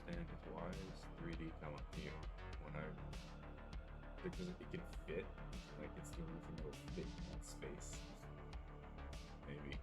understand is why is 3D telling you when I because it can fit, like it's the only thing that'll fit in that space. Maybe.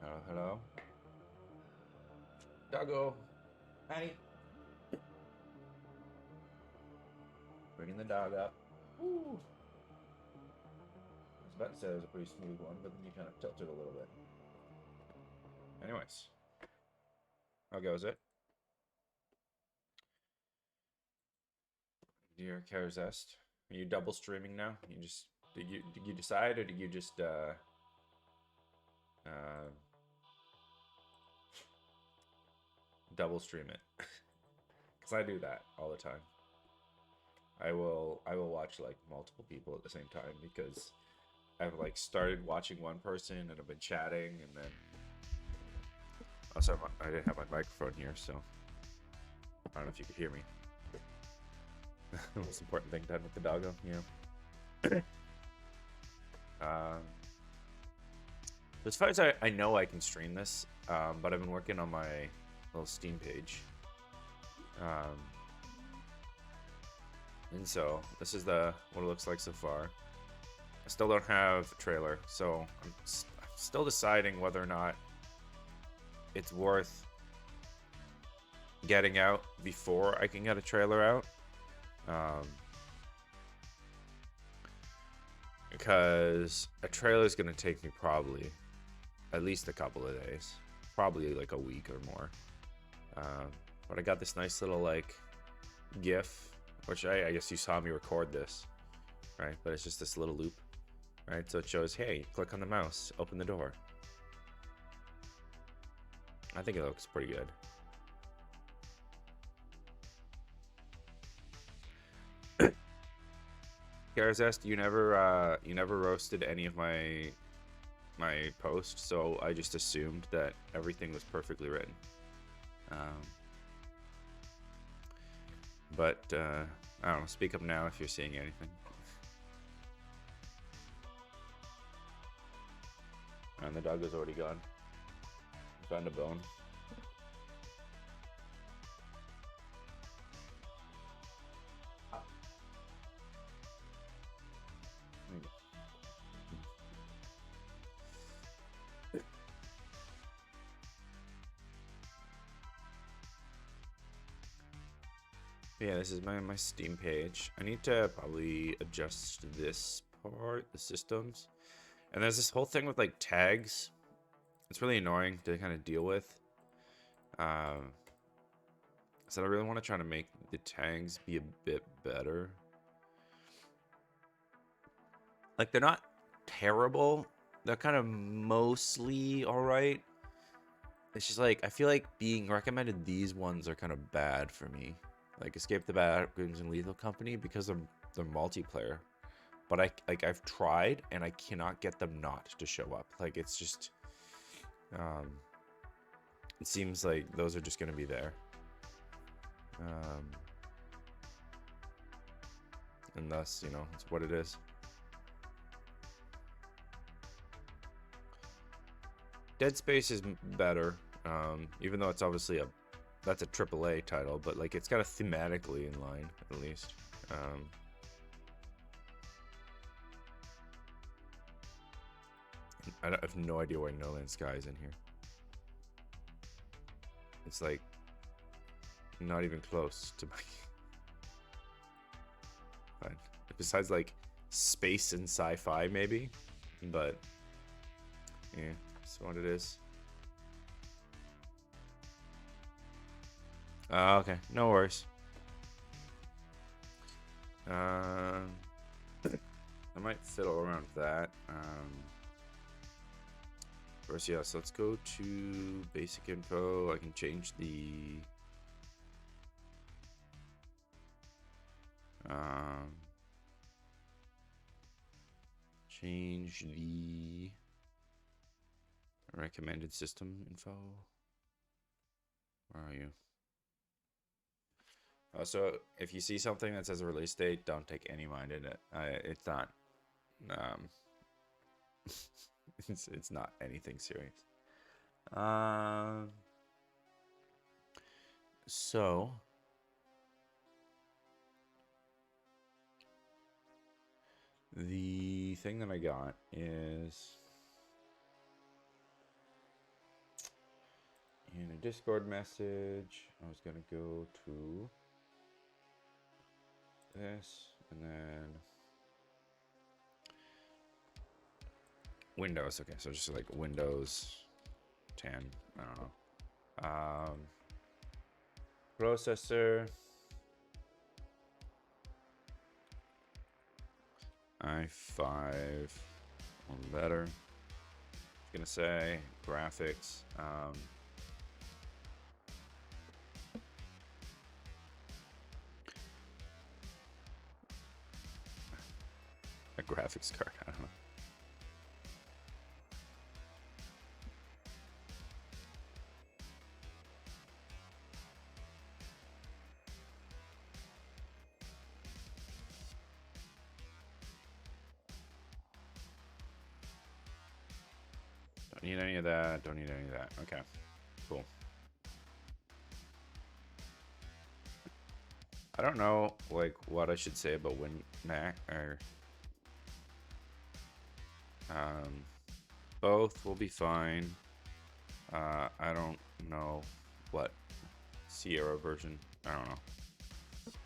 Hello, hello. Doggo. Hi. Bringing the dog up. Woo. I was about to say it was a pretty smooth one, but then you kind of tilted a little bit. Anyways, how goes it? Dear Karazest, are you double streaming now? Did you decide, or did you just uh, double stream it? Because I do that all the time. I will watch like multiple people at the same time because I've like started watching one person and I've been chatting, and then also I didn't have my microphone here, so I don't know if you could hear me. Most important thing done with the doggo, you know. As far as I know, I can stream this, but I've been working on my little Steam page. And so this is what it looks like so far. I still don't have a trailer, so I'm still deciding whether or not it's worth getting out before I can get a trailer out. Because a trailer is going to take me probably at least a couple of days, probably like a week or more. But I got this nice little like GIF, which I guess you saw me record this, right? But it's just this little loop, right? So it shows, hey, click on the mouse, open the door. I think it looks pretty good. Karazest, you never roasted any of my posts, so I just assumed that everything was perfectly written. But I don't know. Speak up now if you're seeing anything. And the dog is already gone. Found a bone. Yeah, this is my Steam page. I need to probably adjust this part, the systems. And there's this whole thing with like tags. It's really annoying to kind of deal with. So I really want to try to make the tags be a bit better. Like, they're not terrible. They're kind of mostly alright. It's just like, I feel like being recommended these ones are kind of bad for me. Like Escape the Bad Raccoons and Lethal Company, because they're multiplayer. But I've tried and I cannot get them not to show up. Like, it's just it seems like those are just gonna be there. And thus, you know, it's what it is. Dead Space is better, even though it's obviously that's a AAA title, but like it's kind of thematically in line at least. I have no idea why No Man's Sky is in here. It's like not even close to my. Fine. Besides like space and sci-fi maybe, but yeah, that's what it is. Okay, no worries. I might fiddle around with that. First, yeah, so let's go to basic info. I can change the recommended system info. Where are you? So if you see something that says a release date, don't take any mind in it. It's not. It's not anything serious. So the thing that I got is in a Discord message. I was gonna go to this and then Windows. Okay, so just like Windows 10. I don't know. Processor i5 or better. I was gonna say graphics. A graphics card. I don't know. Don't need any of that. Don't need any of that. Okay, cool. I don't know like what I should say about WinMac or both will be fine. I don't know what Sierra version. I don't know.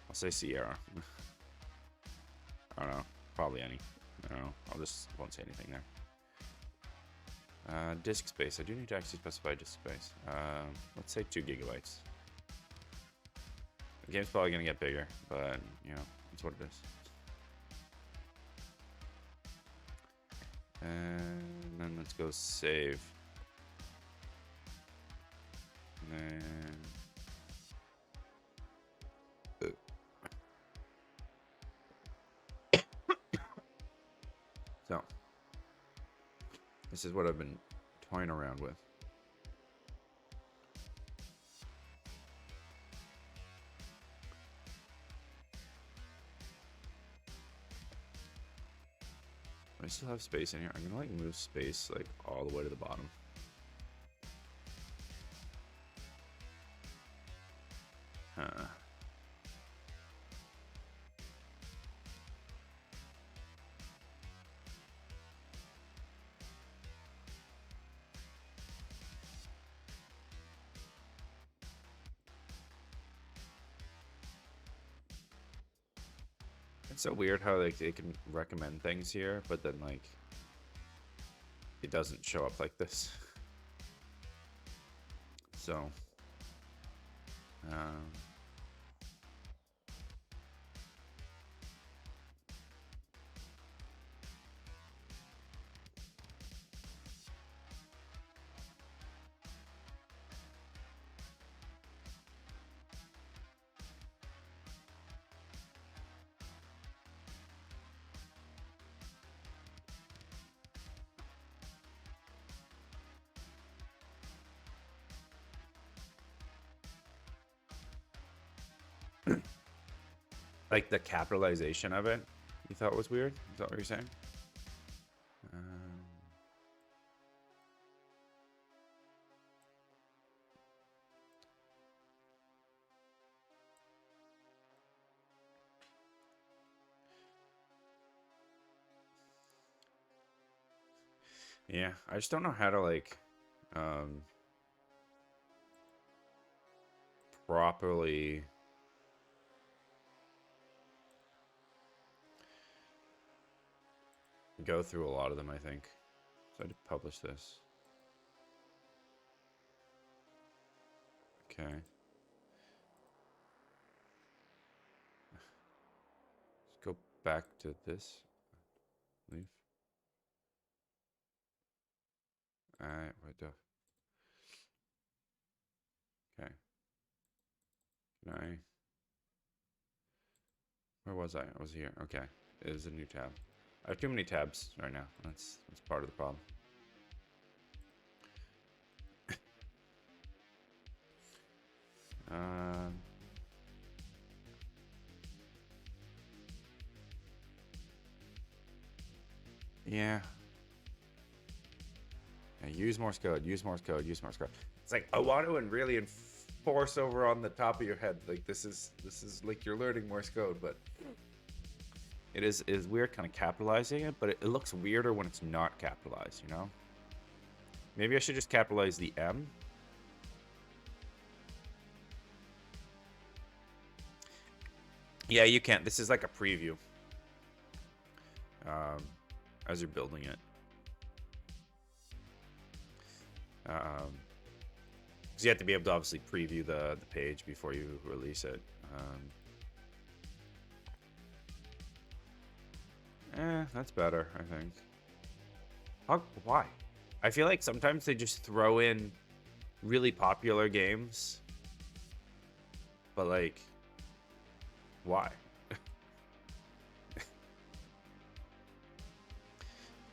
I'll say Sierra. I don't know. Probably any. I don't know. I'll just won't say anything there. Disk space. I do need to actually specify disk space. Let's say 2 gigabytes. The game's probably gonna get bigger, but you know, that's what it is. And then let's go save. And then so this is what I've been toying around with. I still have space in here. I'm gonna like move space like all the way to the bottom. Huh. It's so weird how like they can recommend things here, but then like it doesn't show up like this. So like the capitalization of it, you thought was weird? Is that what you're saying? Yeah, I just don't know how to like um properly go through a lot of them, I think. So I had to publish this. Okay. Let's go back to this. Leave. Alright, what the? Okay. Can I? Where was I? I was here. Okay. It is a new tab. I have too many tabs right now. That's part of the problem. Um. Yeah. Yeah. Use Morse code. Use Morse code. Use Morse code. It's like I want to and really enforce over on the top of your head. Like this is like you're learning Morse code, but it is weird kind of capitalizing it, but it looks weirder when it's not capitalized, you know? Maybe I should just capitalize the M. Yeah, you can't. This is like a preview. As you're building it. Because you have to be able to obviously preview the page before you release it. That's better, I think. Why? I feel like sometimes they just throw in really popular games. But like, why?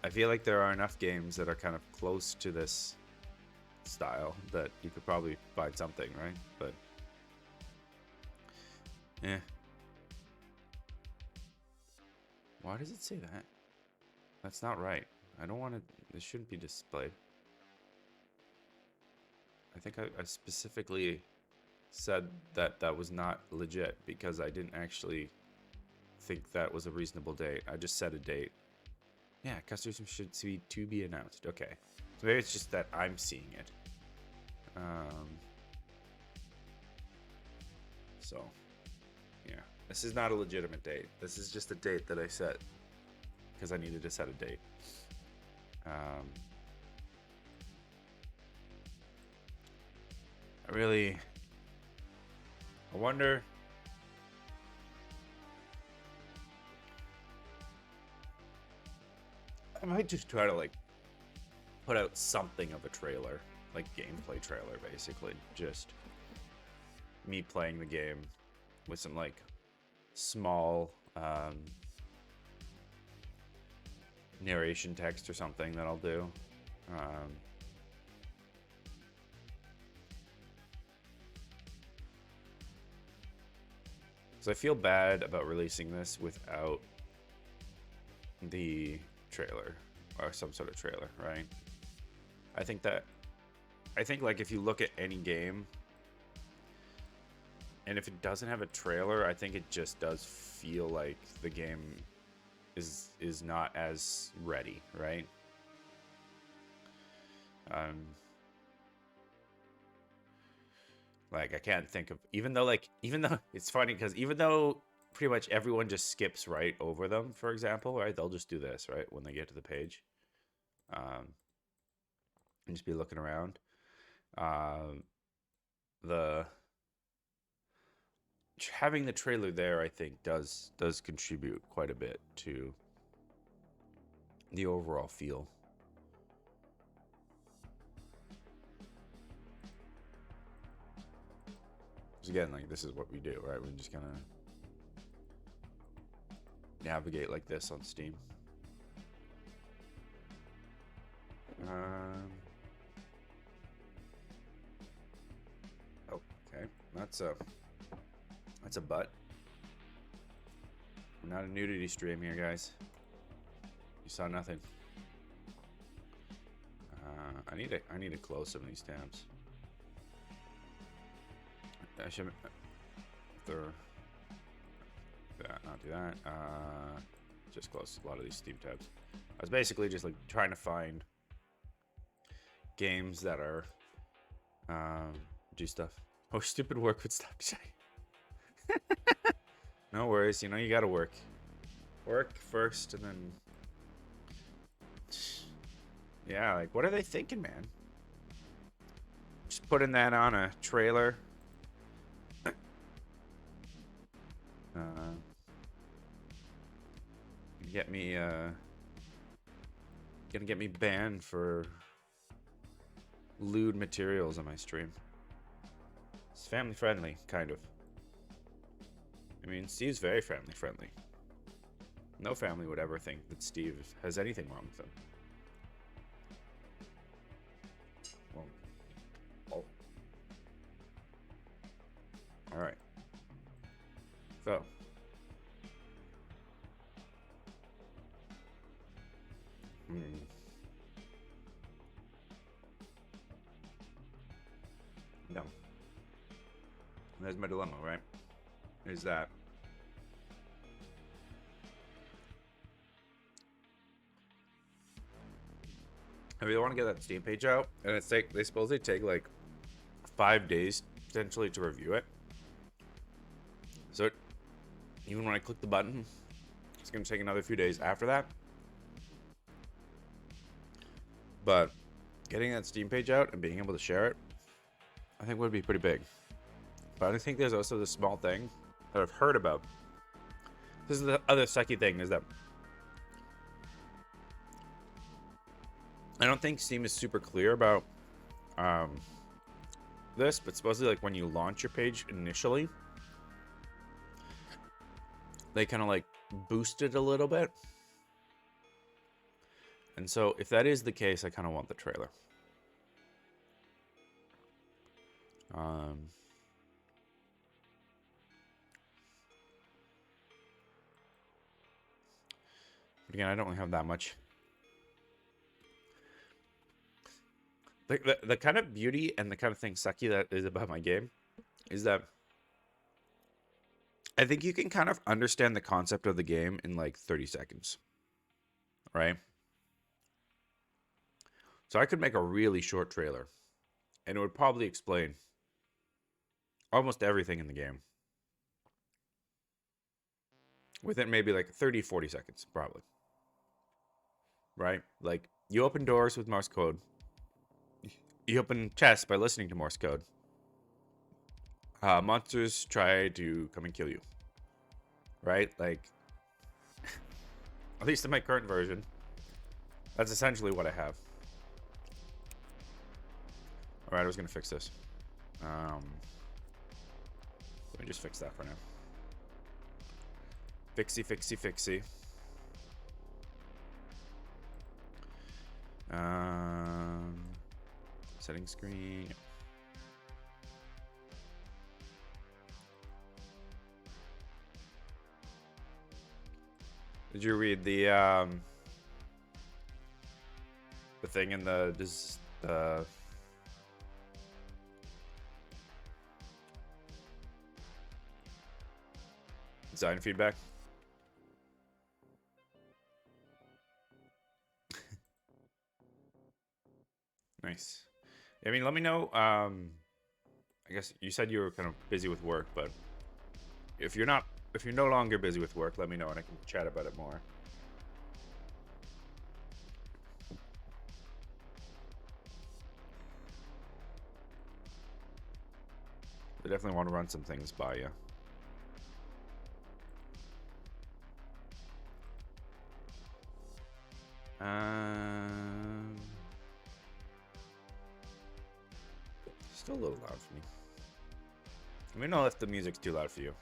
I feel like there are enough games that are kind of close to this style that you could probably find something, right? But yeah. Why does it say that? That's not right. I don't want to. This shouldn't be displayed. I think I specifically said that that was not legit because I didn't actually think that was a reasonable date. I just set a date. Yeah, customers should see to be announced. Okay. So maybe it's just that I'm seeing it. So, yeah. This is not a legitimate date. This is just a date that I set because I needed to set a date. I wonder. I might just try to like put out something of a trailer, like gameplay trailer, basically. Just me playing the game with some like small narration text or something that I'll do. So I feel bad about releasing this without the trailer or some sort of trailer, right? I think like if you look at any game and if it doesn't have a trailer, I think it just does feel like the game is not as ready, right? Like I can't think of even though it's funny because even though pretty much everyone just skips right over them, for example, right? They'll just do this, right? When they get to the page. And just be looking around. The having the trailer there, I think, does contribute quite a bit to the overall feel. Because again, like this is what we do, right? We're just gonna navigate like this on Steam. Oh, okay. That's a butt. We're not a nudity stream here, guys. You saw nothing. I need to close some of these tabs. I should not do that. Just close a lot of these Steam tabs. I was basically just like trying to find games that are do stuff. Oh, stupid work would stop Shay. No worries, you know you gotta work. Work first and then... Yeah, like, what are they thinking, man? Just putting that on a trailer. Get me, gonna get me banned for lewd materials on my stream. It's family friendly, kind of. I mean, Steve's very family friendly. No family would ever think that Steve has anything wrong with him. Well, all right. So, no. There's my dilemma, right? Is that I really want to get that Steam page out, and it's like they supposedly take like 5 days potentially to review it. So even when I click the button, it's gonna take another few days after that. But getting that Steam page out and being able to share it, I think would be pretty big. But I think there's also this small thing that I've heard about. This is the other sucky thing, is that I don't think Steam is super clear about this, but supposedly like when you launch your page initially, they kind of like boost it a little bit. And so if that is the case, I kind of want the trailer. But again, I don't really have that much. The kind of beauty and the kind of thing sucky that is about my game is that I think you can kind of understand the concept of the game in like 30 seconds. Right? So I could make a really short trailer and it would probably explain almost everything in the game within maybe like 30, 40 seconds, probably. Right? Like, you open doors with Morse code. You open chests by listening to Morse code. Monsters try to come and kill you. Right? Like, at least in my current version, that's essentially what I have. Alright, I was going to fix this. Let me just fix that for now. Fixie, fixie, fixie. Setting screen. Did you read the thing in the design feedback? Nice. I mean, let me know. I guess you said you were kind of busy with work, but if you're no longer busy with work, let me know and I can chat about it more. I definitely want to run some things by you. Still a little loud for me. Let me know if the music's too loud for you.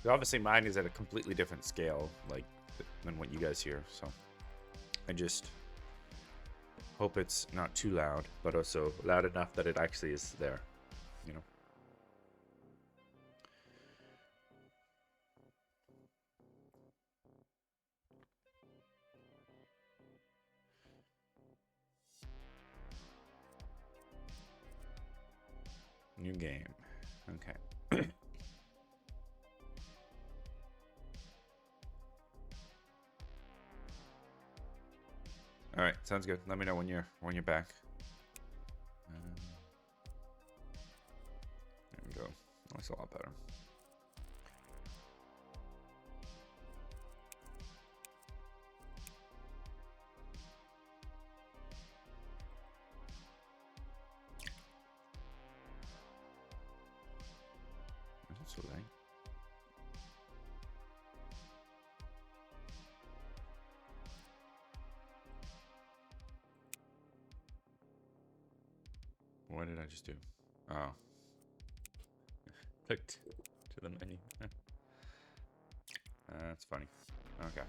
Obviously mine is at a completely different scale, like, than what you guys hear, so I just hope it's not too loud, but also loud enough that it actually is there, you know. New game. Okay. All right, sounds good. Let me know when you're back. That's a lot better. That's so lame. What did I just do? Oh. Clicked to the menu. That's funny. Okay.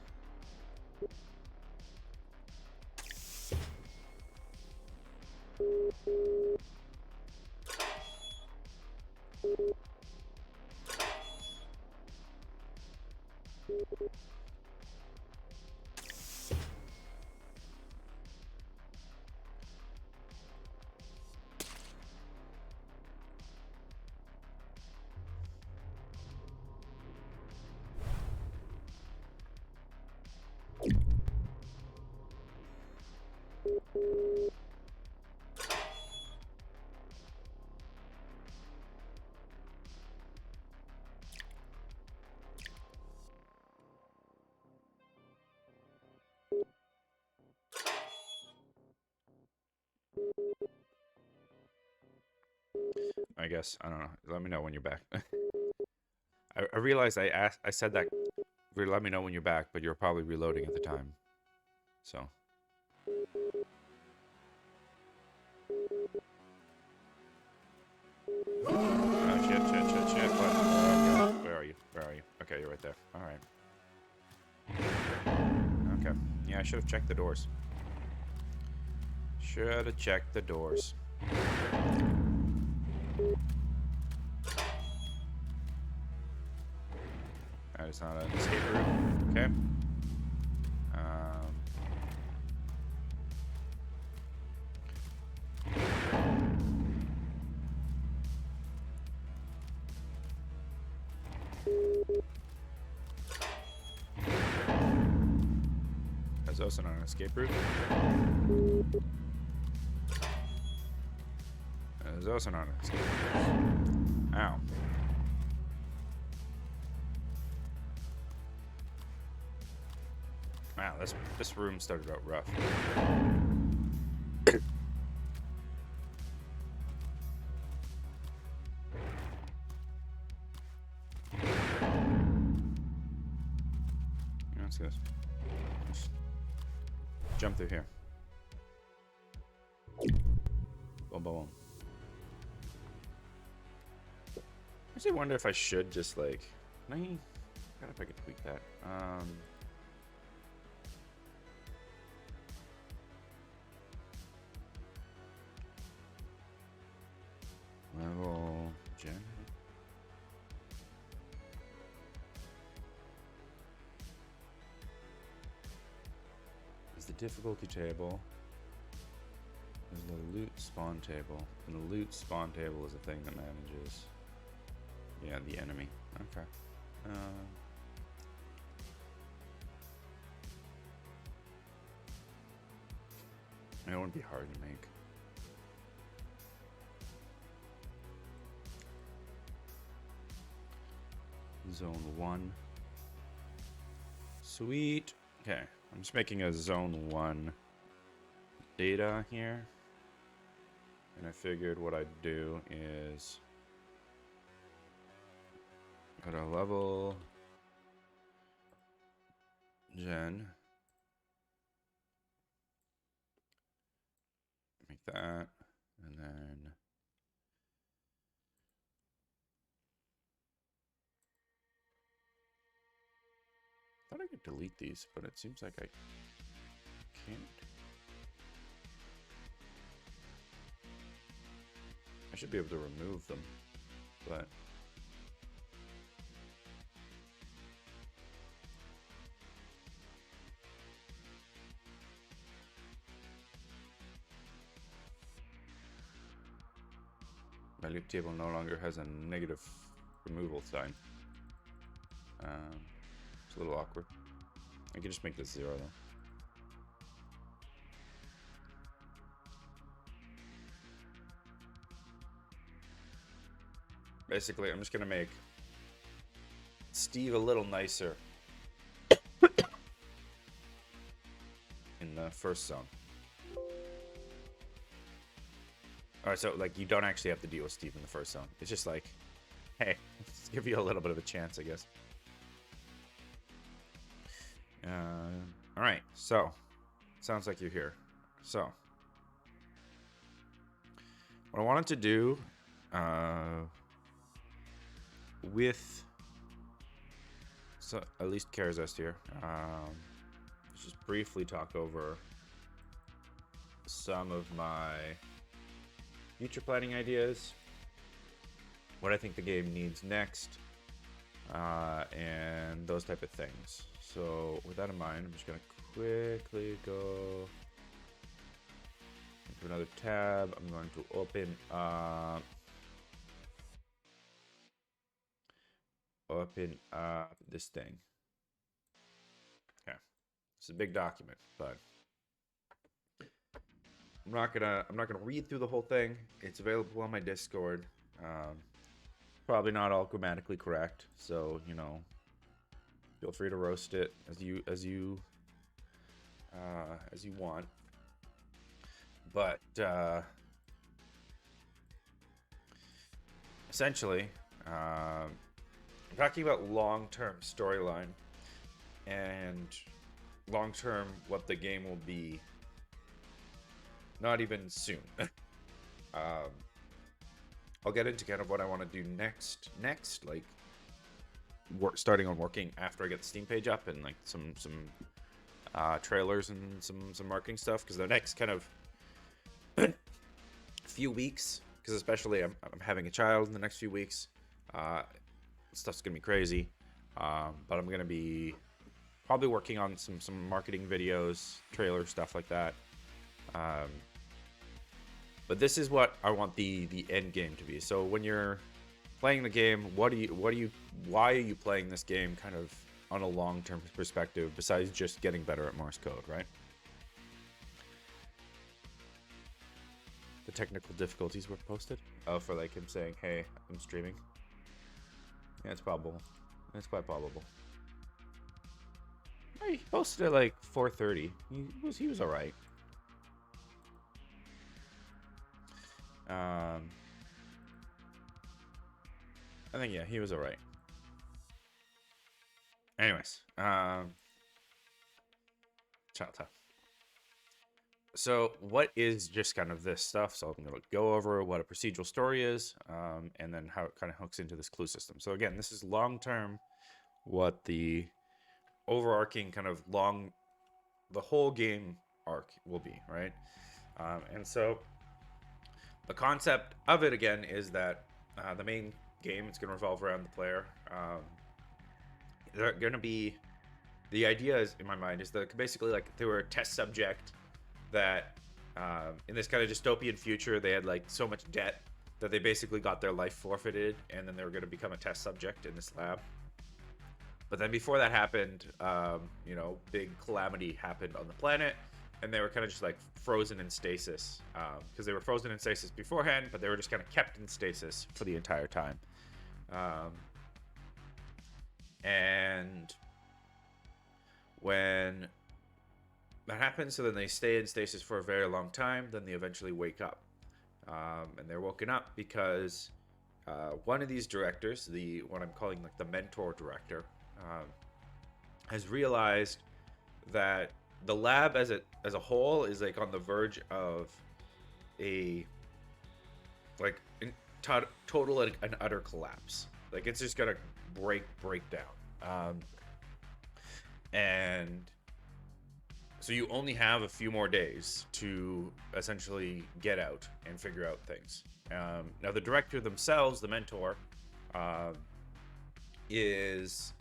I guess. I don't know. Let me know when you're back. I realized I said that. Let me know when you're back, but you're probably reloading at the time. So. Oh, shit. What? Okay. Where are you? Where are you? Okay, you're right there. All right. Okay. Yeah, I should have checked the doors. Should have checked the doors. That is not an escape route. Okay. That's also not an escape route. That is also not an escape route. Ow. Wow, this room started out rough. Let's go. Jump through here. Boom, boom, boom. I actually wonder if I should just like. I gotta if I could tweak that. Level gen. Is the difficulty table. There's the loot spawn table. And the loot spawn table is a thing that manages. Yeah, the enemy. Okay. It wouldn't be hard to make. Zone 1. Sweet. Okay, I'm just making a zone 1 data here. And I figured what I'd do is go to level gen. Make that. And then I thought I could delete these, but it seems like I can't. I should be able to remove them, but my loot table no longer has a negative removal sign. It's a little awkward. I could just make this 0 though. Basically, I'm just gonna make Steve a little nicer in the first zone. Alright, so like you don't actually have to deal with Steve in the first zone. It's just like, hey, let's give you a little bit of a chance, I guess. Alright, so sounds like you're here. So what I wanted to do with at least Karazest here, let's just briefly talk over some of my future planning ideas, what I think the game needs next, and those type of things. So with that in mind, I'm just gonna quickly go into another tab. I'm going to open this thing. Okay, it's a big document, but I'm not gonna read through the whole thing. It's available on my Discord. Probably not all grammatically correct, so you know, feel free to roast it as you want. But essentially, I'm talking about long-term storyline and long-term what the game will be. Not even soon. I'll get into kind of what I want to do next, like starting on working after I get the Steam page up and like some trailers and some marketing stuff, because the next kind of few weeks, because especially I'm having a child in the next few weeks, stuff's gonna be crazy, but I'm gonna be probably working on some marketing videos, trailer stuff like that. But this is what I want the end game to be. So when you're playing the game, why are you playing this game kind of on a long-term perspective besides just getting better at Morse code, right? The technical difficulties were posted. Oh, for like him saying, "Hey, I'm streaming." Yeah, it's probable. It's quite probable. He posted at like 4:30. He was all right. I think, yeah, he was alright. Anyways, Chalta. So what is just kind of this stuff? So I'm going to go over what a procedural story is, and then how it kind of hooks into this clue system. So again, this is long-term, what the overarching kind of the whole game arc will be, right? And so the concept of it, again, is that the main game, it's going to revolve around the player. They're going to be, the idea is, in my mind, is that basically like they were a test subject that in this kind of dystopian future, they had like so much debt that they basically got their life forfeited, and then they were going to become a test subject in this lab. But then before that happened, you know, big calamity happened on the planet, and they were kind of just like frozen in stasis, because they were frozen in stasis beforehand, but they were just kind of kept in stasis for the entire time. And when that happens, so then they stay in stasis for a very long time, then they eventually wake up. And they're woken up because one of these directors, what I'm calling like the mentor director, has realized that the lab as a whole is like on the verge of a like total and utter collapse. Like it's just gonna break down. And so you only have a few more days to essentially get out and figure out things. Now the director themselves, the mentor, is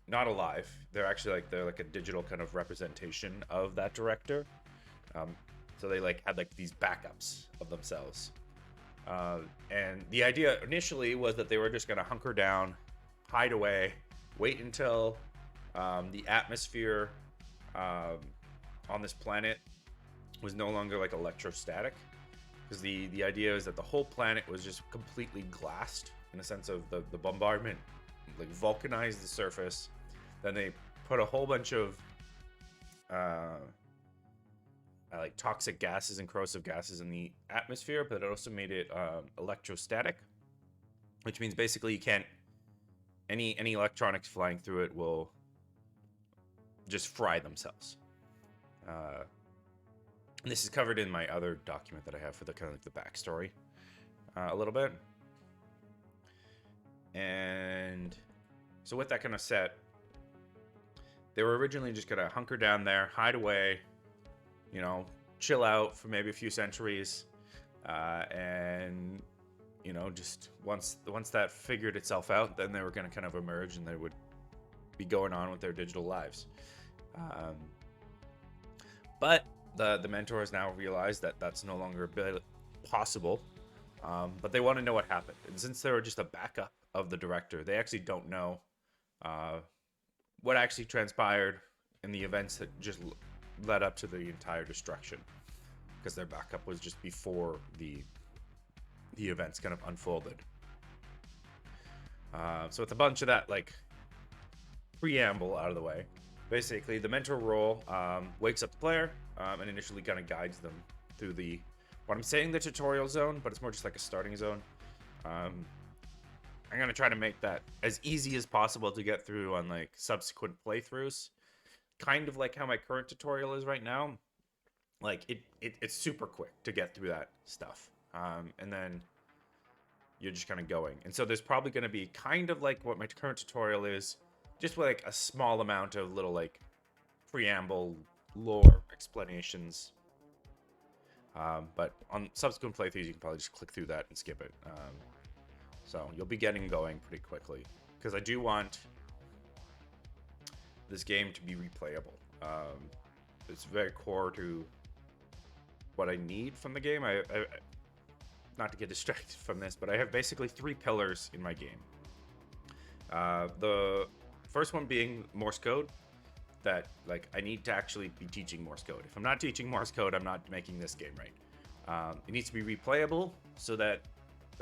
not alive. They're actually they're like a digital kind of representation of that director. So they like had like these backups of themselves. And the idea initially was that they were just gonna hunker down, hide away, wait until the atmosphere on this planet was no longer like electrostatic, because the idea is that the whole planet was just completely glassed in the sense of the bombardment, like vulcanized the surface. Then they put a whole bunch of like toxic gases and corrosive gases in the atmosphere, but it also made it electrostatic, which means basically you can't any electronics flying through it will just fry themselves. And this is covered in my other document that I have for the kind of like the backstory a little bit. And so with that kind of set, they were originally just gonna hunker down there, hide away, you know, chill out for maybe a few centuries, and you know, just once that figured itself out, then they were gonna kind of emerge and they would be going on with their digital lives. But the mentors now realize that that's no longer possible. But they want to know what happened, and since they were just a backup of the director, they actually don't know what actually transpired in the events that just led up to the entire destruction, because their backup was just before the events kind of unfolded. So with a bunch of that like preamble out of the way, basically the mentor role wakes up the player and initially kind of guides them through what I'm saying the tutorial zone, but it's more just like a starting zone. I'm gonna try to make that as easy as possible to get through on like subsequent playthroughs, kind of like how my current tutorial is right now. Like it's super quick to get through that stuff, and then you're just kind of going. And so there's probably going to be kind of like what my current tutorial is, just with like a small amount of little like preamble, lore explanations. But on subsequent playthroughs, you can probably just click through that and skip it. So you'll be getting going pretty quickly, because I do want this game to be replayable. It's very core to what I need from the game. I not to get distracted from this, but I have basically 3 pillars in my game. The first one being Morse code, that like I need to actually be teaching Morse code. If I'm not teaching Morse code, I'm not making this game right. It needs to be replayable, so that's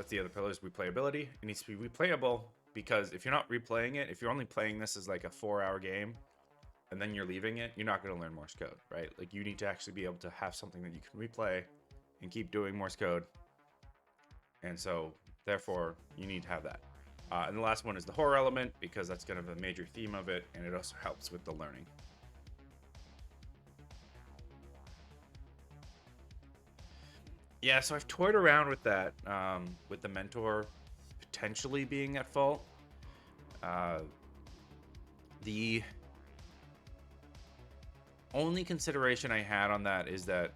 the other pillar, is replayability. It needs to be replayable because if you're not replaying it, if you're only playing this as like a 4-hour game and then you're leaving it, you're not going to learn Morse code, right? Like you need to actually be able to have something that you can replay and keep doing Morse code. And so therefore you need to have that. And the last one is the horror element, because that's kind of a major theme of it, and it also helps with the learning. Yeah, so I've toyed around with that, with the mentor potentially being at fault. The only consideration I had on that is that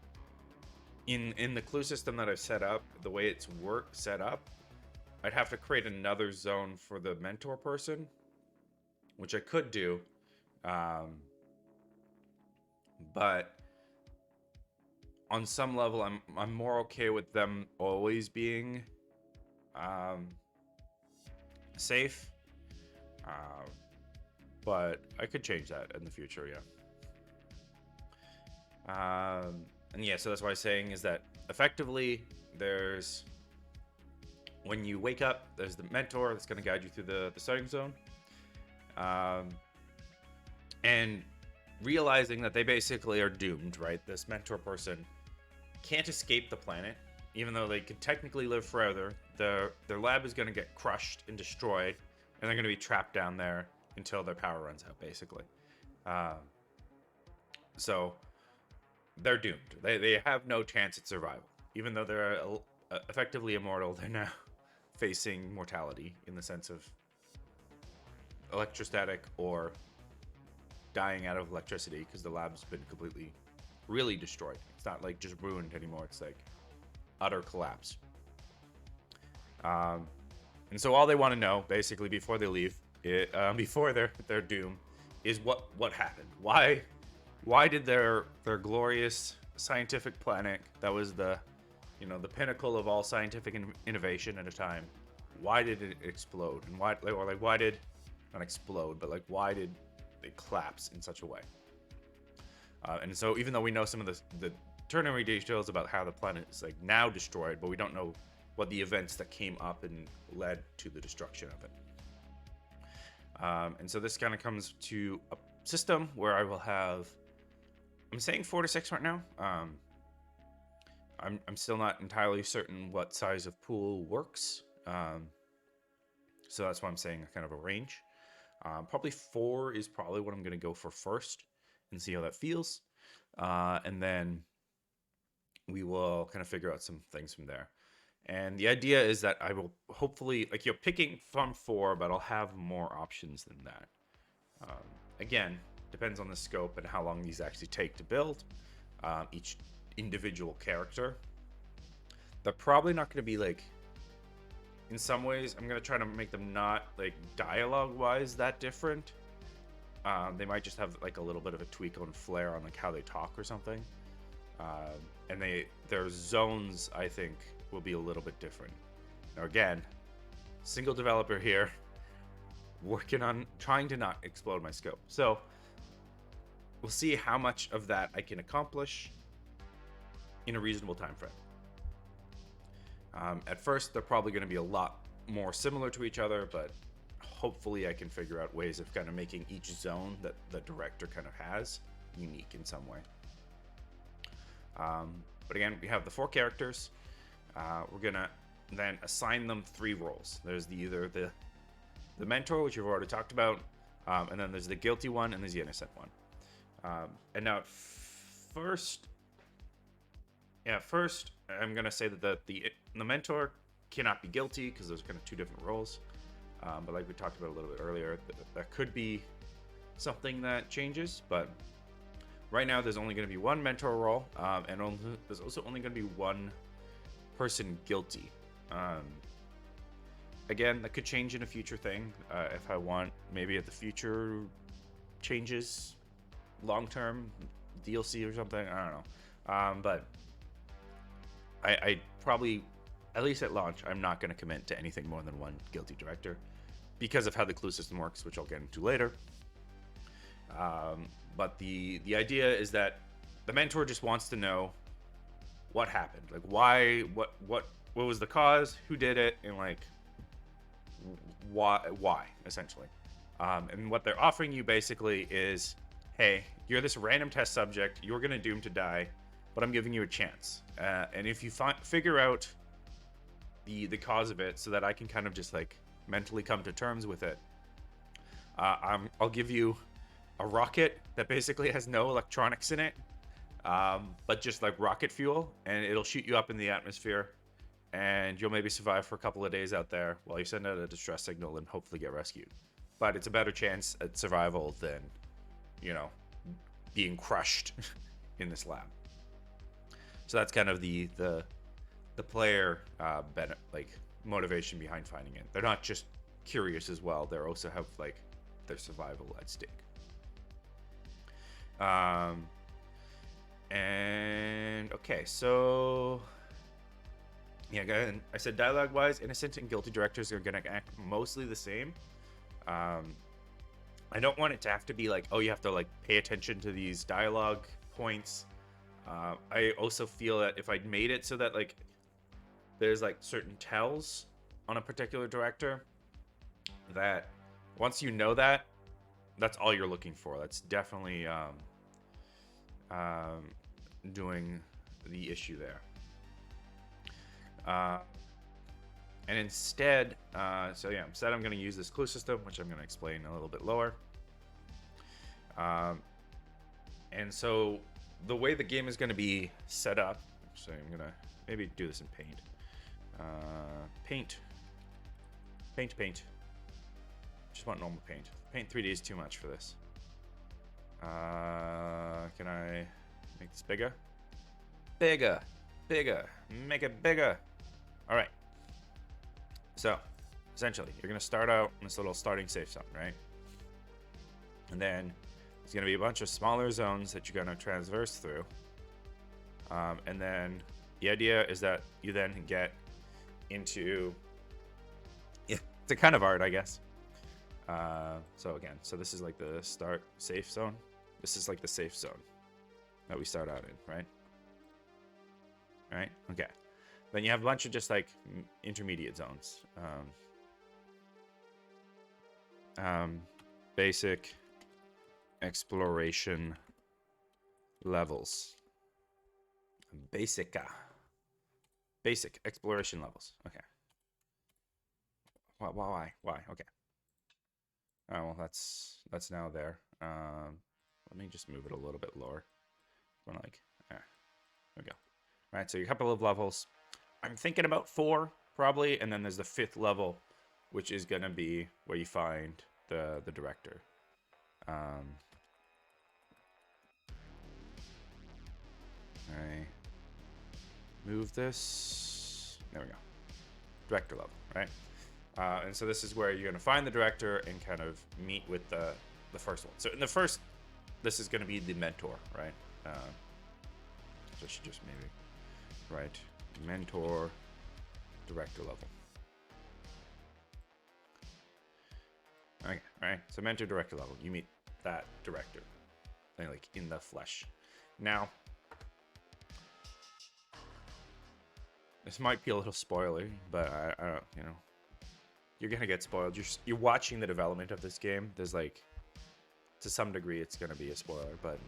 in the clue system that I've set up, the way it's set up, I'd have to create another zone for the mentor person, which I could do, but on some level, I'm more okay with them always being safe, but I could change that in the future, yeah. And yeah, so that's why I'm saying is that effectively there's, when you wake up, there's the mentor that's going to guide you through the starting zone. And realizing that they basically are doomed, right? This mentor person can't escape the planet, even though they could technically live forever. Their lab is going to get crushed and destroyed, and they're going to be trapped down there until their power runs out, basically. So they're doomed. They have no chance at survival. Even though they're effectively immortal, they're now facing mortality in the sense of electrostatic or dying out of electricity, because the lab's been completely, really destroyed. It's not like just ruined anymore. It's like utter collapse. And so all they want to know, basically, before they leave, before their doom, is what happened. Why did their glorious scientific planet that was the pinnacle of all scientific innovation at a time, why did it explode? And why did not explode, but like why did it collapse in such a way? And so even though we know some of the ternary details about how the planet is like now destroyed, but we don't know what the events that came up and led to the destruction of it. And so this kind of comes to a system where I will have, I'm saying 4 to 6 right now. I'm still not entirely certain what size of pool works. So that's why I'm saying kind of a range. Probably 4 is probably what I'm going to go for first and see how that feels. And then we will kind of figure out some things from there. And the idea is that I will hopefully, like, you're picking from 4, but I'll have more options than that. Again, depends on the scope and how long these actually take to build. Each individual character. They're probably not going to be like, in some ways, I'm going to try to make them not like dialogue-wise that different. They might just have like a little bit of a tweak on flair on like how they talk or something. And their zones, I think, will be a little bit different. Now again, single developer here, working on trying to not explode my scope. So we'll see how much of that I can accomplish in a reasonable time frame. At first, they're probably going to be a lot more similar to each other, but hopefully I can figure out ways of kind of making each zone that the director kind of has unique in some way. But again, we have the 4 characters. We're going to then assign them 3 roles. There's either the mentor, which you've already talked about, and then there's the guilty one, and there's the innocent one. And now first, I'm going to say that the mentor cannot be guilty because there's kind of 2 different roles. But like we talked about a little bit earlier, that could be something that changes. But right now, there's only going to be 1 mentor role, and there's also only going to be 1 person guilty. Again, that could change in a future thing if I want. Maybe at the future changes, long-term DLC or something. I don't know. But I probably, at least at launch, I'm not going to commit to anything more than 1 guilty director because of how the clue system works, which I'll get into later. But the idea is that the mentor just wants to know what happened, like why, what was the cause, who did it, and like why essentially. And what they're offering you basically is, hey, you're this random test subject, you're gonna doom to die, but I'm giving you a chance. And if you figure out the cause of it, so that I can kind of just like mentally come to terms with it, I'll give you a rocket that basically has no electronics in it, but just like rocket fuel, and it'll shoot you up in the atmosphere, and you'll maybe survive for a couple of days out there while you send out a distress signal and hopefully get rescued. But it's a better chance at survival than, you know, being crushed in this lab. So that's kind of the player like motivation behind finding it. They're not just curious as well. They also have like their survival at stake. And okay, so yeah, again, I said dialogue-wise, innocent and guilty directors are gonna act mostly the same. I don't want it to have to be like, oh, you have to like pay attention to these dialogue points. I also feel that if I made it so that like there's like certain tells on a particular director, that once you know that, that's all you're looking for. That's definitely doing the issue there. And instead, instead I'm going to use this clue system, which I'm going to explain a little bit lower. And so the way the game is going to be set up, so I'm going to maybe do this in Paint. Paint. Just want normal Paint. Paint 3D is too much for this. Can I make this bigger? Bigger. Make it bigger. All right. So, essentially, you're going to start out in this little starting safe zone, right? And then there's going to be a bunch of smaller zones that you're going to transverse through. And then the idea is that you then get into... Yeah, it's a kind of art, I guess. So this is like the start safe zone. This is like the safe zone that we start out in, right? right? Okay. Then you have a bunch of just like intermediate zones. Basic exploration levels. Basic exploration levels. Okay. Why? Okay. Oh, well, that's now there. Let me just move it a little bit lower. Like, there we go. All right, so a couple of levels. I'm thinking about 4 probably, and then there's the 5th level, which is gonna be where you find the director. Alright. Move this. There we go. Director level, right? And so this is where you're gonna find the director and kind of meet with the first one. So in the first, this is gonna be the mentor, right? So I should just maybe write mentor director level. Okay, right. So mentor director level, you meet that director, like in the flesh. Now, this might be a little spoilery, but I don't, you know, you're gonna get spoiled. You're watching the development of this game. There's like, to some degree, it's gonna be a spoiler, but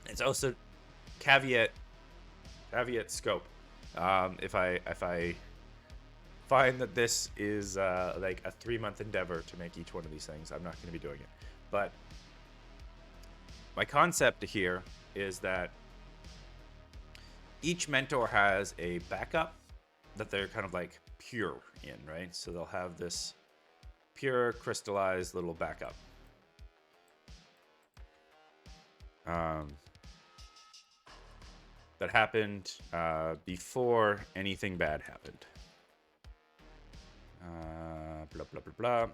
it's also caveat scope. If I find that this is like a 3-month endeavor to make each one of these things, I'm not going to be doing it. But my concept here is that each mentor has a backup that they're kind of like pure in, right? So they'll have this pure crystallized little backup. That happened before anything bad happened. Blah, blah, blah, blah.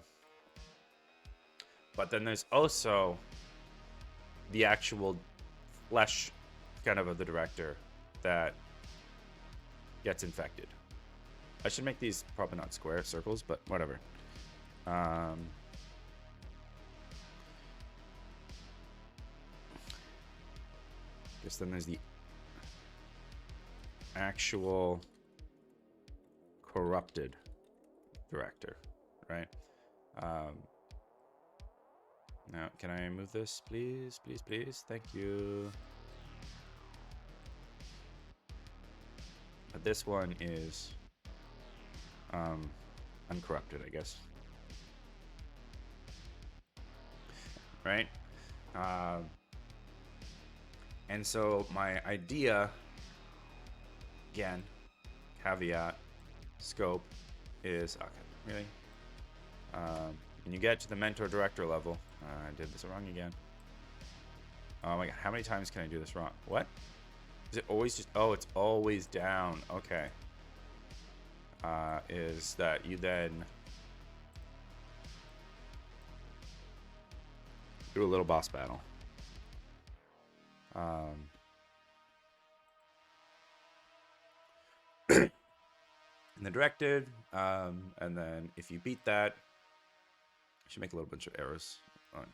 But then there's also the actual flesh kind of the director that gets infected. I should make these probably not square circles, but whatever. Guess then there's the actual corrupted director, right? Now, can I move this, please? Please, please. Thank you. But this one is uncorrupted, I guess. Right? And so my idea, again, caveat, scope, is, okay, really? When you get to the mentor director level, I did this wrong again. Oh my god, how many times can I do this wrong? What? Is it always just, oh, it's always down. Okay. Is that you then do a little boss battle. And the directed, and then if you beat that, I should make a little bunch of arrows. Oh,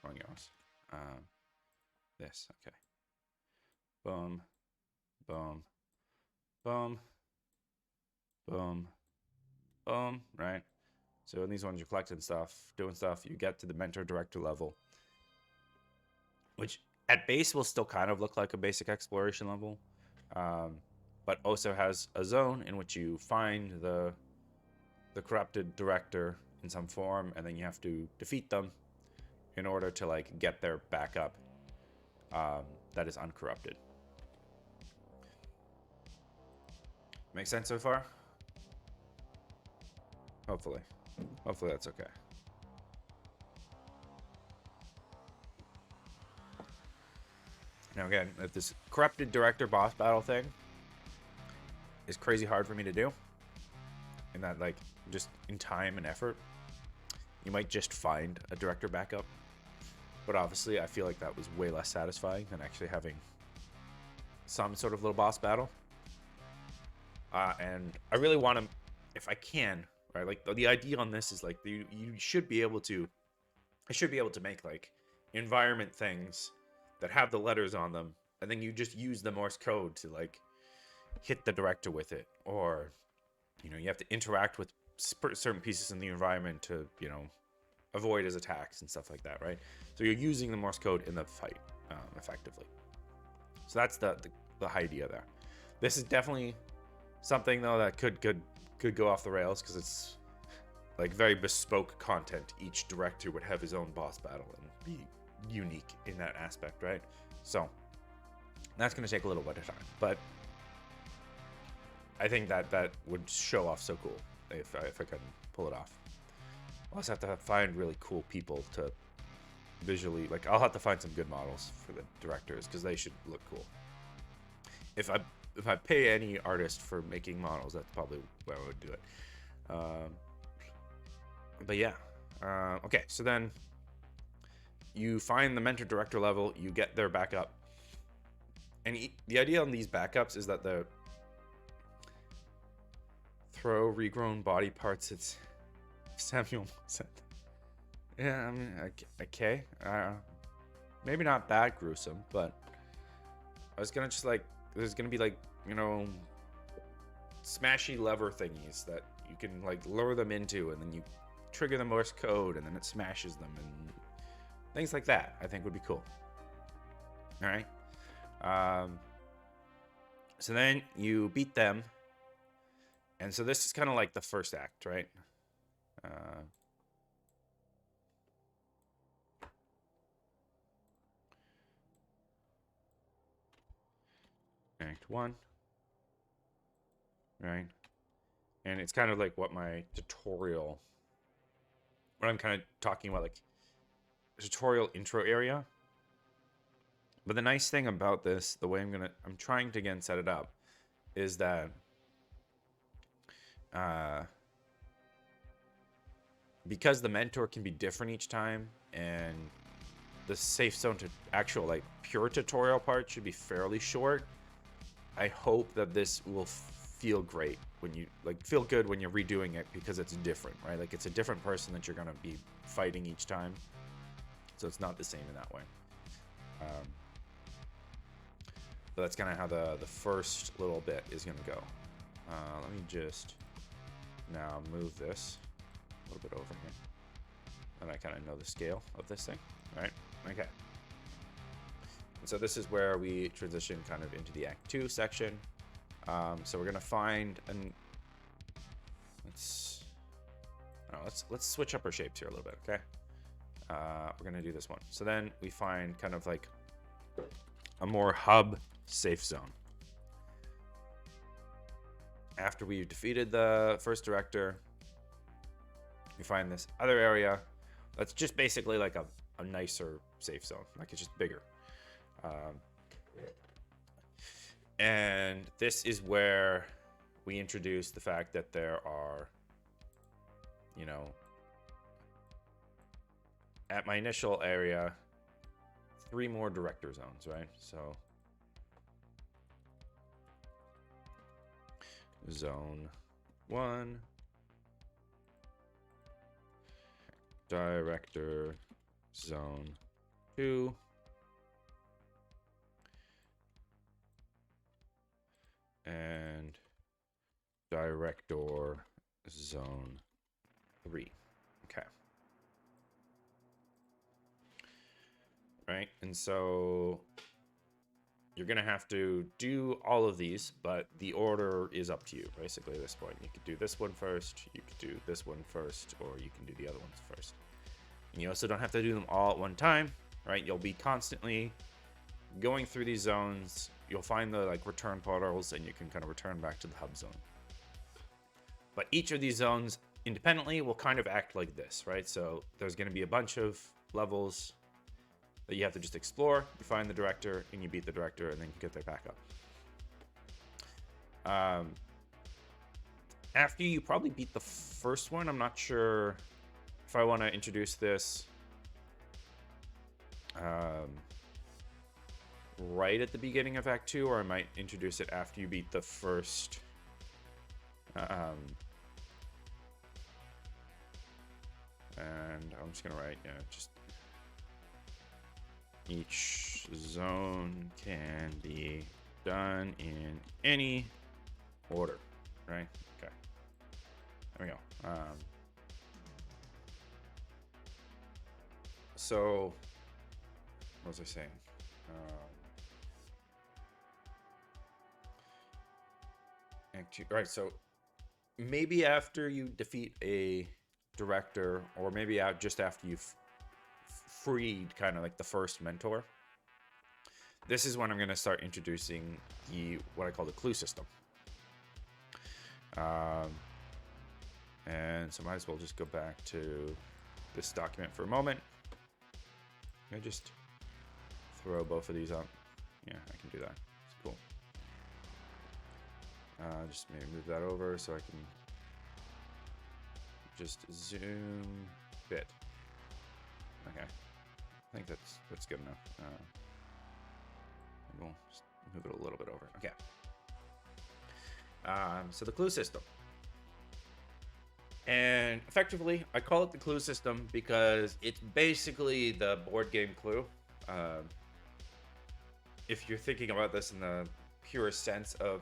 wrong arrows. This, okay. Boom, boom, boom, boom, boom, right? So in these ones, you're collecting stuff, doing stuff, you get to the mentor director level, which at base will still kind of look like a basic exploration level, but also has a zone in which you find the corrupted director in some form, and then you have to defeat them in order to like get their backup that is uncorrupted. Make sense so far? Hopefully that's okay. Now again, if this corrupted director boss battle thing is crazy hard for me to do, and that like just in time and effort, you might just find a director backup. But obviously I feel like that was way less satisfying than actually having some sort of little boss battle. And I really want to, if I can, right? Like the idea on this is like you should be able to, I should be able to make like environment things that have the letters on them and then you just use the Morse code to like hit the director with it, or you have to interact with certain pieces in the environment to avoid his attacks and stuff like that, right? So you're using the Morse code in the fight effectively. So that's the idea there. This is definitely something though that could go off the rails, because it's like very bespoke content. Each director would have his own boss battle and be unique in that aspect, right? So that's going to take a little bit of time, but I think that would show off so cool if I could pull it off. I'll also have to find really cool people to visually, like, I'll have to find some good models for the directors, because they should look cool. If I pay any artist for making models, that's probably where I would do it. But yeah, okay. So then you find the mentor director level, you get their backup, and the idea on these backups is that the throw regrown body parts. It's Samuel said. Yeah, I mean, okay. Maybe not that gruesome, but I was gonna just like, there's gonna be like, smashy lever thingies that you can like lure them into, and then you trigger the Morse code, and then it smashes them, and things like that. I think would be cool. All right. So then you beat them, and so this is kind of like the first act, right? Act 1, right? And it's kind of like what my tutorial, what I'm kind of talking about, like tutorial intro area. But the nice thing about this, the way I'm trying to again set it up, is that because the mentor can be different each time, and the safe zone to actual like pure tutorial part should be fairly short, I hope that this will feel great when you feel good when you're redoing it, because it's different, right? Like it's a different person that you're gonna be fighting each time, so it's not the same in that way. But that's kind of how the first little bit is gonna go. Let me just now move this a little bit over here, and I kind of know the scale of this thing, right? Okay. And so this is where we transition kind of into the Act 2 section. So we're gonna find let's switch up our shapes here a little bit, okay? We're gonna do this one. So then we find kind of like a more hub safe zone. After we've defeated the first director, we find this other area that's just basically like a nicer safe zone. Like it's just bigger. And this is where we introduce the fact that there are, at my initial area, 3 more director zones, right? So zone 1, director zone 2, and director zone 3. Okay. Right, and so you're gonna have to do all of these, but the order is up to you basically at this point. You could do this one first, you could do this one first, or you can do the other ones first. And you also don't have to do them all at one time, right? You'll be constantly going through these zones. You'll find the return portals, and you can kind of return back to the hub zone. But each of these zones independently will kind of act like this, right? So there's going to be a bunch of levels that you have to just explore. You find the director, and you beat the director, and then you get their backup. After you probably beat the first one, I'm not sure if I want to introduce this right at the beginning of Act 2, or I might introduce it after you beat the first. And I'm just gonna write, just Each zone can be done in any order, right? Okay. There we go. So, what was I saying? Right, so maybe after you defeat a director, or maybe just after you've freed kind of like the first mentor, this is when I'm going to start introducing what I call the clue system. And so might as well just go back to this document for a moment. I just throw both of these up. Yeah, I can do that. It's cool. Just maybe move that over so I can just zoom bit. Okay, I think that's good enough. We'll just move it a little bit over. Okay. So the clue system. And effectively, I call it the clue system because it's basically the board game Clue. If you're thinking about this in the purest sense of,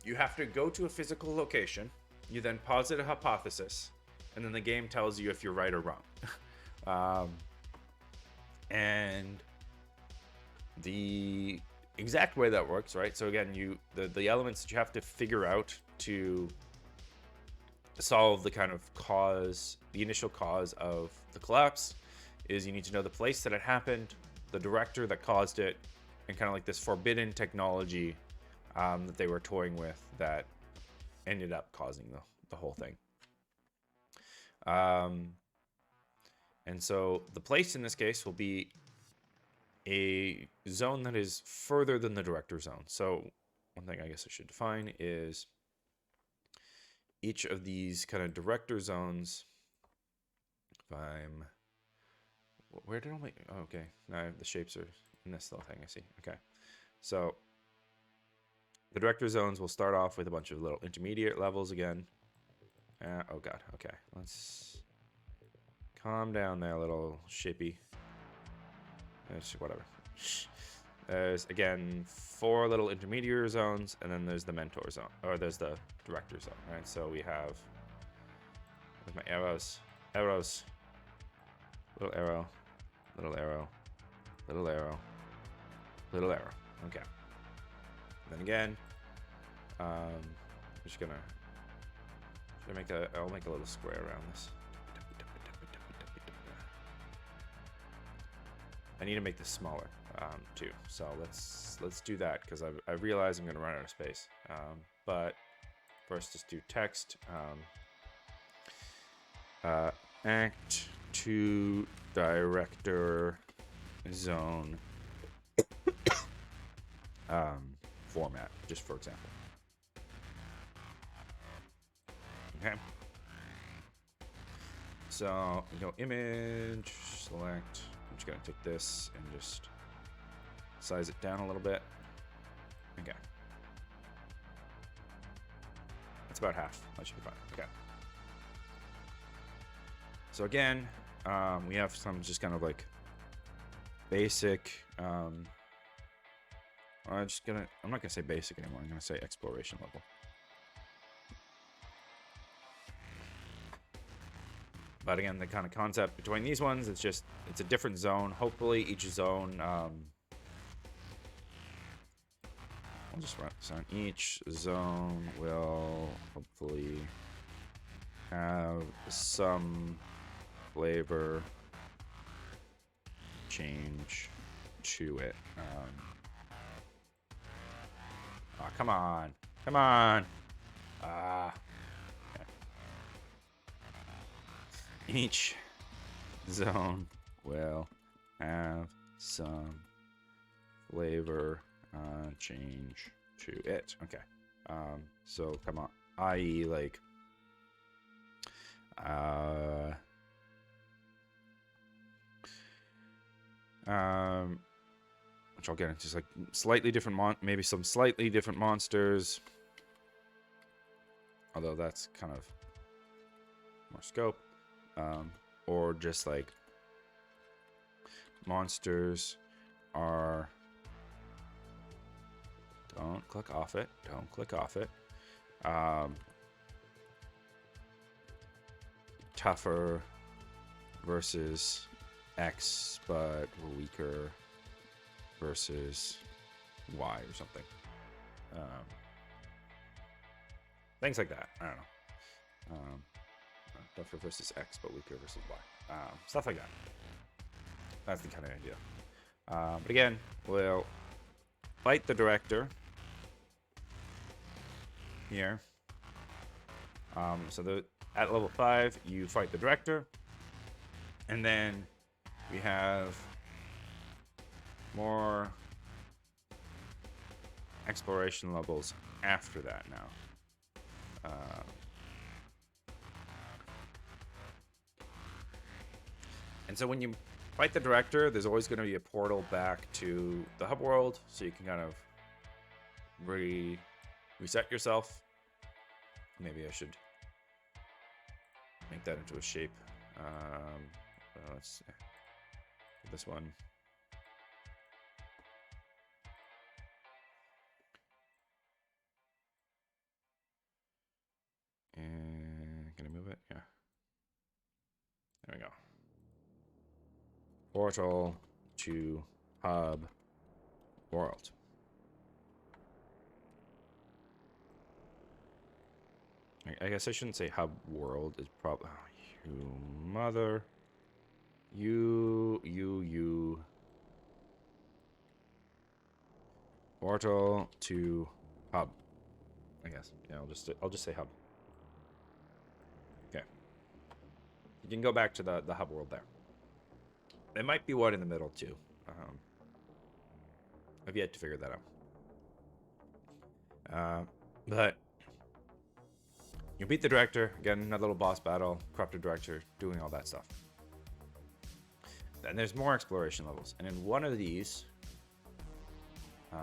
you have to go to a physical location, you then posit a hypothesis, and then the game tells you if you're right or wrong. And the exact way that works, right? So again, the elements that you have to figure out to solve the kind of the initial cause of the collapse is you need to know the place that it happened, the director that caused it, and kind of like this forbidden technology that they were toying with that ended up causing the whole thing. And so the place in this case will be a zone that is further than the director zone. So one thing I guess I should define is each of these kind of director zones. Where did all my, oh, okay, now the shapes are in this little thing, I see. Okay, so the director zones will start off with a bunch of little intermediate levels again. Oh god, okay, let's calm down there, little shippy. Whatever. There's again 4 little intermediate zones, and then there's the mentor zone, or there's the director zone, right? So we have, with my arrows, little arrow, little arrow, little arrow, little arrow. Okay. And then again, I'm just gonna, I'll make a little square around this. I need to make this smaller too, so let's do that because I realize I'm gonna run out of space. But first, just do text. Act 2 director zone format, just for example. Okay. So we go image, select. I'm just gonna take this and just size it down a little bit. Okay. That's about half. That should be fine. Okay. So again, we have some just kind of like basic. I'm not gonna say basic anymore. I'm gonna say exploration level. But again, the kind of concept between these ones, it's a different zone. Hopefully each zone, I'll just write this on. Each zone will hopefully have some flavor change to it. Oh, come on. Come on. Each zone will have some flavor change to it. Okay. So come on. I.e. like which I'll get into, just like slightly different maybe some slightly different monsters. Although that's kind of more scope. Or just like monsters are... Don't click off it. Don't click off it. Tougher versus X, but weaker versus Y or something. Things like that. I don't know. Tougher versus X, but weaker versus Y. Stuff like that. That's the kind of idea. But again, we'll fight the director here. So at level 5, you fight the director. And then we have more exploration levels after that now. And so when you fight the director, there's always going to be a portal back to the hub world, so you can kind of reset yourself. Maybe I should make that into a shape. Let's see. This one. And can I move it? Yeah. There we go. Portal to hub world. I guess I shouldn't say hub world. It's probably... Oh, you mother... You... Portal to hub. I guess. Yeah, I'll just say hub. Okay. You can go back to the hub world there. There might be one in the middle too. I've yet to figure that out. But you beat the director. Again, another little boss battle. Corrupted director, doing all that stuff. Then there's more exploration levels. And in one of these... I'm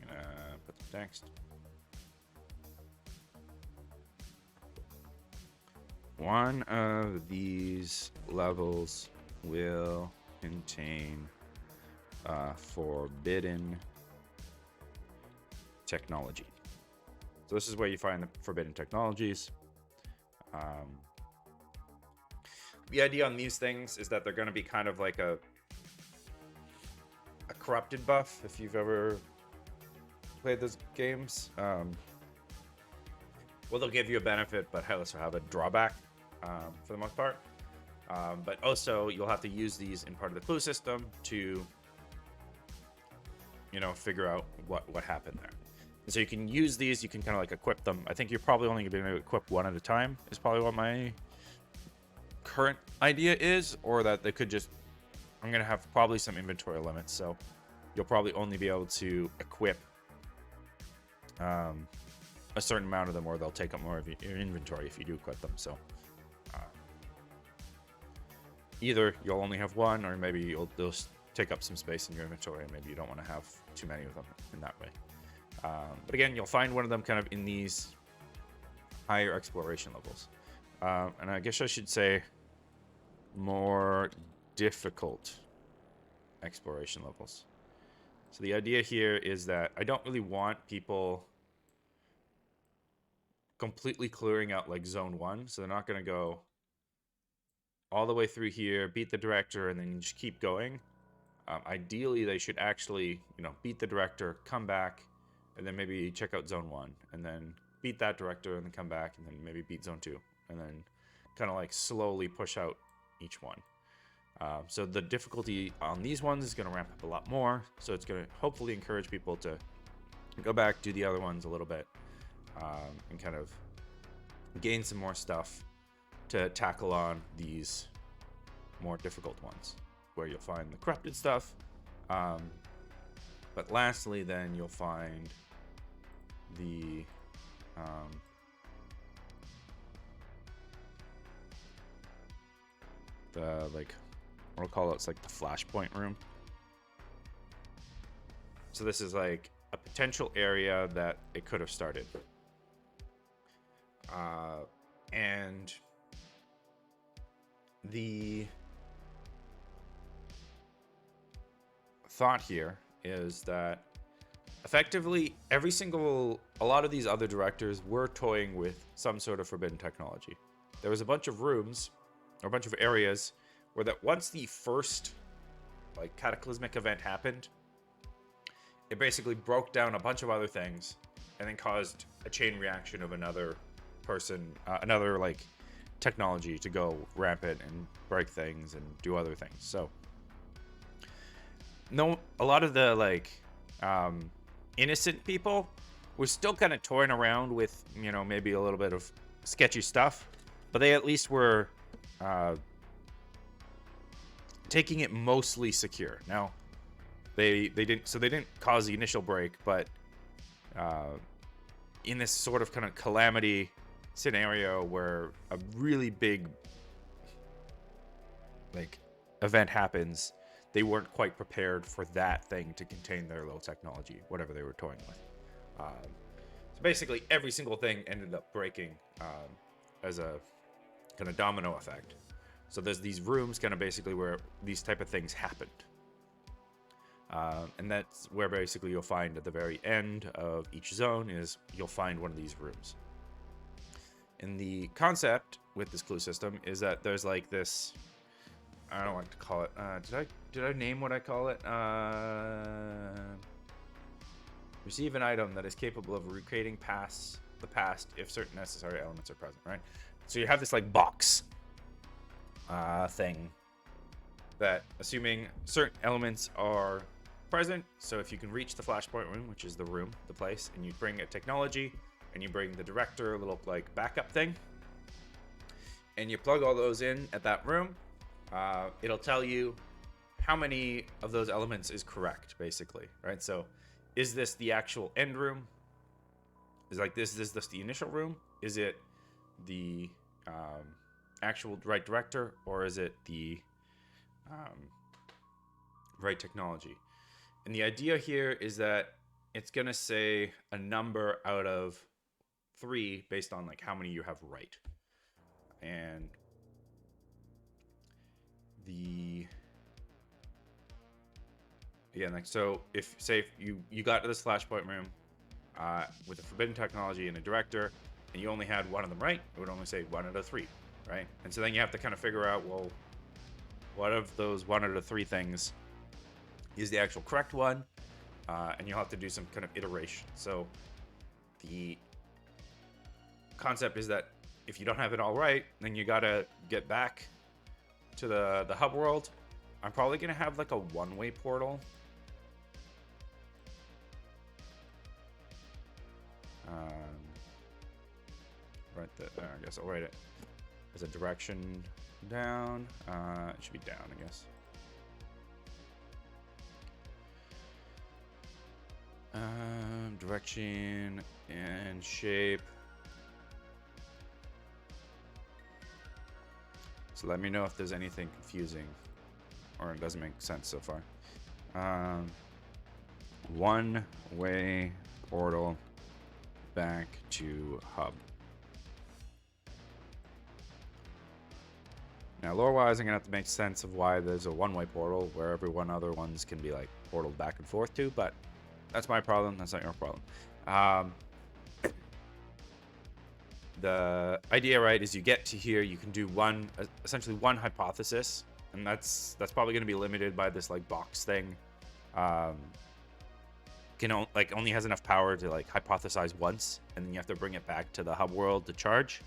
gonna put the text. One of these levels will contain forbidden technology. So this is where you find the forbidden technologies. The idea on these things is that they're going to be kind of like a corrupted buff, if you've ever played those games. Well, they'll give you a benefit, but also have a drawback for the most part. But also, you'll have to use these in part of the clue system to, you know, figure out what happened there. And so you can use these, you can kind of like equip them. I think you're probably only going to be able to equip one at a time, is probably what my current idea is, or that they could just... I'm going to have probably some inventory limits, so you'll probably only be able to equip a certain amount of them, or they'll take up more of your inventory if you do equip them. So either you'll only have one, or maybe they'll take up some space in your inventory, and maybe you don't want to have too many of them in that way. But again, you'll find one of them kind of in these higher exploration levels. And I guess I should say more difficult exploration levels. So the idea here is that I don't really want people completely clearing out like zone 1. So they're not going to go all the way through here, beat the director, and then just keep going. Ideally, they should actually, you know, beat the director, come back, and then maybe check out zone 1, and then beat that director, and then come back, and then maybe beat zone 2, and then kind of like slowly push out each one. So the difficulty on these ones is going to ramp up a lot more, so it's going to hopefully encourage people to go back, do the other ones a little bit, and kind of gain some more stuff to tackle on these more difficult ones, where you'll find the corrupted stuff. But lastly, then you'll find the like, we'll call it, it's like the flashpoint room. So this is like a potential area that it could have started. And the thought here is that effectively a lot of these other directors were toying with some sort of forbidden technology. There was a bunch of rooms or a bunch of areas where that once the first like cataclysmic event happened, it basically broke down a bunch of other things and then caused a chain reaction of another person, another like technology to go rampant and break things and do other things. So a lot of the like innocent people were still kind of toying around with, maybe a little bit of sketchy stuff, but they at least were taking it mostly secure. Now, they didn't cause the initial break, but in this sort of kind of calamity scenario where a really big like event happens, they weren't quite prepared for that thing to contain their low technology, whatever they were toying with. So basically, every single thing ended up breaking as a kind of domino effect. So there's these rooms kind of basically where these type of things happened. And that's where basically you'll find at the very end of each zone is you'll find one of these rooms. And the concept with this clue system is that there's like this, I don't like to call it, did I name what I call it? Receive an item that is capable of recreating the past if certain necessary elements are present, right? So you have this like box thing that, assuming certain elements are present, so if you can reach the flashpoint room, which is the room, the place, and you bring a technology, and you bring the director, a little like backup thing, and you plug all those in at that room, it'll tell you how many of those elements is correct, basically, right? So is this the actual end room? Is this the initial room? Is it the actual right director, or is it the right technology? And the idea here is that it's gonna say a number out of 3 based on like how many you have right. And so if you got to this flashpoint room with a forbidden technology and a director, and you only had one of them right, it would only say 1 out of 3, right? And so then you have to kind of figure out, well, what of those 1 out of 3 things is the actual correct one, and you'll have to do some kind of iteration. So the concept is that if you don't have it all right, then you gotta get back to the hub world. I'm probably gonna have like a one-way portal. Right there, I guess I'll write it as a direction down. It should be down, I guess. Direction and shape. So let me know if there's anything confusing or it doesn't make sense so far. One-way portal back to hub. Now, lore-wise, I'm gonna have to make sense of why there's a one-way portal where every one other ones can be like portaled back and forth to, but that's my problem. That's not your problem. The idea, right, is you get to here, you can do essentially one hypothesis, and that's probably going to be limited by this like box thing. Only has enough power to like hypothesize once, and then you have to bring it back to the hub world to charge.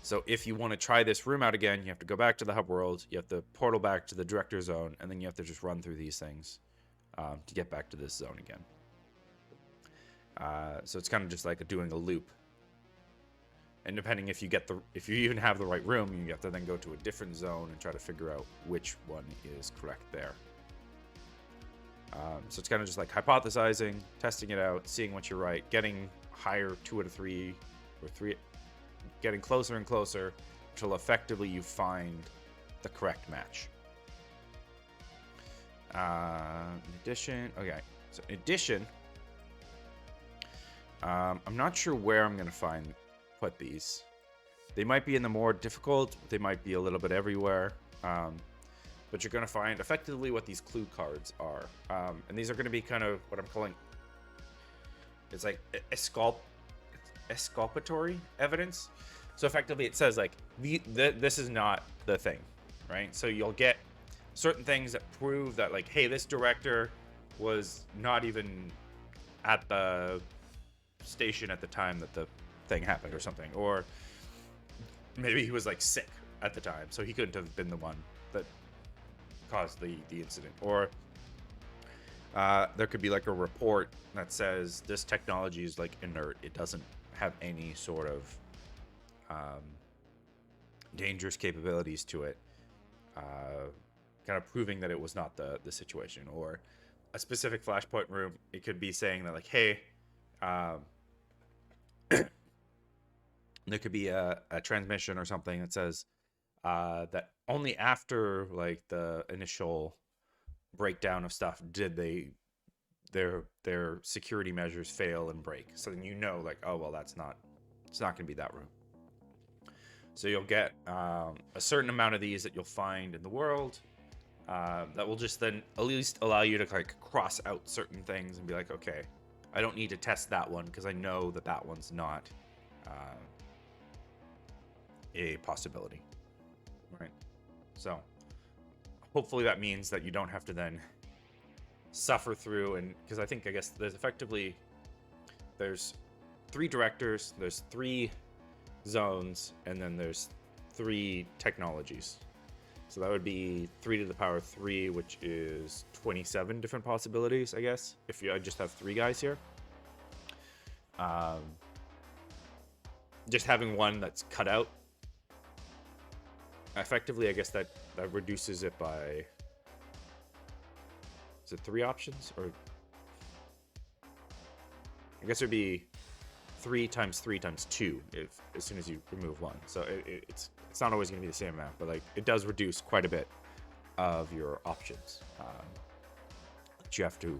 So if you want to try this room out again, you have to go back to the hub world, you have to portal back to the director zone, and then you have to just run through these things to get back to this zone again. So it's kind of just like doing a loop. And depending if you even have the right room, you have to then go to a different zone and try to figure out which one is correct there. So it's kind of just like hypothesizing, testing it out, seeing what you're right, getting higher 2 out of 3 or 3, getting closer and closer until effectively you find the correct match. In addition, I'm not sure where I'm gonna put these. They might be in the more difficult. They might be a little bit everywhere. But you're gonna find effectively what these clue cards are, and these are gonna be kind of what I'm calling. It's like exculpatory evidence. So effectively, it says like this is not the thing, right? So you'll get certain things that prove that like, hey, this director was not even at the station at the time that the thing happened or something, or maybe he was like sick at the time, so he couldn't have been the one that caused the incident. Or there could be like a report that says this technology is like inert, it doesn't have any sort of dangerous capabilities to it, kind of proving that it was not the situation. Or a specific flashpoint room, it could be saying that like, hey, there could be a transmission or something that says that only after like the initial breakdown of stuff did their security measures fail and break. So then you know like, oh well, it's not gonna be that room. So you'll get a certain amount of these that you'll find in the world that will just then at least allow you to like cross out certain things and be like, okay, I don't need to test that one because I know that that one's not a possibility, right? So hopefully that means that you don't have to then suffer through, and because I guess there's effectively there's 3 directors, there's 3 zones, and then there's 3 technologies. So that would be 3 to the power 3, which is 27 different possibilities, I guess, if I just have 3 guys here. Just having one that's cut out, effectively, I guess that reduces it by, is it 3 options? Or I guess it'd be 3 times 3 times 2 if as soon as you remove one. So it's not always going to be the same amount, but like it does reduce quite a bit of your options that you have to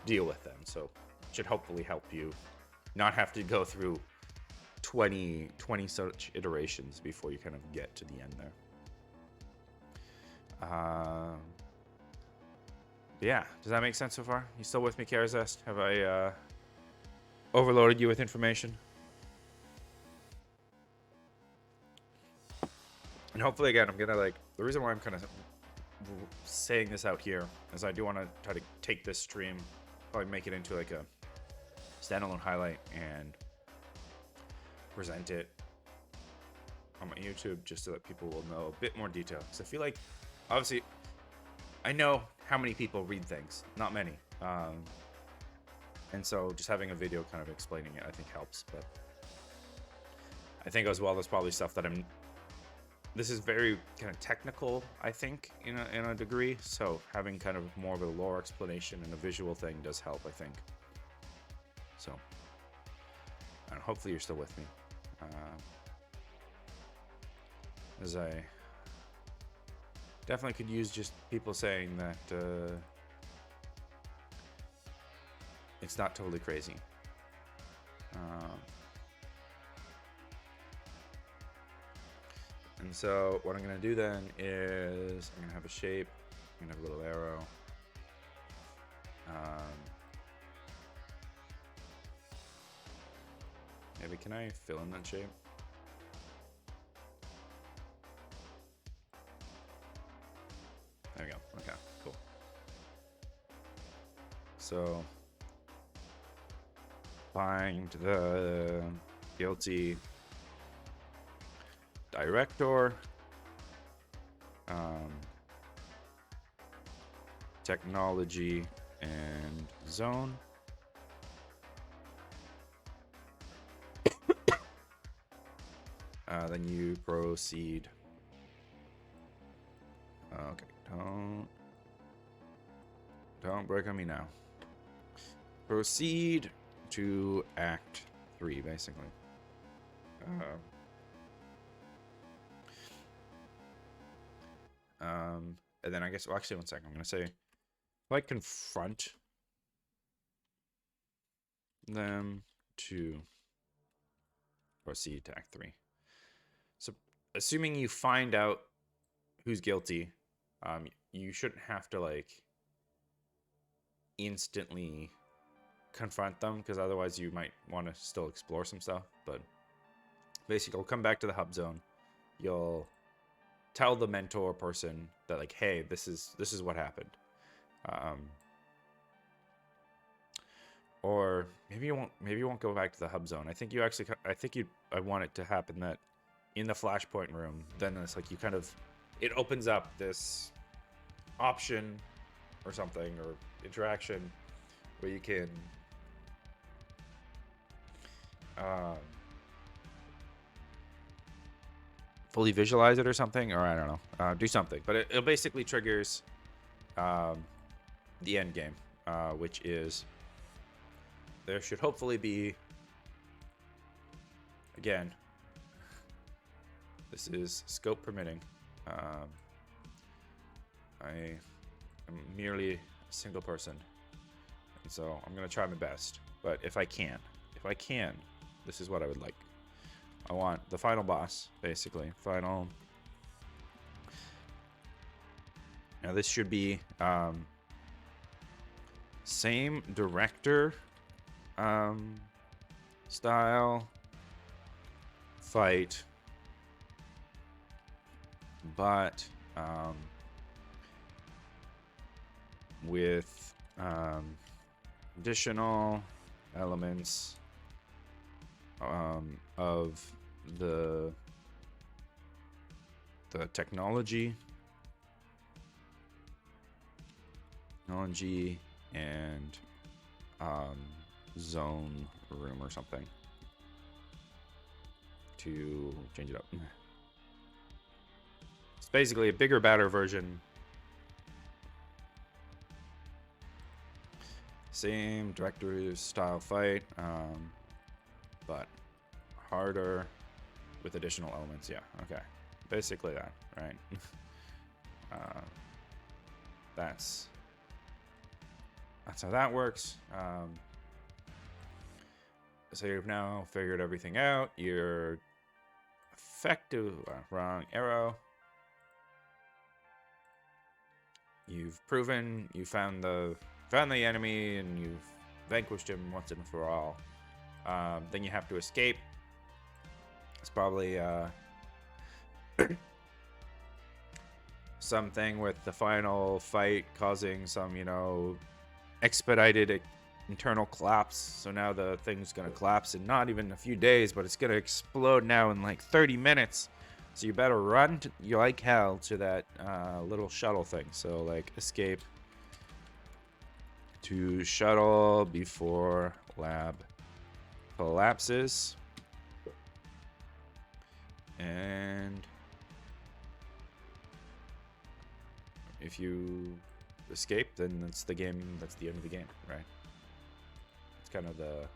deal with them. So it should hopefully help you not have to go through 20 such iterations before you kind of get to the end there. Yeah, does that make sense so far? You still with me, Karazest? Have I overloaded you with information? And hopefully, again, I'm gonna like, the reason why I'm kind of saying this out here is I do want to try to take this stream, probably make it into like a standalone highlight and present it on my YouTube just so that people will know a bit more detail. Because I feel like, obviously, I know how many people read things, not many. And so just having a video kind of explaining it, I think helps. But I think as well, there's probably stuff that this is very kind of technical, I think, in a degree. So having kind of more of a lore explanation and a visual thing does help, I think. So, and hopefully you're still with me. As I definitely could use just people saying that it's not totally crazy. And so what I'm going to do then is I'm going to have a shape. I'm going to have a little arrow. Maybe can I fill in that shape? There we go. Okay, cool. So find the guilty director, technology and zone. Then you proceed. Okay, don't break on me now. Proceed to Act 3, basically. And then I guess, well, actually, one second. I'm gonna say, if I confront them, to proceed to Act 3. So, assuming you find out who's guilty, you shouldn't have to, like, instantly confront them, because otherwise you might want to still explore some stuff. But basically, you'll come back to the hub zone. You'll tell the mentor person that, like, hey, this is what happened. Or maybe you won't go back to the hub zone. I want it to happen that in the flashpoint room, then it's like it opens up this option or something, or interaction where you can fully visualize it or something, or I don't know, do something. But it basically triggers the end game, which is there should hopefully be, again, this is scope permitting. I am merely a single person, and so I'm gonna try my best. But if I can, this is what I would like. I want the final boss, basically. Now this should be same director style fight, but with additional elements of the technology and zone room or something to change it up. It's basically a bigger, badder version. Same director's style fight, but harder with additional elements. Yeah, okay. Basically that, right? That's how that works. So you've now figured everything out. You're effective. Wrong arrow. You've proven you found the enemy and you've vanquished him once and for all. Then you have to escape. It's probably something with the final fight causing some, expedited internal collapse. So now the thing's gonna collapse in not even a few days, but it's gonna explode now in like 30 minutes. So you better run like hell to that little shuttle thing. So like escape to shuttle before lab collapses. And if you escape, then that's the game. That's the end of the game, right? It's kind of the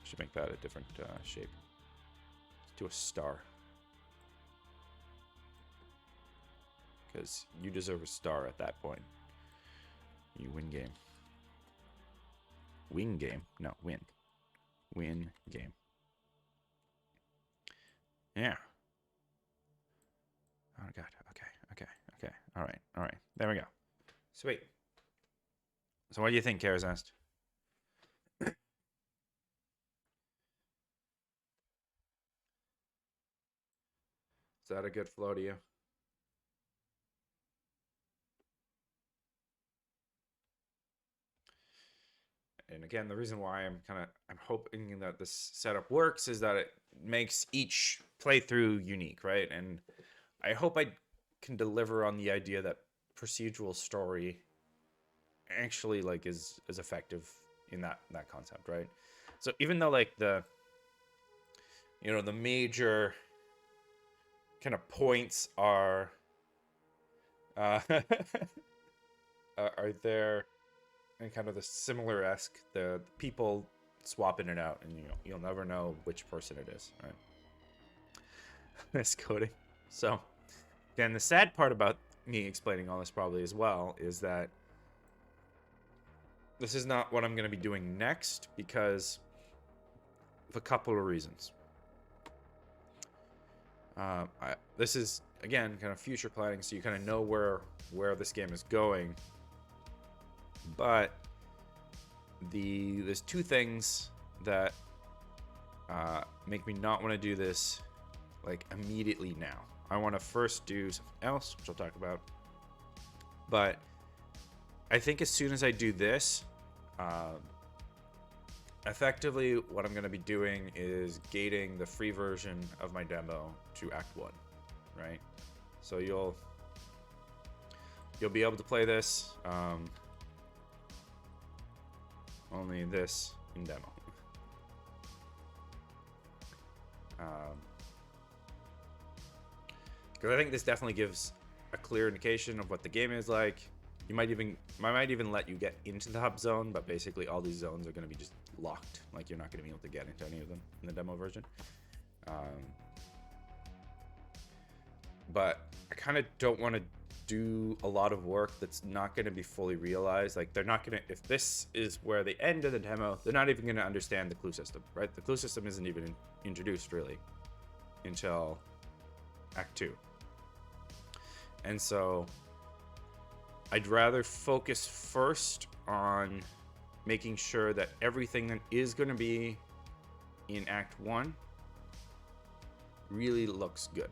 should make that a different shape. Let's do a star, because you deserve a star at that point. You win game. Win game? No, win. Win game. Yeah. Oh god. Okay. All right. There we go. Sweet. So what do you think, Karazast? Is that a good flow to you? And again, the reason why I'm hoping that this setup works is that it makes each playthrough unique, right? And I hope I can deliver on the idea that procedural story actually like is effective in that concept, right? So even though like the major kind of points are are there and kind of the similar-esque, the people swap in and out, and you'll never know which person it is, right? Miscoding. So again, the sad part about me explaining all this probably as well, is that this is not what I'm going to be doing next because of a couple of reasons. This is, again, kind of future planning, so you kind of know where this game is going. But there's two things that make me not want to do this like immediately now. I want to first do something else, which I'll talk about. But I think as soon as I do this, effectively what I'm going to be doing is gating the free version of my demo to Act 1, right? So you'll be able to play this, only this in demo. Because I think this definitely gives a clear indication of what the game is like. I might even let you get into the hub zone, but basically all these zones are going to be just locked. Like you're not going to be able to get into any of them in the demo version. But I kind of don't want to do a lot of work that's not going to be fully realized. Like they're not going to, if this is where they end of the demo, they're not even going to understand the clue system, right? The clue system isn't even introduced really until Act 2. And so I'd rather focus first on making sure that everything that is going to be in Act 1 really looks good.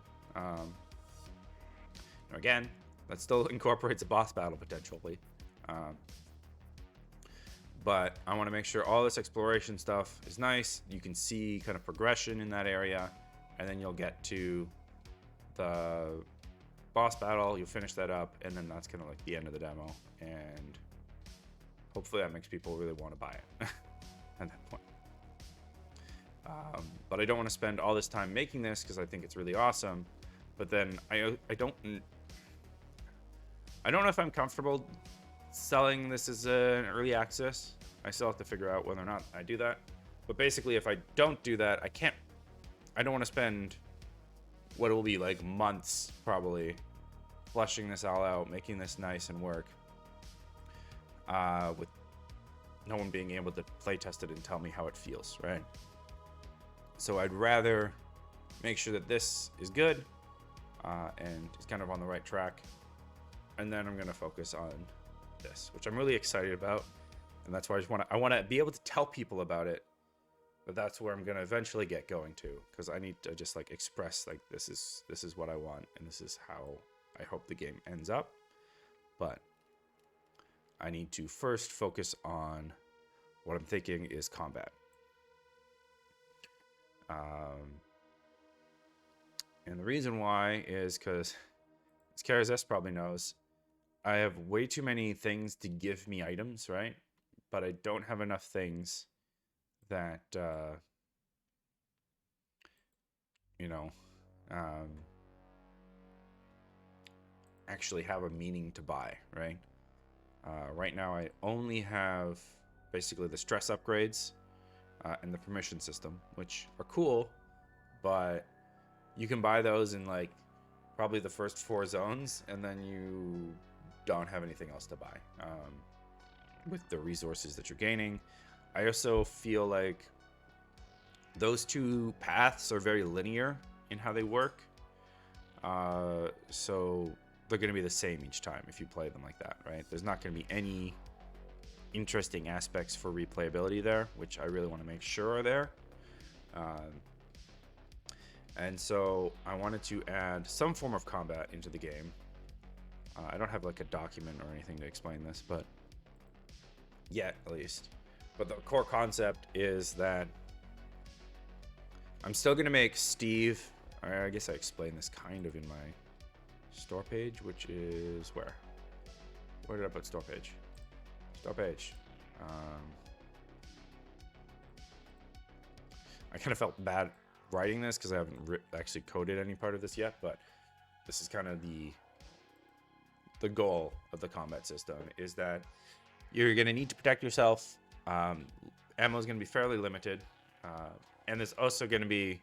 Again, that still incorporates a boss battle potentially. But I want to make sure all this exploration stuff is nice. You can see kind of progression in that area. And then you'll get to the boss battle. You'll finish that up. And then that's kind of like the end of the demo. And hopefully that makes people really want to buy it at that point. But I don't want to spend all this time making this because I think it's really awesome. But then I don't know if I'm comfortable selling this as an early access. I still have to figure out whether or not I do that. But basically, if I don't do that, I don't want to spend what will be like months probably fleshing this all out, making this nice and work, with no one being able to play test it and tell me how it feels, right? So I'd rather make sure that this is good and it's kind of on the right track. And then I'm going to focus on this, which I'm really excited about. And that's why I want to be able to tell people about it. But that's where I'm going to eventually get going to, because I need to just like express like this is what I want and this is how I hope the game ends up. But I need to first focus on what I'm thinking is combat. And the reason why is because, as KRZ probably knows, I have way too many things to give me items, right? But I don't have enough things that, actually have a meaning to buy, right? Right now, I only have basically the stress upgrades and the permission system, which are cool, but you can buy those in like probably the first 4 zones, and then you don't have anything else to buy with the resources that you're gaining. I also feel like those 2 paths are very linear in how they work, so they're going to be the same each time if you play them like that, right? There's not going to be any interesting aspects for replayability there, which I really want to make sure are there. And so I wanted to add some form of combat into the game. I don't have like a document or anything to explain this, but yet at least. But the core concept is that I'm still going to make Steve, I guess I explained this kind of in my store page, which is where did I put store page? Store page. I kind of felt bad writing this because I haven't actually coded any part of this yet, but this is kind of the goal of the combat system, is that you're going to need to protect yourself. Ammo is going to be fairly limited, and there's also going to be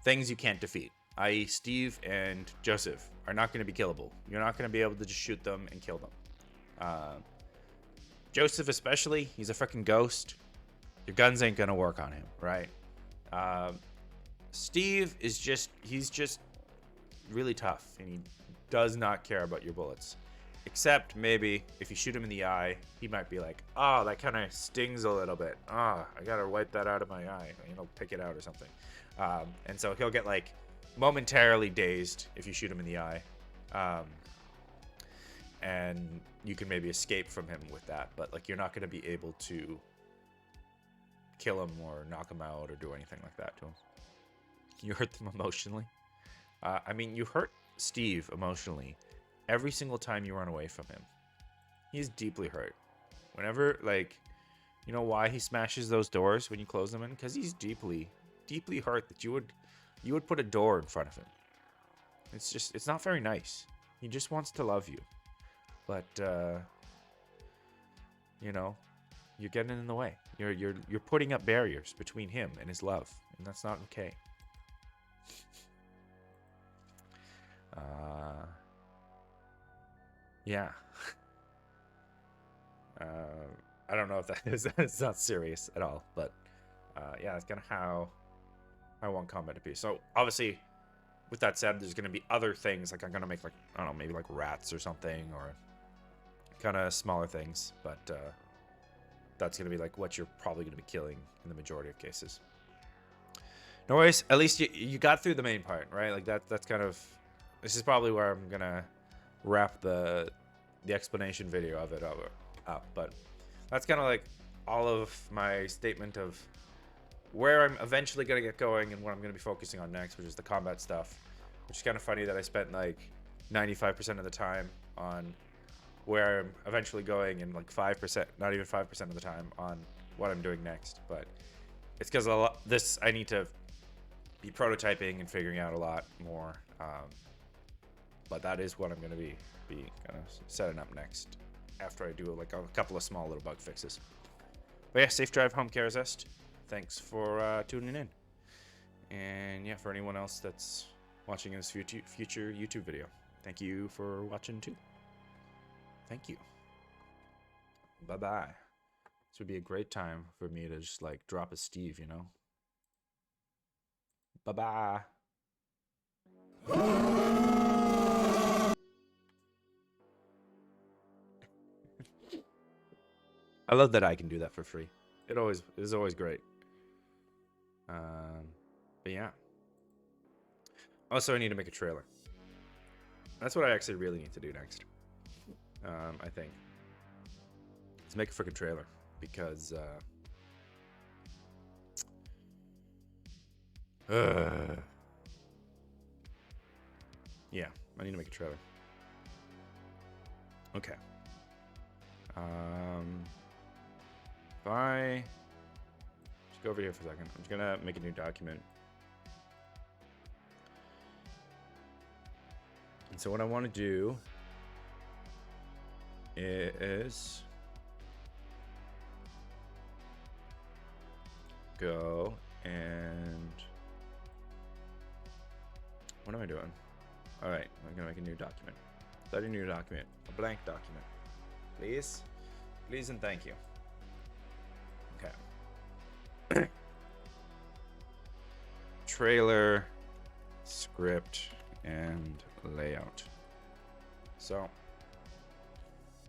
things you can't defeat, i.e. Steve and Joseph, are not going to be killable. You're not going to be able to just shoot them and kill them. Joseph especially, he's a freaking ghost. Your guns ain't going to work on him, right? Steve is he's just really tough, and he does not care about your bullets. Except maybe if you shoot him in the eye, he might be like, oh, that kind of stings a little bit. I gotta wipe that out of my eye. Pick it out or something. And so he'll get like momentarily dazed if you shoot him in the eye. And you can maybe escape from him with that, but like you're not gonna be able to kill him or knock him out or do anything like that to him. You hurt them emotionally. You hurt Steve emotionally every single time you run away from him. He's deeply hurt. Whenever, you know why he smashes those doors when you close them in? Because he's deeply, deeply hurt that you would put a door in front of him. It's not very nice. He just wants to love you. But, you're getting in the way. You're putting up barriers between him and his love, and that's not okay. Yeah. I don't know if that is it's not serious at all, but yeah, that's kind of how I want combat to be. So obviously, with that said, there's gonna be other things like I'm gonna make maybe like rats or something, or kind of smaller things, but that's gonna be like what you're probably gonna be killing in the majority of cases. No worries. At least you got through the main part, right? Like that's kind of. This is probably where I'm gonna wrap the explanation video of it up, but that's kind of like all of my statement of where I'm eventually gonna get going and what I'm gonna be focusing on next, which is the combat stuff. Which is kind of funny that I spent like 95% of the time on where I'm eventually going, and like 5%, not even 5% of the time on what I'm doing next. But it's because I need to be prototyping and figuring out a lot more. But that is what I'm going to be kind of setting up next after I do like a couple of small little bug fixes. But yeah, safe drive home, Karazest. Thanks for tuning in. And yeah, for anyone else that's watching this future YouTube video, thank you for watching too. Thank you. Bye-bye. This would be a great time for me to just like drop a Steve, Bye-bye. I love that I can do that for free. It is always great. But yeah. Also, I need to make a trailer. That's what I actually really need to do next. I think. Let's make a freaking trailer, because yeah, I need to make a trailer. Okay. If I just go over here for a second, I'm just gonna make a new document. And so what I want to do is go and what am I doing? All right, I'm gonna make a new document. Start a new document, a blank document, please, please, and thank you. Okay. Trailer, script, and layout. So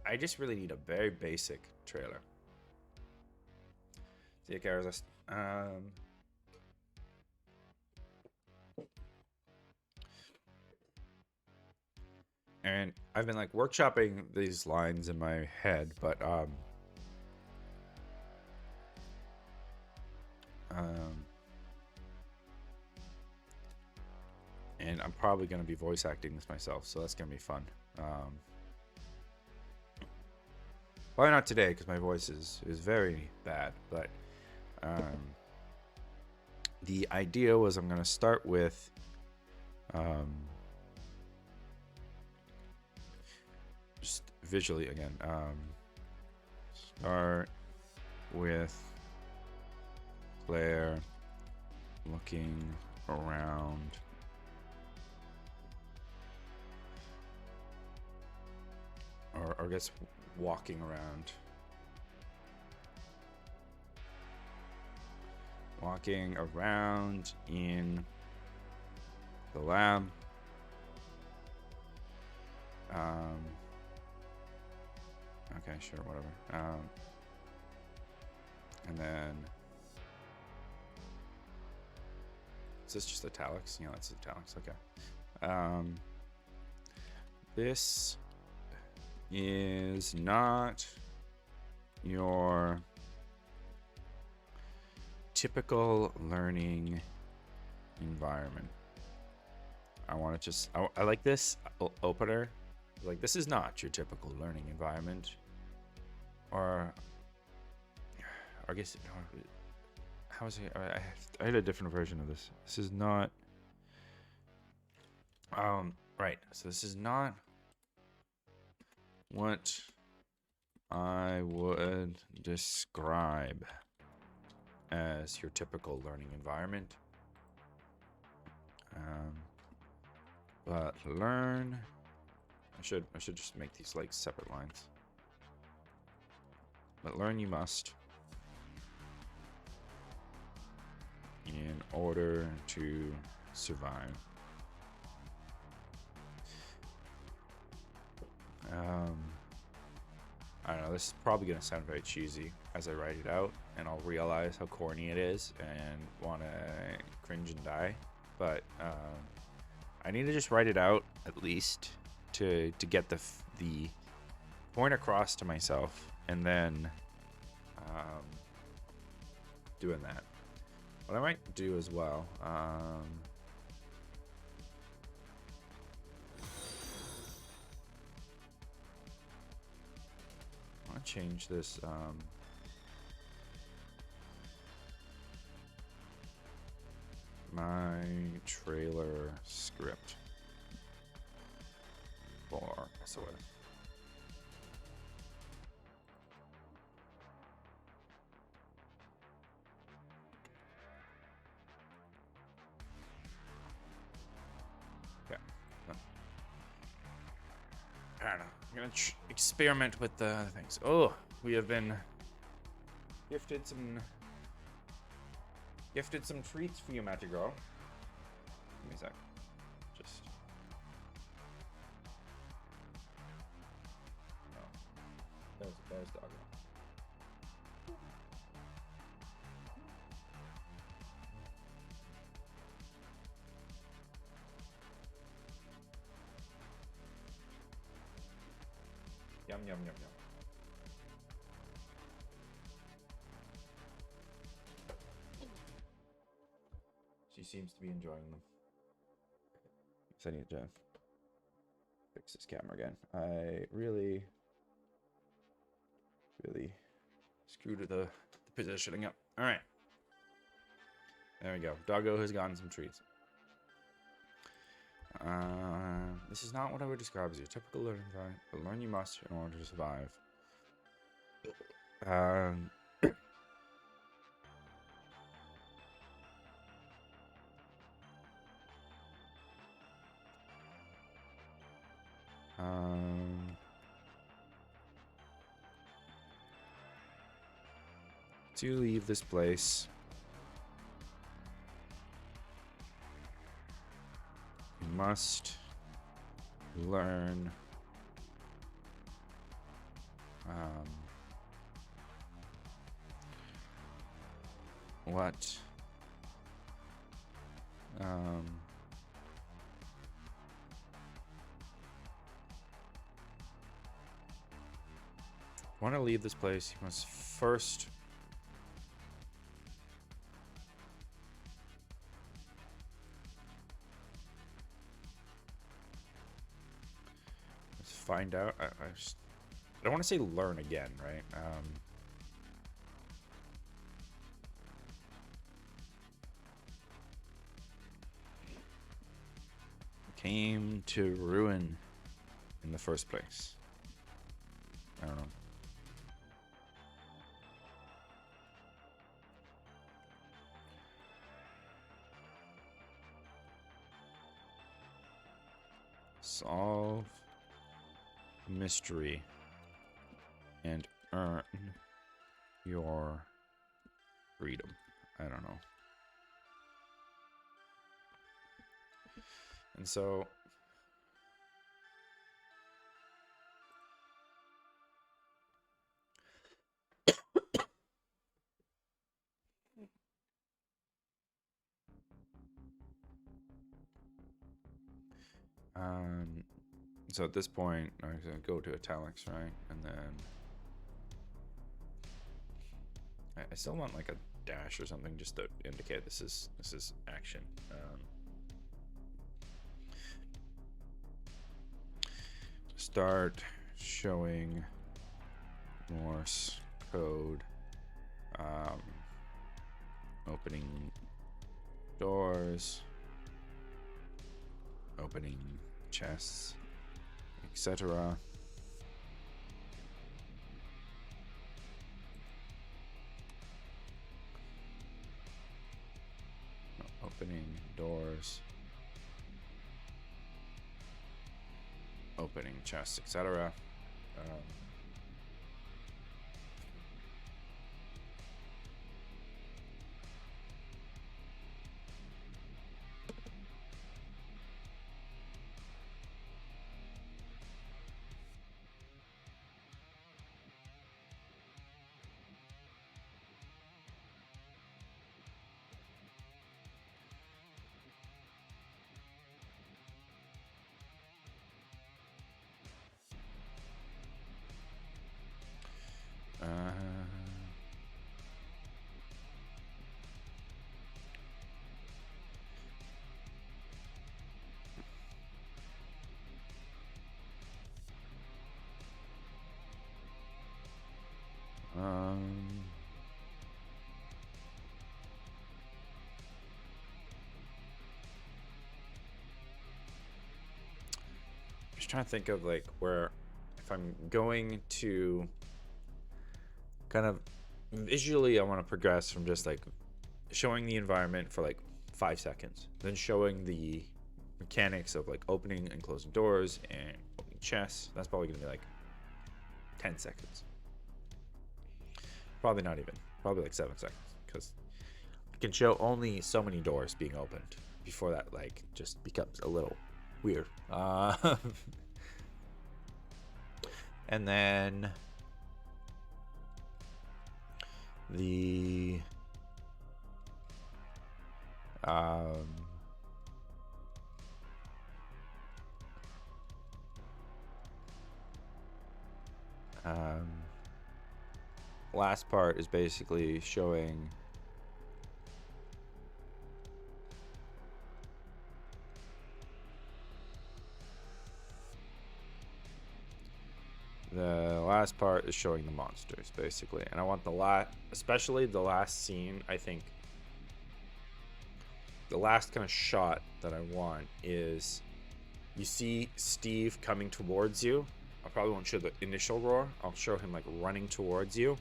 I just really need a very basic trailer. See you, Karazest. And I've been like workshopping these lines in my head, but and I'm probably gonna be voice acting this myself, so that's gonna be fun. Probably not today because my voice is very bad, but the idea was I'm gonna start with just visually again. Start with Claire looking around or I guess walking around. Walking around in the lab. Okay, sure, whatever. And then is this just italics? Yeah, that's italics. Okay. This is not your typical learning environment. I want to just, I like this opener. Like, this is not your typical learning environment. Or I guess, how is it? I had a different version of this. This is not, right. So this is not what I would describe as your typical learning environment. But learn. I should just make these like separate lines. But learn you must in order to survive. I don't know, this is probably going to sound very cheesy as I write it out, and I'll realize how corny it is and want to cringe and die. But I need to just write it out at least to get the point across to myself, and then doing that. What I might do as well, I want to change this. My trailer script for SOS. Okay. I don't know. I'm gonna experiment with the things. Oh, we have been gifted some treats for you, Magic Girl. Give me a sec. Just. Oh. That was doggo. Yum, yum, yum, yum. She seems to be enjoying them. So I need to fix this camera again. I really screwed with the positioning up. All right. There we go. Doggo has gotten some treats. This is not what I would describe as your typical learning environment, but learn you must in order to survive. To leave this place, you must learn what want to leave this place, you must first find out. I don't want to say learn again, right? Came to ruin in the first place. I don't know. Solve mystery and earn your freedom. I don't know. And so so at this point, I'm going to go to italics, right? And then I still want like a dash or something just to indicate this is action. Start showing Morse code. Opening doors, opening chests, etc. Opening doors, opening chests, etc. Just trying to think of like where, if I'm going to kind of visually, I want to progress from just like showing the environment for like 5 seconds, then showing the mechanics of like opening and closing doors and opening chests. That's probably gonna be like 10 seconds. Probably not even. Probably like 7 seconds, because I can show only so many doors being opened before that like just becomes a little weird. And then the last part is basically showing the last part is showing the monsters basically, and I want the especially the last scene. I think the last kind of shot that I want is you see Steve coming towards you. I probably won't show the initial roar. I'll show him like running towards you,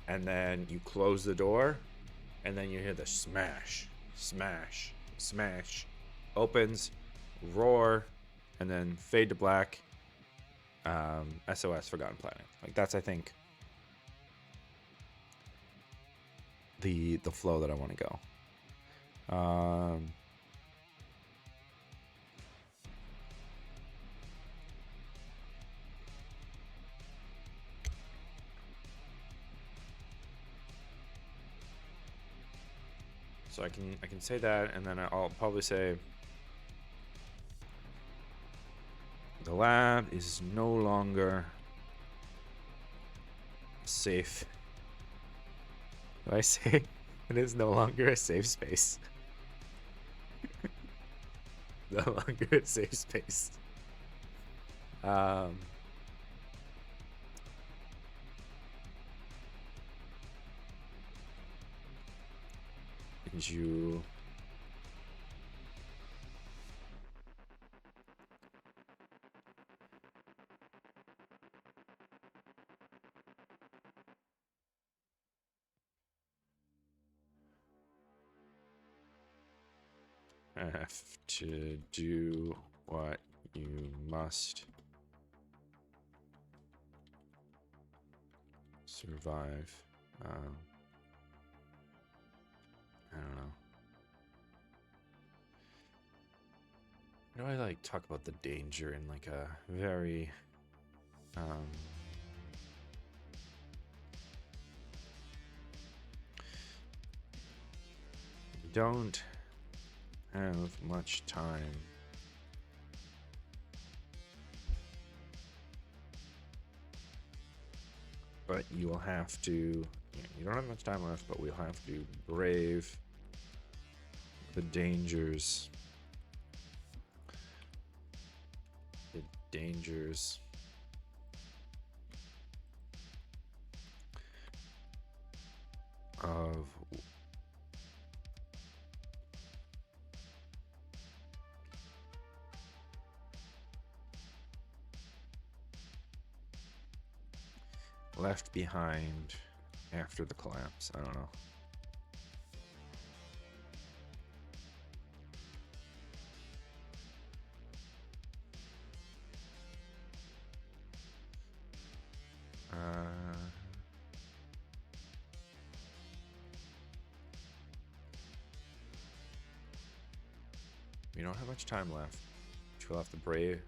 and then you close the door, and then you hear the smash, smash, smash, opens, roar, and then fade to black. SOS Forgotten Planet. Like that's, I think, the flow that I want to go. So I can say that, and then I'll probably say the lab is no longer safe. Do I say it is no longer a safe space? No longer a safe space. And you have to do what you must survive. I don't know. You know, I like talk about the danger in like a very you don't have much time. But you will have to, you don't have much time left, but we'll have to brave the dangers. The dangers of left behind after the collapse. I don't know. We don't have much time left. We'll have to brave.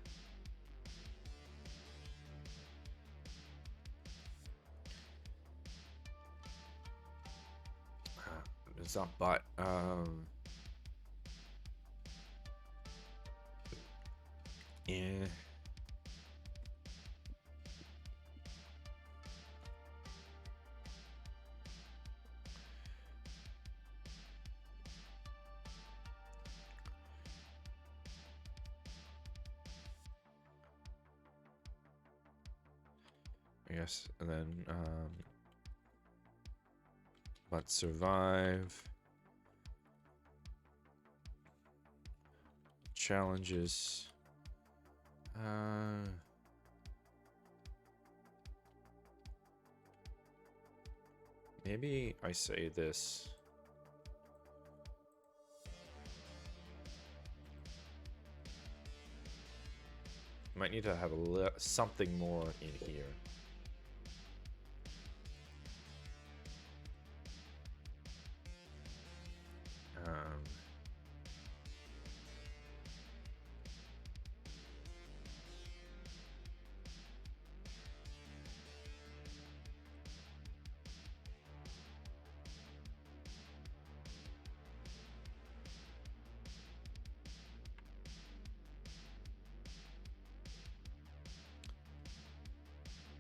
It's not, but yeah. I guess, and then but survive challenges. Maybe I say this. Might need to have something more in here.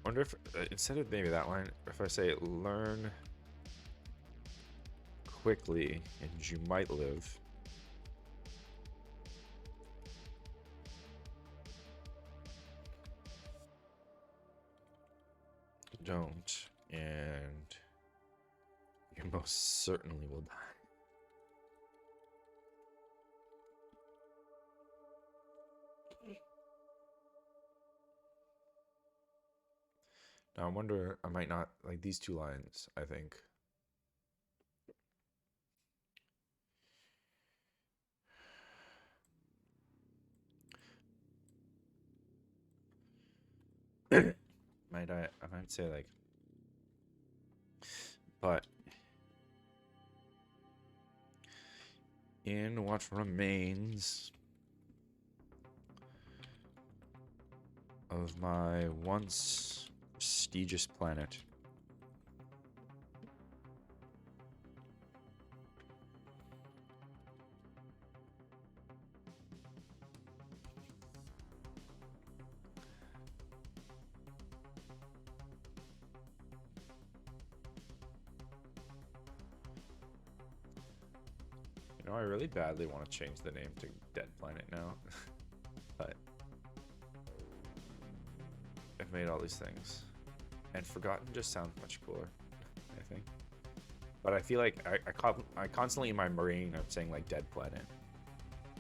Wonder if instead of maybe that line, if I say learn quickly and you might live. Don't, and you most certainly will die. Now I wonder, I might not like these two lines, I think. I might say like, but in what remains of my once prestigious planet, you know, I really badly want to change the name to Dead Planet now, but I've made all these things, and Forgotten just sounds much cooler, I think. But I feel like I constantly in my brain I'm saying like Dead Planet,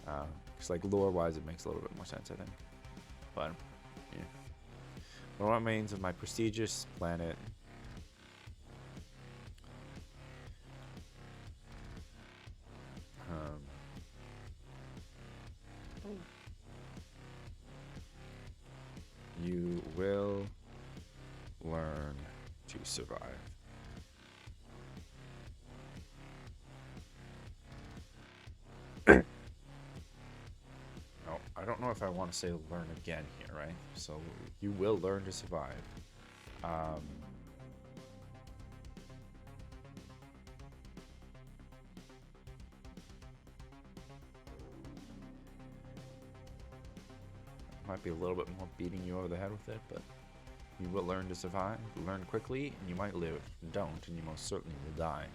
because like lore-wise it makes a little bit more sense, I think. But yeah, what remains of my prestigious planet. You will learn to survive. No, I don't know if I want to say learn again here, right? So you will learn to survive. Um, might be a little bit more beating you over the head with it, but you will learn to survive. Learn quickly, and you might live. Don't, and you most certainly will die.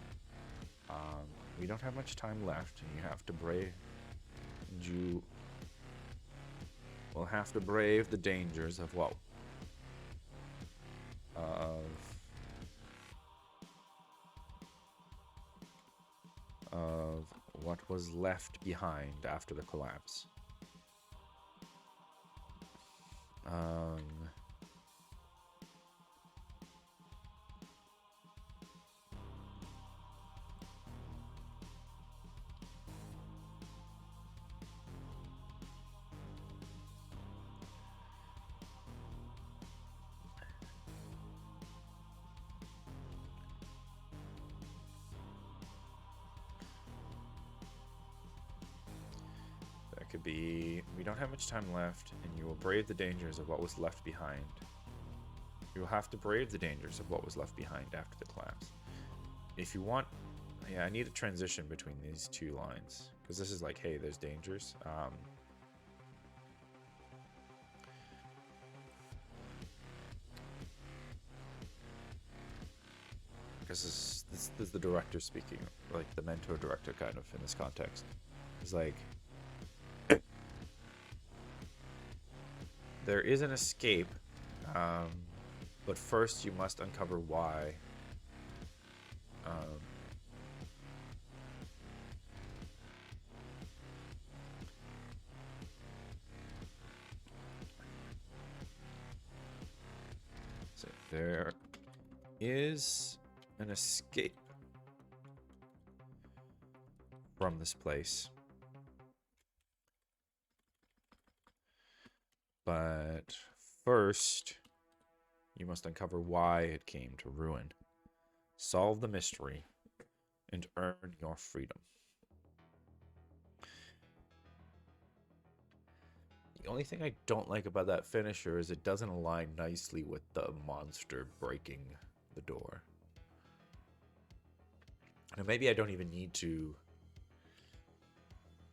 We don't have much time left, and you have to brave. You will have to brave the dangers of what? Of what was left behind after the collapse. That could be, we don't have much time left, and you will brave the dangers of what was left behind. You will have to brave the dangers of what was left behind after the collapse. If you want, yeah, I need a transition between these two lines, because this is like, hey, there's dangers. Because this is the director speaking, like the mentor director kind of in this context. It's like, there is an escape, but first you must uncover why. So there is an escape from this place. But first, you must uncover why it came to ruin. Solve the mystery and earn your freedom. The only thing I don't like about that finisher is it doesn't align nicely with the monster breaking the door. And maybe I don't even need to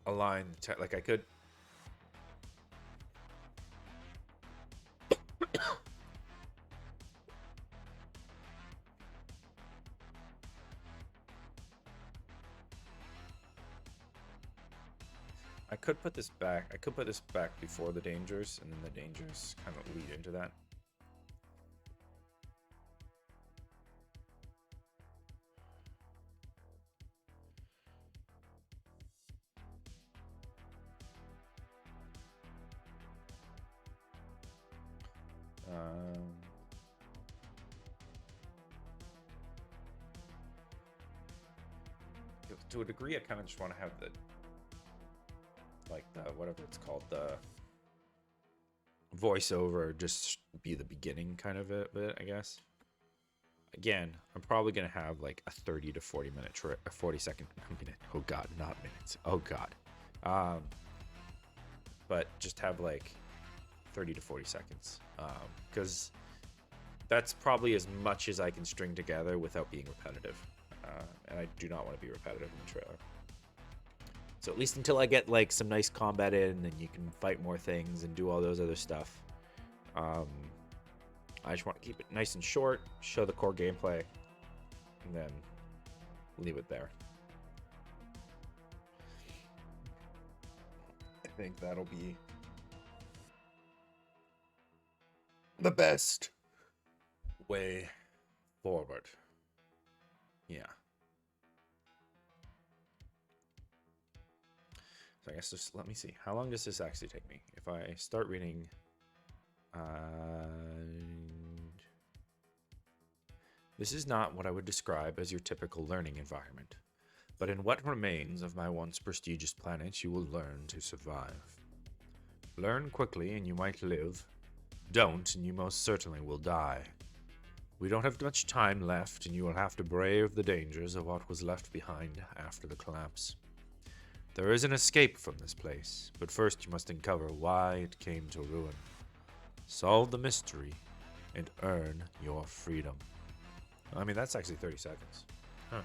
align, like I could... I could put this back. I could put this back before the dangers, and then the dangers kind of lead into that. To a degree, I kind of just want to have the, like, the whatever it's called, the voiceover just be the beginning kind of it, I guess. Again, I'm probably gonna have like a 30 to 40 minute trip, a 40-second minute. Oh god, not minutes. Oh god. But just have like 30 to 40 seconds, because that's probably as much as I can string together without being repetitive. And I do not want to be repetitive in the trailer. So at least until I get like some nice combat in, and you can fight more things and do all those other stuff. I just want to keep it nice and short, show the core gameplay, and then leave it there. I think that'll be the best way forward. Yeah. So I guess just let me see. How long does this actually take me? If I start reading... This is not what I would describe as your typical learning environment. But in what remains of my once prestigious planet, you will learn to survive. Learn quickly and you might live. Don't and you most certainly will die. We don't have much time left, and you will have to brave the dangers of what was left behind after the collapse. There is an escape from this place, but first you must uncover why it came to ruin. Solve the mystery, and earn your freedom. I mean, that's actually 30 seconds. Huh.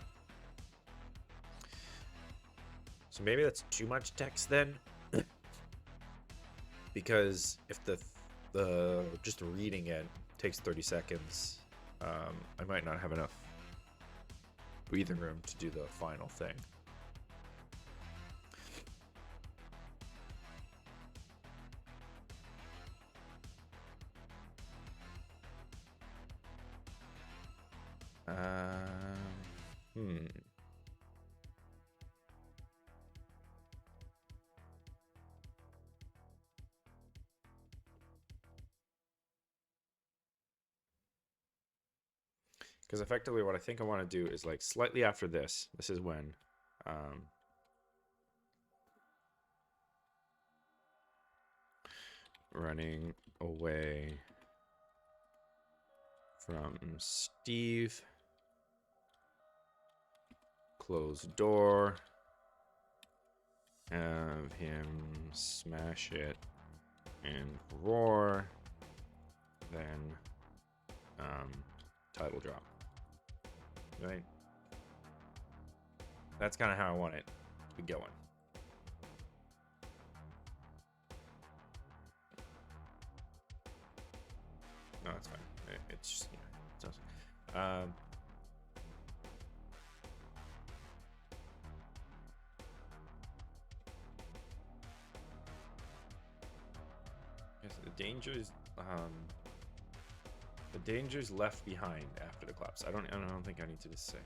So maybe that's too much text then? Because if the just reading it takes 30 seconds, I might not have enough breathing room to do the final thing. Hmm. Because effectively what I think I want to do is like slightly after this. This is when running away from Steve. Close door. Have him smash it and roar. Then title drop. Right? That's kind of how I want it to be going. No, that's fine. It's just, you know, it's awesome. Yes, the dangers left behind after the collapse. I don't think I need to just say.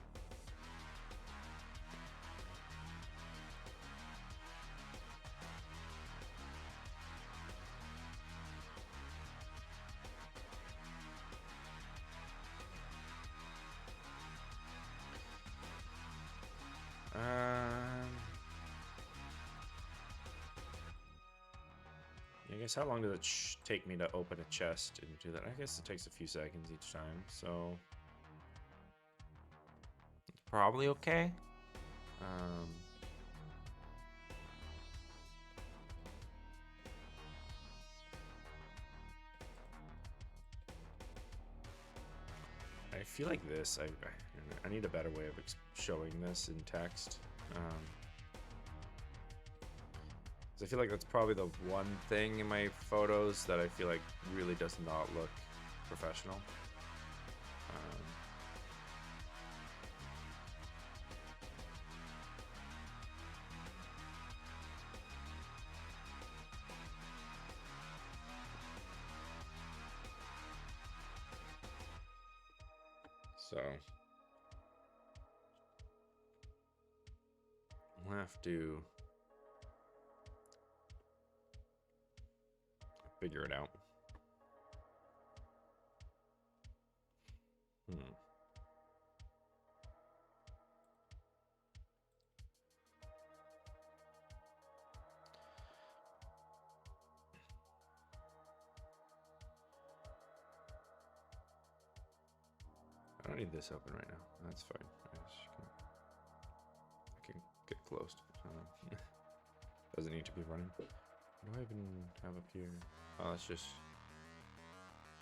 I guess how long does it take me to open a chest and do that? I guess it takes a few seconds each time, so it's probably okay. I feel like this. I need a better way of showing this in text. I feel like that's probably the one thing in my photos that I feel like really does not look professional. So we'll have to figure it out. I don't need this open right now. That's fine. I can get close. Doesn't need to be running. What do I even have up here? Oh, that's just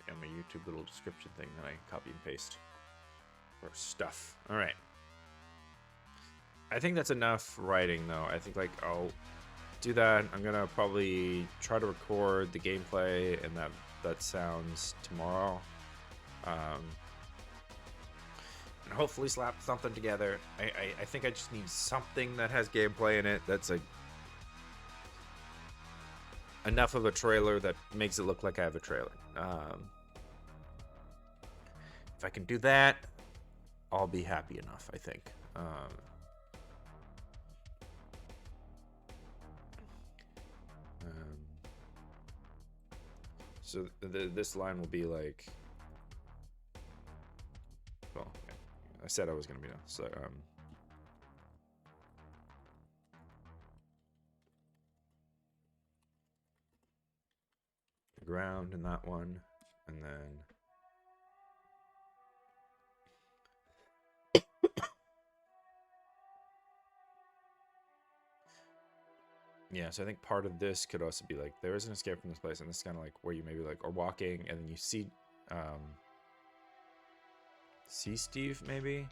my YouTube little description thing that I copy and paste for stuff. All right. I think that's enough writing, though. I think, like, I'll do that. I'm gonna probably try to record the gameplay and that sounds tomorrow. And hopefully slap something together. I think I just need something that has gameplay in it that's like enough of a trailer that makes it look like I have a trailer. If I can do that, I'll be happy enough, I think. So this line will be like, well, yeah, I said I was gonna be done. So ground in that one, and then yeah, so I think part of this could also be like there is an escape from this place, and this is kind of like where you maybe like are walking and then you see Steve maybe.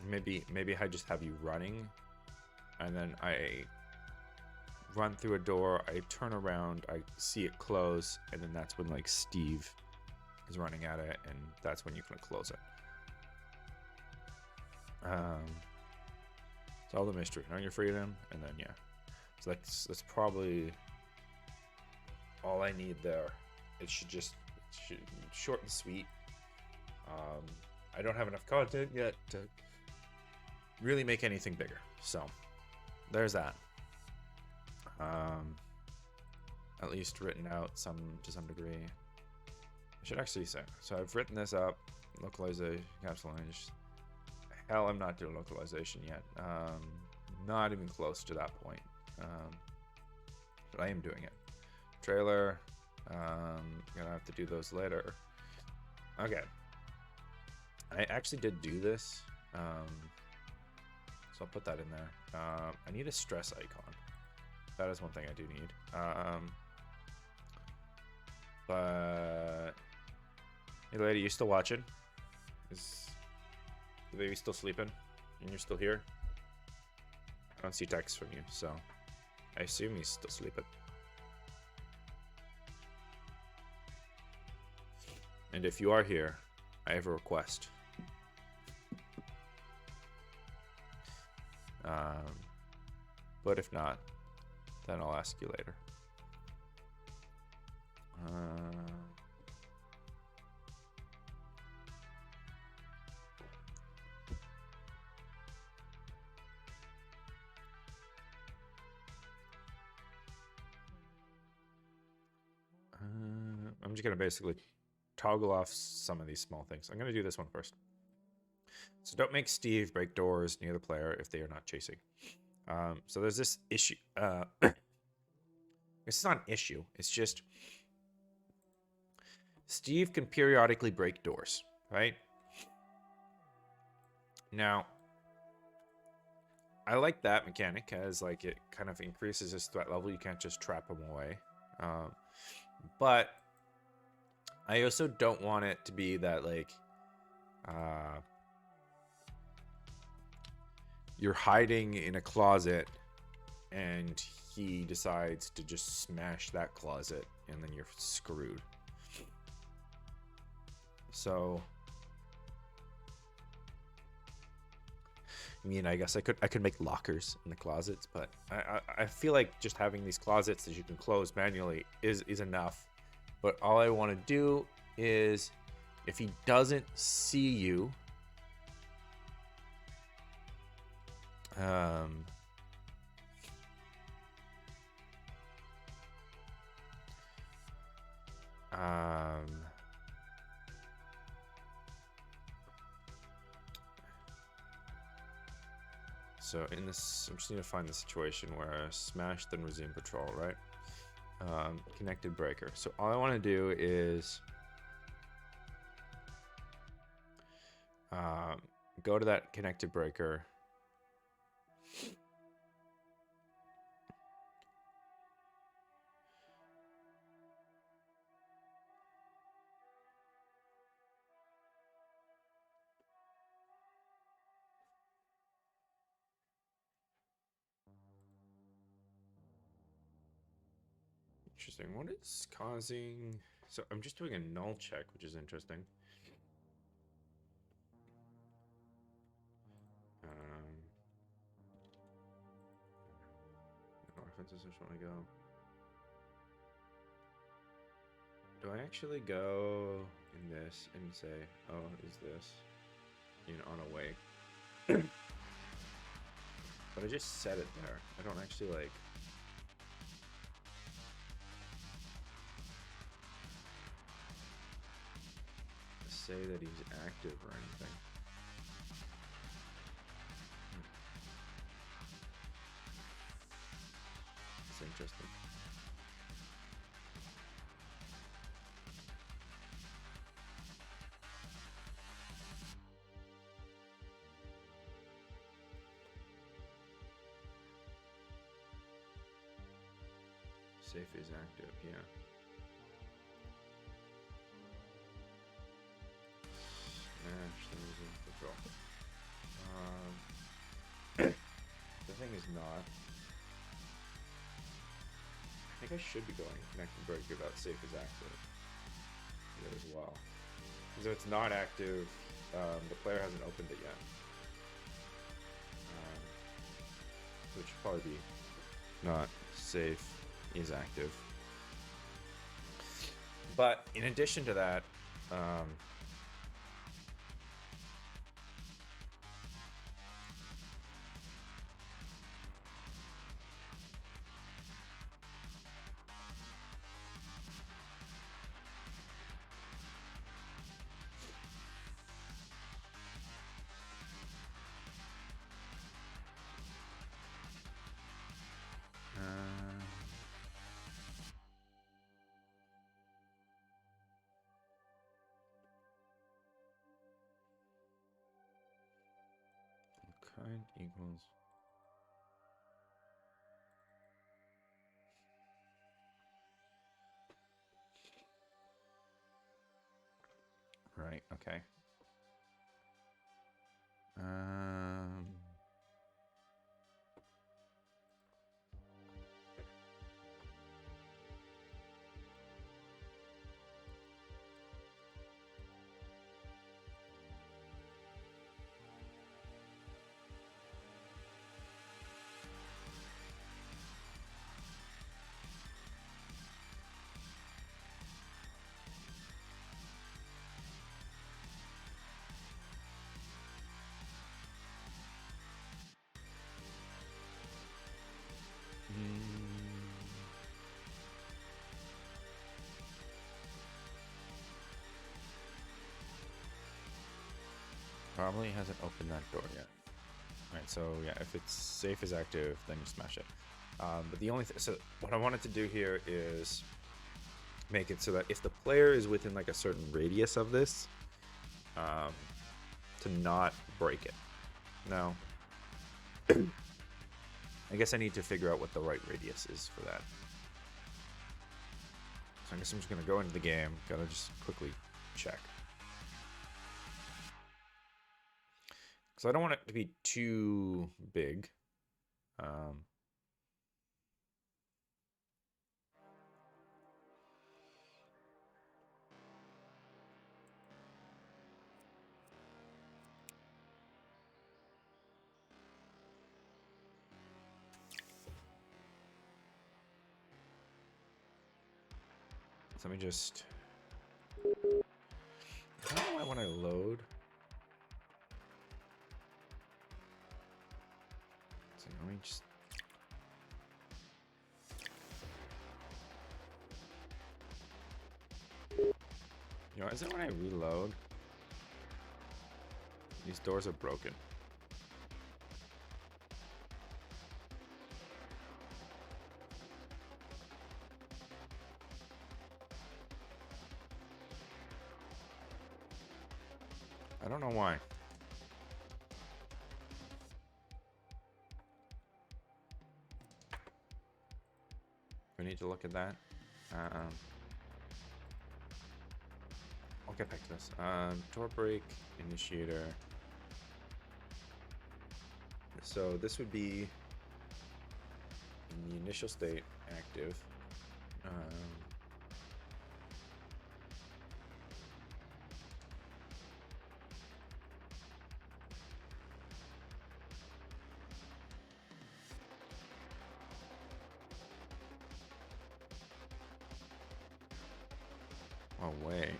Maybe I just have you running, and then I run through a door, I turn around, I see it close, and then that's when like Steve is running at it, and that's when you can close it. It's all the mystery, knowing your freedom, and then yeah. So that's probably all I need there. It should short and sweet. I don't have enough content yet to really make anything bigger, so there's that. At least written out to some degree. I should actually say, so I've written this up, localization, capsule language. Hell, I'm not doing localization yet. Not even close to that point. But I am doing it. Trailer. Gonna have to do those later. Okay. I actually did do this. So I'll put that in there. I need a stress icon. That is one thing I do need. But hey lady, you still watching? Is the baby still sleeping? And you're still here? I don't see texts from you, so I assume he's still sleeping. And if you are here, I have a request. But if not, then I'll ask you later. I'm just gonna basically toggle off some of these small things. I'm gonna do this one first. So don't make Steve break doors near the player if they are not chasing. So there's this issue. It's not an issue. It's just Steve can periodically break doors, right? Now, I like that mechanic as like it kind of increases his threat level. You can't just trap him away. But I also don't want it to be that like you're hiding in a closet and he decides to just smash that closet and then you're screwed. So I mean, I guess I could make lockers in the closets, but I feel like just having these closets that you can close manually is enough. But all I want to do is if he doesn't see you, so in this, I'm just need to find the situation where smash then resume patrol, right? Connected breaker. So all I want to do is go to that connected breaker. Interesting. What is causing... So I'm just doing a null check, which is interesting. Offenses, I just want to go. Do I actually go in this and say, oh, is this on awake? But I just set it there. I don't actually like... say that he's active or anything. It's interesting. Safe is active, yeah. Smash, losing control. The thing is not. I think I should be going connect and break about safe is active here as well. Because if it's not active, the player hasn't opened it yet. So it should probably be not safe is active. But in addition to that, kind equals right. Okay. Probably hasn't opened that door yet. Alright, so yeah, if it's safe is active, then you smash it. But the only so what I wanted to do here is make it so that if the player is within like a certain radius of this, to not break it. Now, I guess I need to figure out what the right radius is for that. So I guess I'm just gonna go into the game, gotta just quickly check. So I don't want it to be too big. So let me just. I don't know why when I load. So let me just. You know, is it when I reload? These doors are broken. I don't know why. We need to look at that. I'll get back to this. Door break, initiator. So this would be in the initial state active. Oh, wait.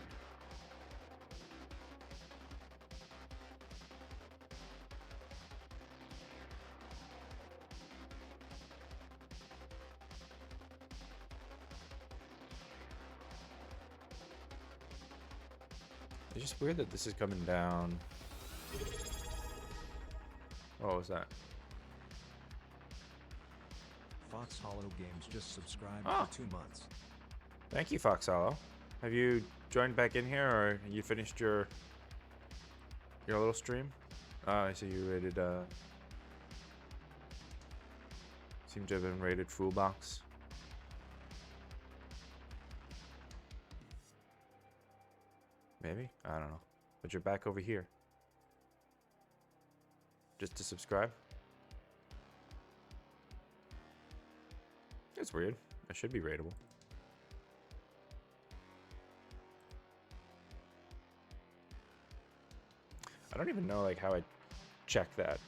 It's just weird that this is coming down. What was that? Fox Hollow Games just subscribed Oh. for 2 months. Thank you, Fox Hollow. Have you joined back in here, or you finished your little stream? I see you rated. Seem to have been rated full box. Maybe? I don't know. But you're back over here. Just to subscribe? It's weird. I should be rateable. I don't even know like how I check that.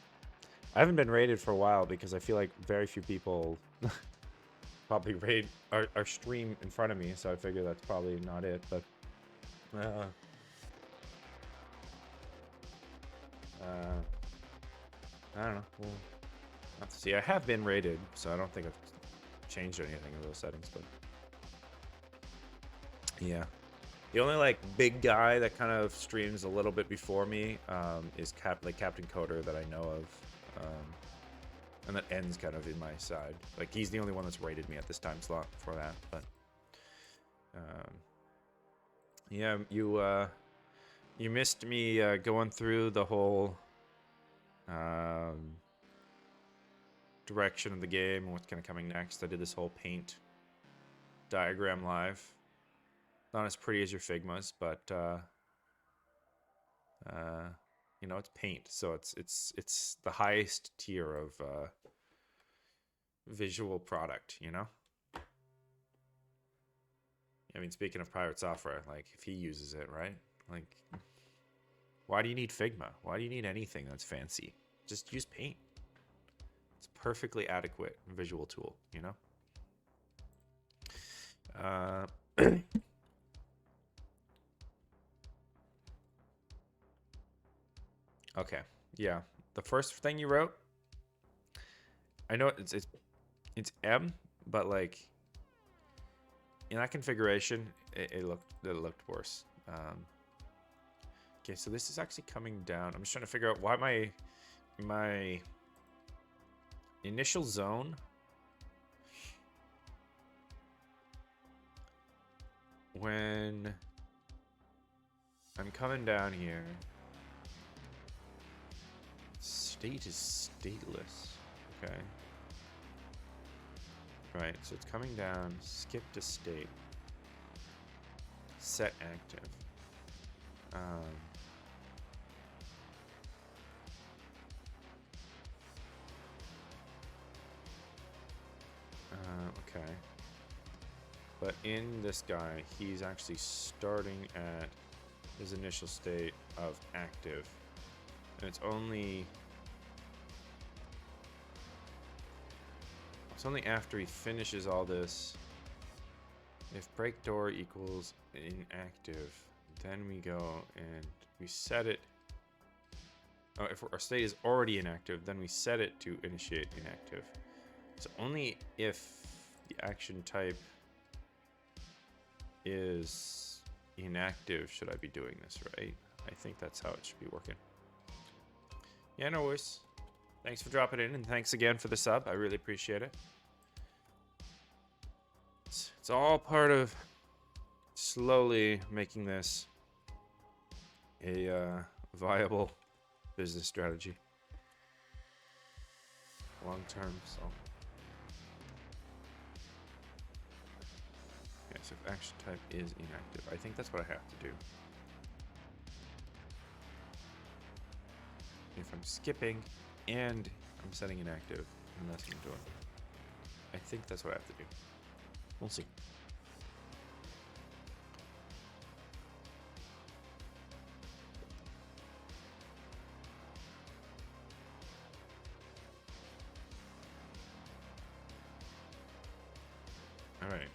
I haven't been rated for a while because I feel like very few people probably rate our stream in front of me, so I figure that's probably not it, but I don't know. We'll have to see. I have been rated, so I don't think I've changed anything in those settings, but yeah. The only like big guy that kind of streams a little bit before me is Captain Coder that I know of, and that ends kind of in my side. Like he's the only one that's rated me at this time slot for that. But yeah, you missed me going through the whole direction of the game and what's kind of coming next. I did this whole paint diagram live. Not as pretty as your Figmas, but you know, it's paint, so it's the highest tier of visual product, you know. I mean, speaking of Pirate Software, like if he uses it, right? Like, why do you need Figma? Why do you need anything that's fancy? Just use paint. It's a perfectly adequate visual tool, you know. Okay, yeah. The first thing you wrote, I know it's M, but like in that configuration, it looked worse. Okay, so this is actually coming down. I'm just trying to figure out why my initial zone when I'm coming down here. State is stateless. Okay. Right, so it's coming down. Skip to state. Set active. Okay. But in this guy, he's actually starting at his initial state of active. And it's only after he finishes all this. If break door equals inactive, then we go and we set it. Oh, if our state is already inactive, then we set it to initiate inactive. So only if the action type is inactive should I be doing this, right? I think that's how it should be working. Yeah, no worries. Thanks for dropping in, and thanks again for the sub. I really appreciate it. It's all part of slowly making this a viable business strategy. Long term, so. Okay, so if action type is inactive, I think that's what I have to do. If I'm skipping and I'm setting inactive, and that's what I'm doing. I think that's what I have to do. We'll see. All right.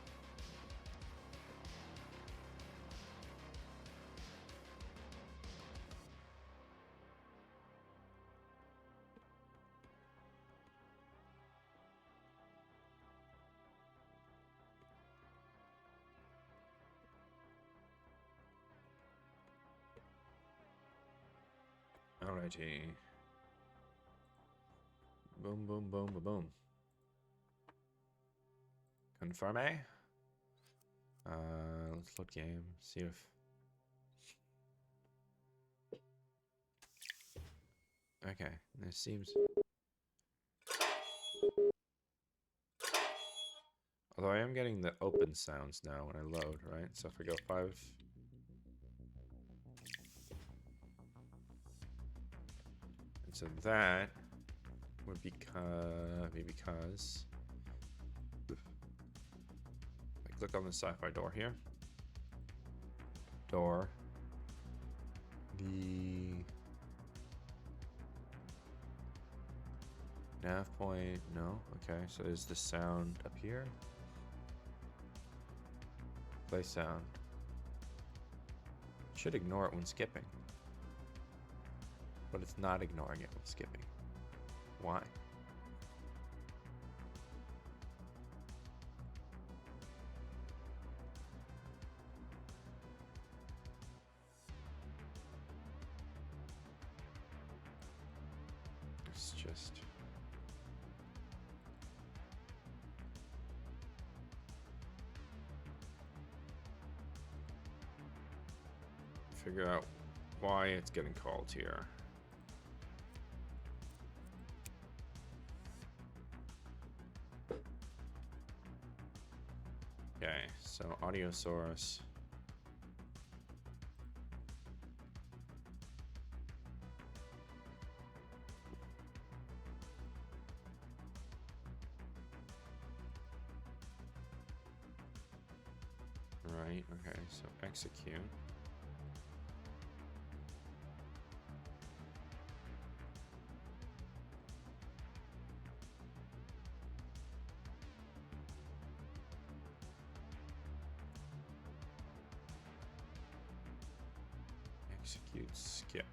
Alrighty. Boom, boom, boom, boom, boom. Confirm A. Let's load game. See if. Okay, this seems. Although I am getting the open sounds now when I load, right? So if I go 5. So that would be because I click on the sci-fi door here. Door. The nav point, no. Okay, so is the sound up here? Play sound. Should ignore it when skipping. But it's not ignoring it when skipping. Why? It's just... figure out why it's getting called here. Okay, so audio source. Right, okay, so execute. Execute skip.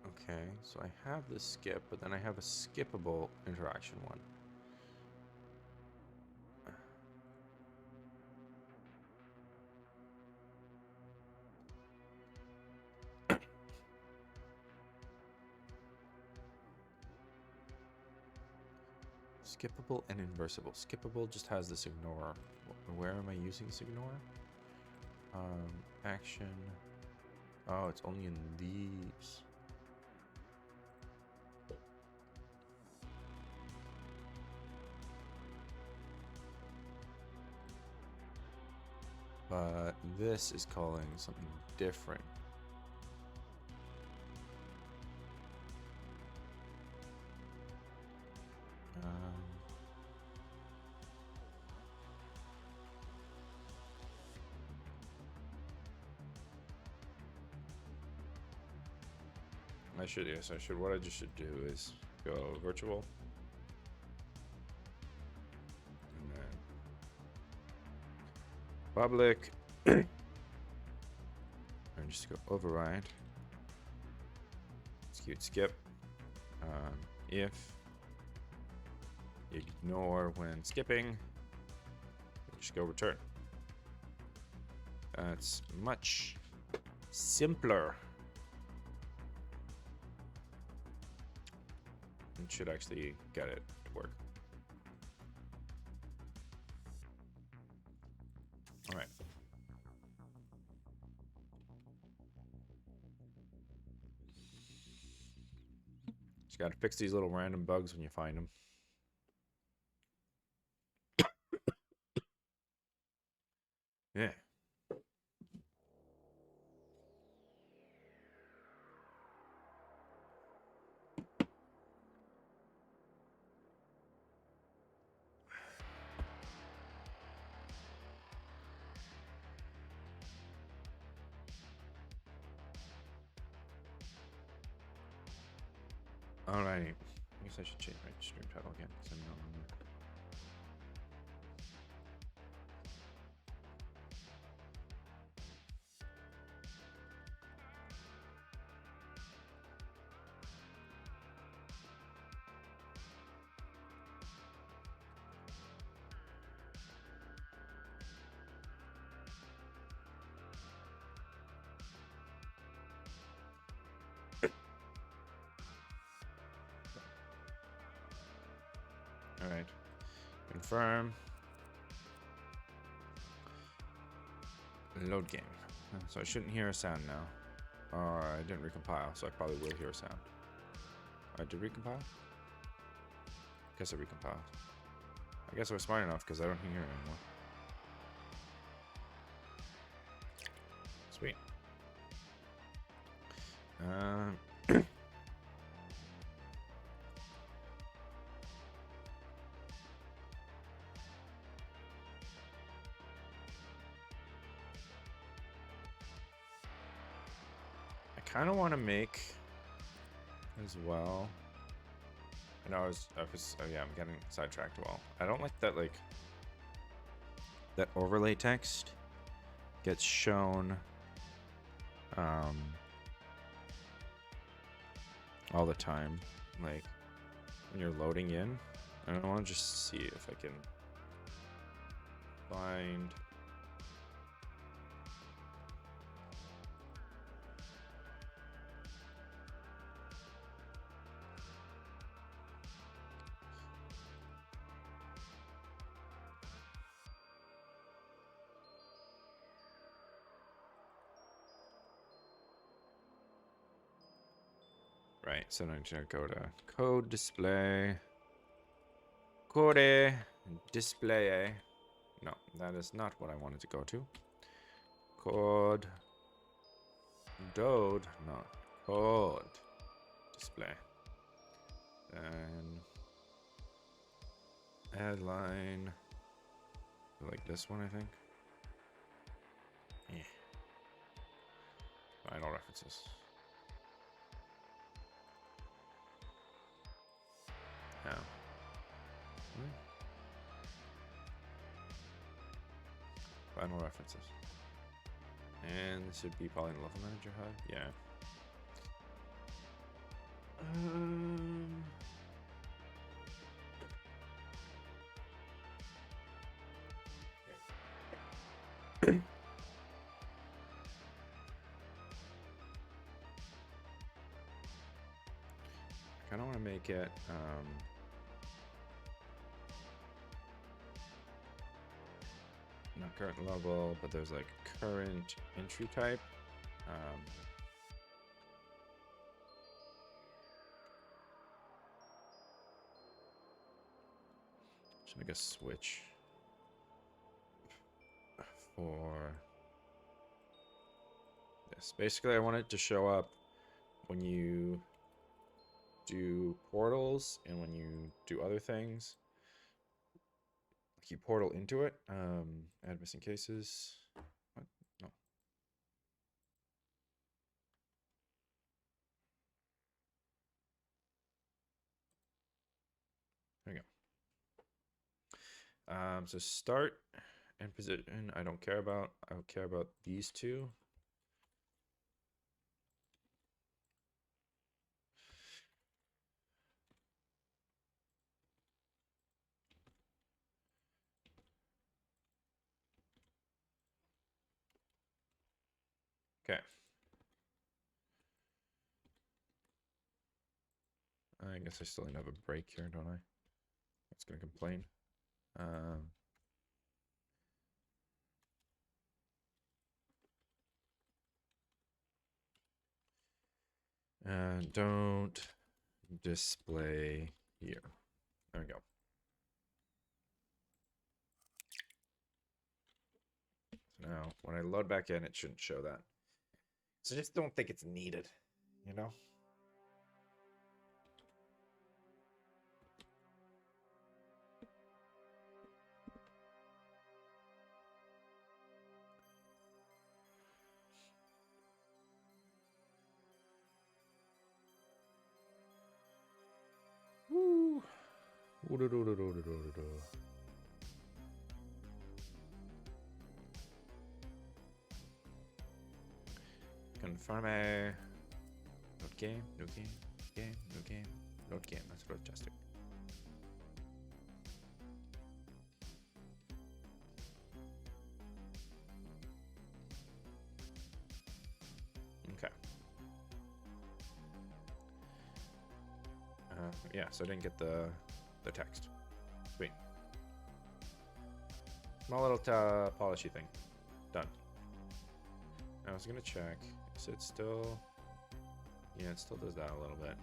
Okay, so I have the skip, but then I have a skippable interaction one. Skippable and inversible. Skippable just has this ignore. Where am I using this ignore? Action. Oh, it's only in these. But this is calling something different. Yes, I should. What I just should do is go virtual. And then public. And just go override. Execute skip. If ignore when skipping, just go return. That's much simpler. And should actually get it to work. All right. Just got to fix these little random bugs when you find them. Yeah. Alrighty. I guess I should change my stream title again. Alright. Confirm. Load game. So I shouldn't hear a sound now. Or I didn't recompile, so I probably will hear a sound. I did recompile? Guess I recompiled. I guess I was smart enough because I don't hear it anymore. Sweet. I kind of want to make as well. I know oh yeah, I'm getting sidetracked. Well, I don't like that, like, that overlay text gets shown all the time, like when you're loading in. I want to just see if I can find. Right, so now I need to go to code display. Code display. No, that is not what I wanted to go to. Code. Dode. No. Code display. And add line. Like this one, I think. Yeah. Final references. Yeah. Final references. And this should be probably in Level Manager HUD. Yeah. I kind of want to make it not current level, but there's like current entry type. Should make a switch for this. Basically, I want it to show up when you do portals and when you do other things. Like you portal into it. Add missing cases. What? No. There we go. So start and position, I don't care about. I don't care about these two. Okay. I guess I still need to have a break here, don't I? It's gonna complain. Don't display here. There we go. So now, when I load back in, it shouldn't show that. So I just don't think it's needed, you know? Woo. Confirm a load game, new game, new game, load game. That's load testing. Okay. Yeah, so I didn't get the text. Sweet. Small little polishy thing. Done. I was gonna check. Is it still? Yeah, it still does that a little bit.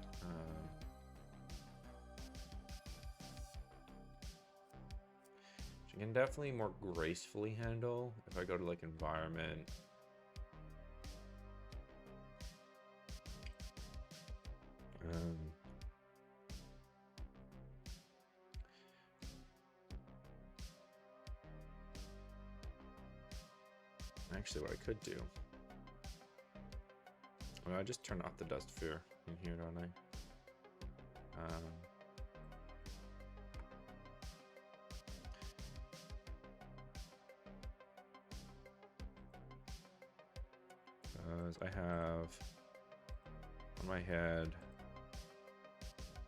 I can definitely more gracefully handle if I go to like environment. Actually, what I could do. Well, I just turn off the dust sphere in here, don't I? Because I have on my head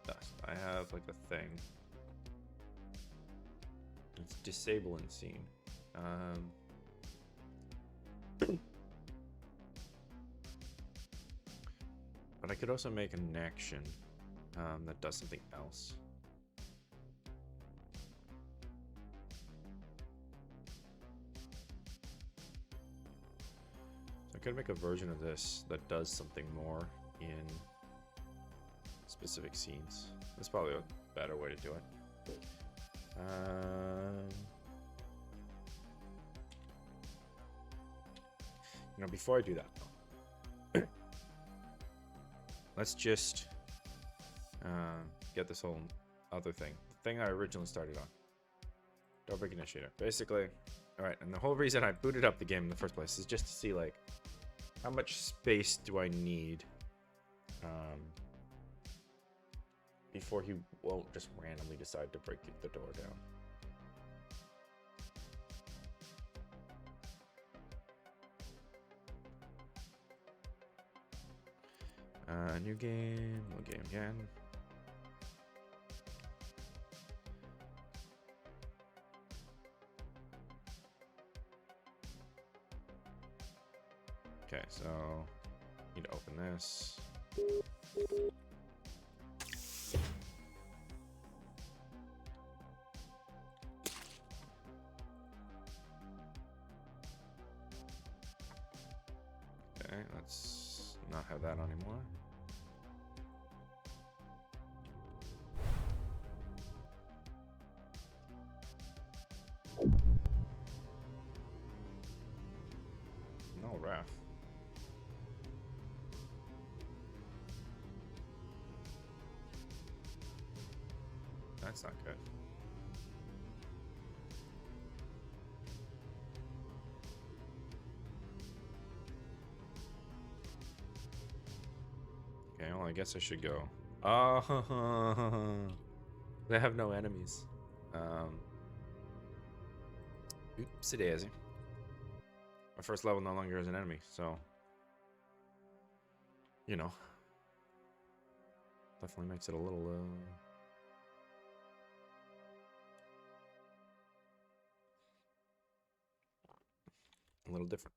dust. I have like a thing. It's disable in scene. But I could also make an action that does something else. So I could make a version of this that does something more in specific scenes. That's probably a better way to do it. You know, before I do that, though, let's just get this whole other thing. The thing I originally started on. Doorbreak Initiator. Basically, alright, and the whole reason I booted up the game in the first place is just to see, like, how much space do I need before he won't just randomly decide to break the door down. New game, new game again. Okay, so need to open this. Okay, let's not have that anymore. No, Raph. That's not good. Okay, well, I guess I should go. Oh, they have no enemies. Oopsie daisy. My first level no longer has an enemy, so you know, definitely makes it a little different.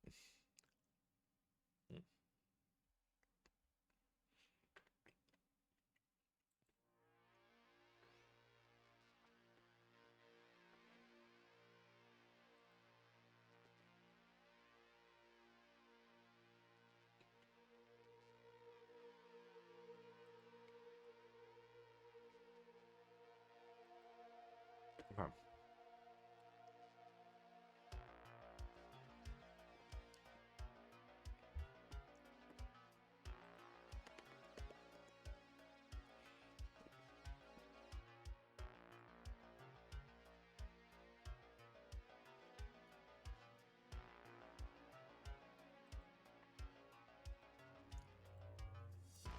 Okay.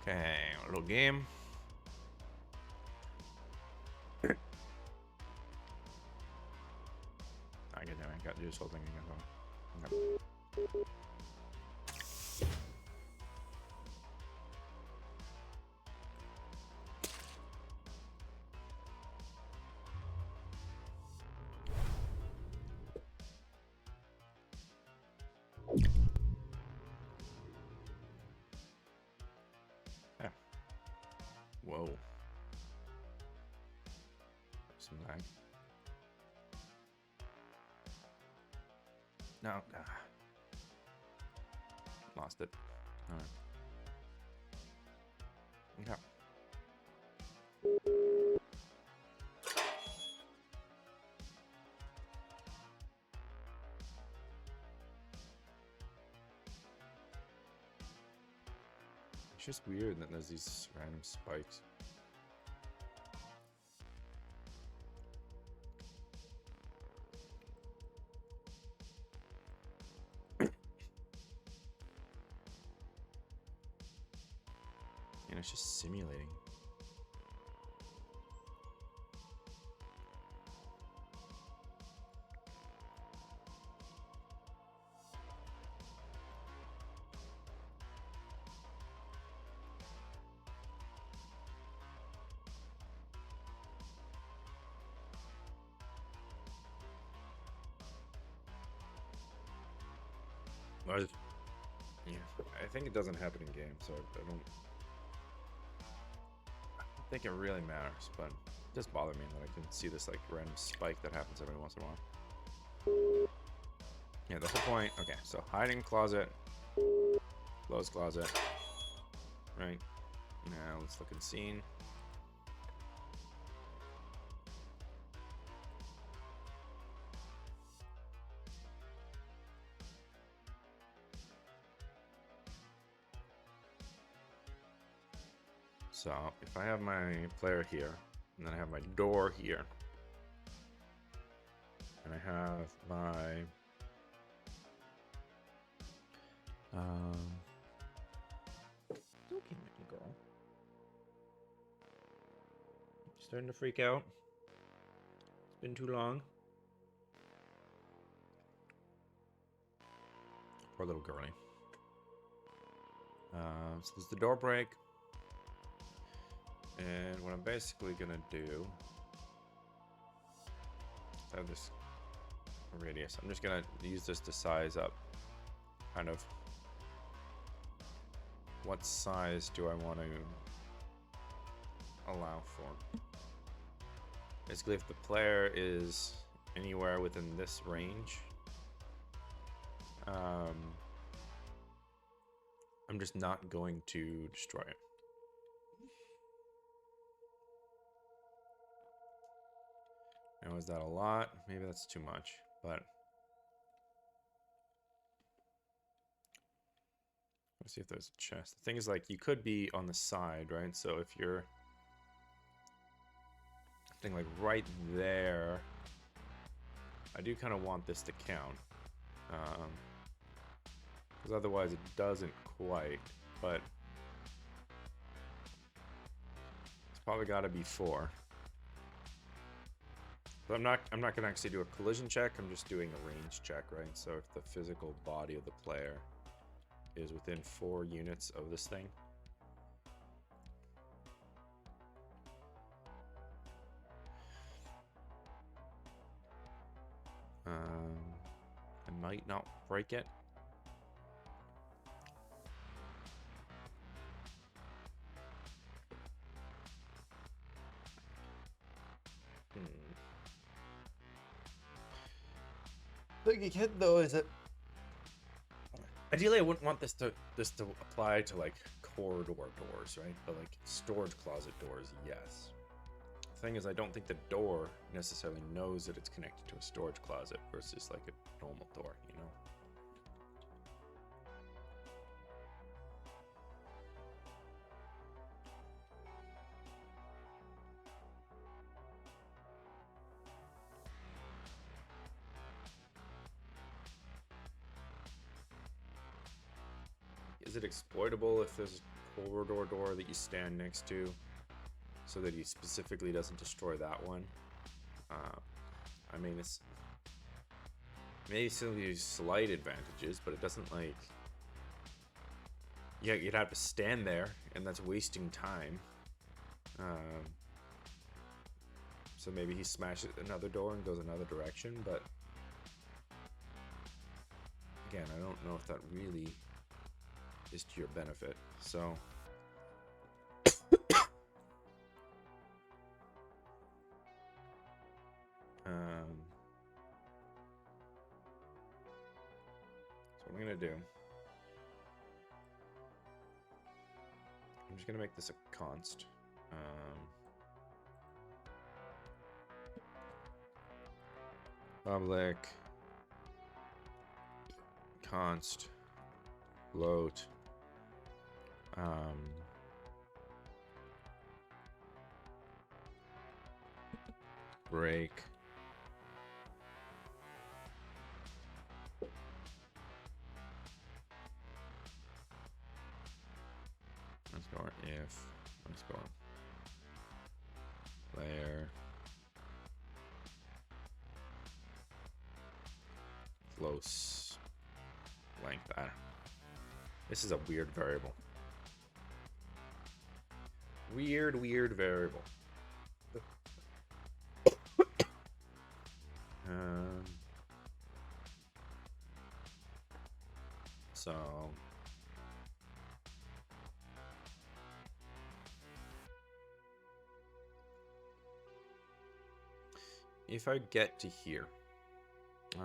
Okay, a little game. I get that. I got to do this whole thing again. Okay. Yeah. Whoa. Some lag. No. Lost it. Alright. Okay. It's just weird that there's these random spikes. And it's just simulating. Yeah, I think it doesn't happen in game, so I don't think it really matters, but it does bother me that I can see this like random spike that happens every once in a while. Yeah, that's the point. Okay, so hiding closet, close closet, right? Now let's look at scene. So if I have my player here, and then I have my door here, and I have my okay, little girl, starting to freak out. It's been too long. Poor little girlie. So there's the door break. And what I'm basically gonna do, I have this radius. I'm just gonna use this to size up kind of what size do I want to allow for. Basically, if the player is anywhere within this range, I'm just not going to destroy it. Now, is that a lot? Maybe that's too much, but let's see if there's a chest. The thing is, like, you could be on the side, right? So if you're thing like right there, I do kind of want this to count, because otherwise it doesn't quite. But it's probably got to be 4. But I'm not gonna actually do a collision check. I'm just doing a range check, right? So if the physical body of the player is within 4 units of this thing, I might not break it. The big hit though is that ideally I wouldn't want this to apply to like corridor doors, right? But like storage closet doors, yes. The thing is, I don't think the door necessarily knows that it's connected to a storage closet versus like a normal door, you know? Is it exploitable if there's a corridor door that you stand next to so that he specifically doesn't destroy that one? I mean, it's maybe some slight advantages, but it doesn't like. Yeah, you'd have to stand there, and that's wasting time. So maybe he smashes another door and goes another direction, but again, I don't know if that really is to your benefit. So so what I'm gonna do, I'm just gonna make this a const. Public const float Break. Let's go on if. Let's go on layer. Close. Length. This is a weird variable. Weird variable. So if I get to here, do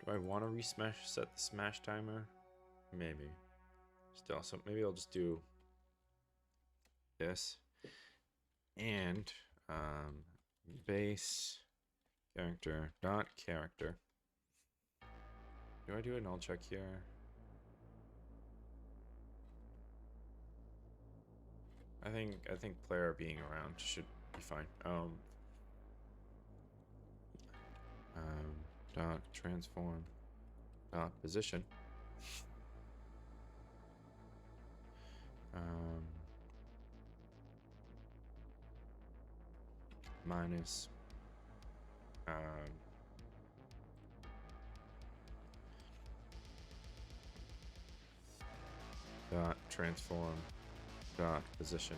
I want to set the smash timer? Maybe. Still, so maybe I'll just do this and base character dot character. Do I do a null check here? I think player being around should be fine. Dot transform dot position. Minus dot transform dot position.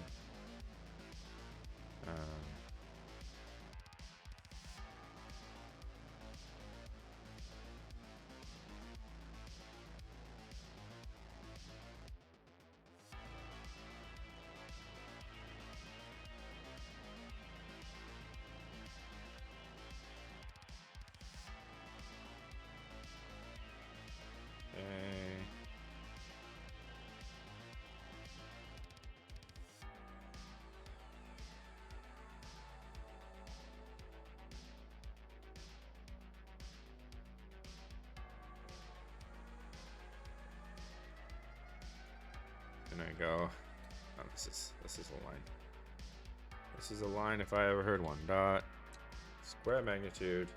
And I go, oh, this is a line. This is a line if I ever heard one. Dot square magnitude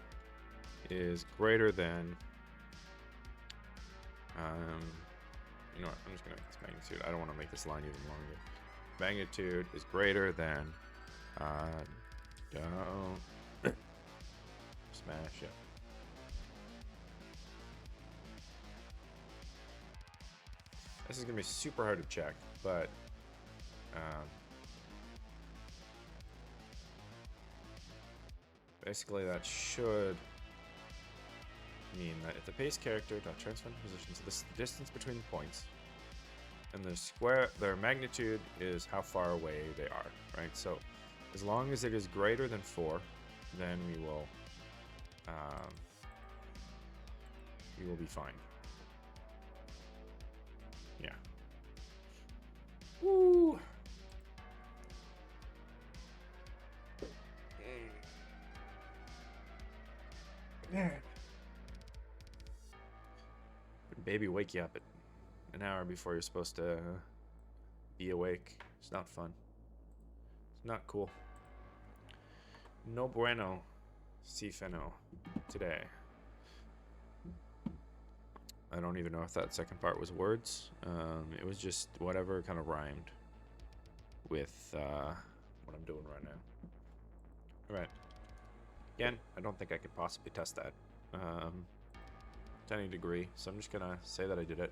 is greater than you know what, I'm just gonna make this magnitude. I don't want to make this line even longer. Magnitude is greater than don't smash it. This is gonna be super hard to check, but basically that should mean that if the base character dot transform position, so this is the distance between the points, and their magnitude is how far away they are, right? So as long as it is greater than 4, then we will be fine. Yeah. Woo! Baby wake you up at an hour before you're supposed to be awake. It's not fun. It's not cool. No bueno, si feno, today. I don't even know if that second part was words. It was just whatever kind of rhymed with what I'm doing right now. Alright. Again, I don't think I could possibly test that to any degree, so I'm just gonna say that I did it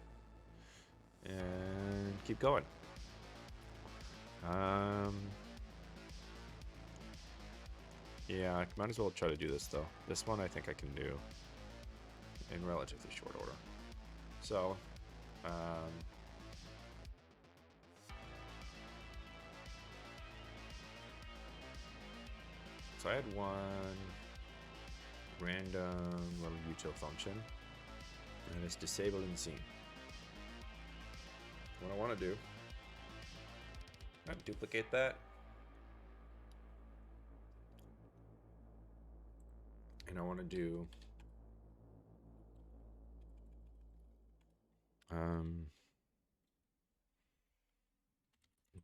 and keep going. Yeah, I might as well try to do this though. This one I think I can do in relatively short order. So, so I had one random little util function, and it's disable in scene. What I want to do, I'm gonna duplicate that, and I want to do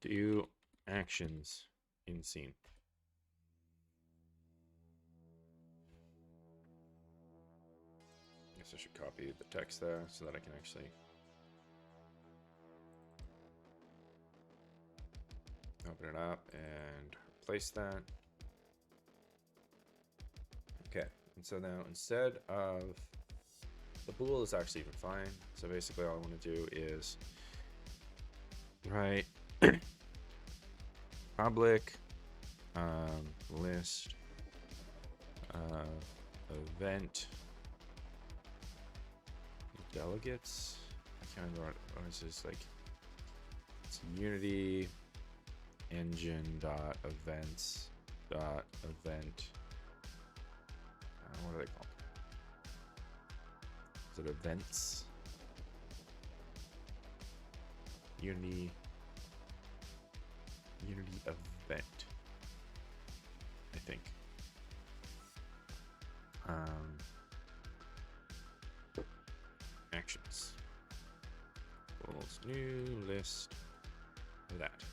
Do actions in scene. Guess I should copy the text there so that I can actually open it up and replace that. Okay, and so now instead of the bool is actually even fine. So basically all I want to do is write public list event delegates. I can't remember what is this, like it's unity engine dot events dot event. What are they called? Is it events? Unity event, I think. Actions. Equals new list of that.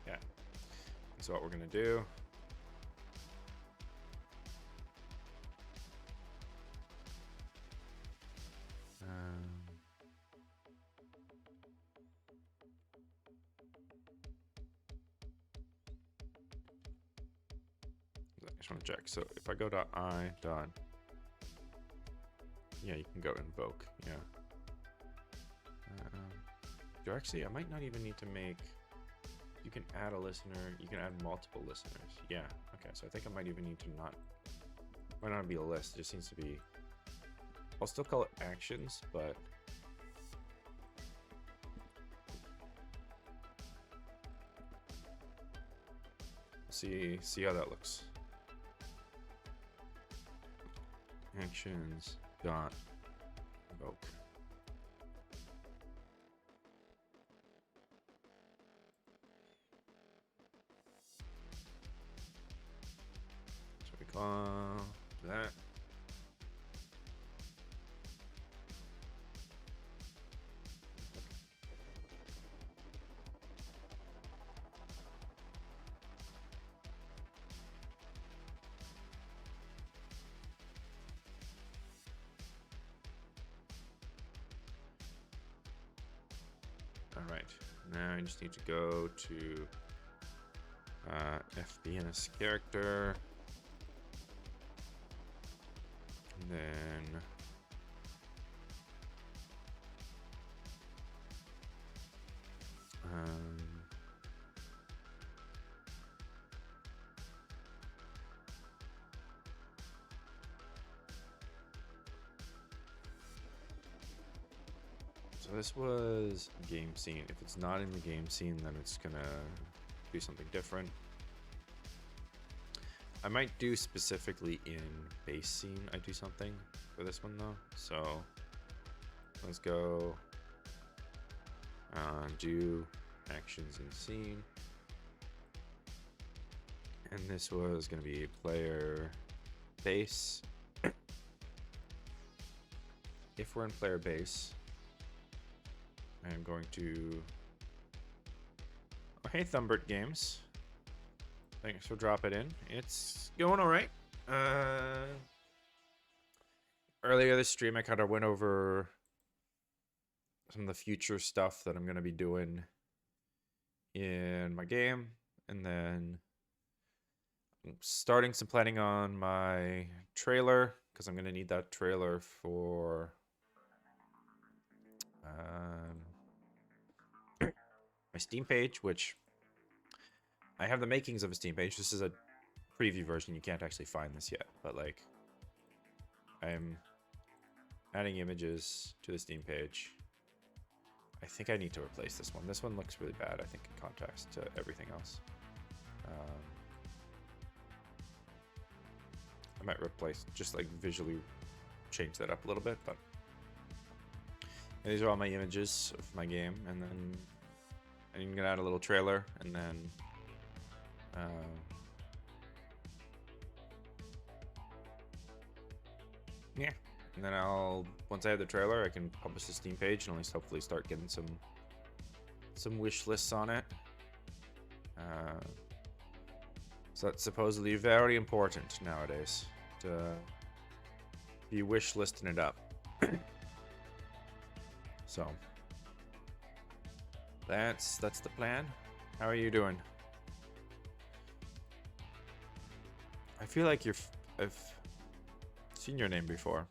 Yeah. That's what we're gonna do. I just want to check. So if I go to I dot, yeah, you can go invoke. Yeah. Actually, I might not even need to make. You can add a listener. You can add multiple listeners. Yeah. Okay. So I think I might even need to not. Might not be a list. It just needs to be. I'll still call it actions, but. See how that looks. Actions dot invoke. So we call that. Alright, now I just need to go to FBNS character, and then so this was game scene. If it's not in the game scene, then it's gonna do something different. I might do specifically in base scene. I do something for this one though. So let's go do actions in scene. And this was gonna be player base. If we're in player base, I am going to. Oh, hey, Thumbert Games. Thanks for dropping in. It's going all right. Earlier this stream, I kind of went over some of the future stuff that I'm going to be doing in my game. And then I'm starting some planning on my trailer, because I'm going to need that trailer for my Steam page, which I have the makings of a Steam page. This is a preview version. You can't actually find this yet, but like I'm adding images to the Steam page. I think I need to replace this one. This one looks really bad, I think, in contrast to everything else. I might replace, just like visually change that up a little bit, but these are all my images of my game, and then I'm gonna add a little trailer, and then yeah, And then once I have the trailer, I can publish the Steam page and at least hopefully start getting some wish lists on it. So that's supposedly very important nowadays to be wish listing it up. So that's the plan. How are you doing? I feel like I've seen your name before.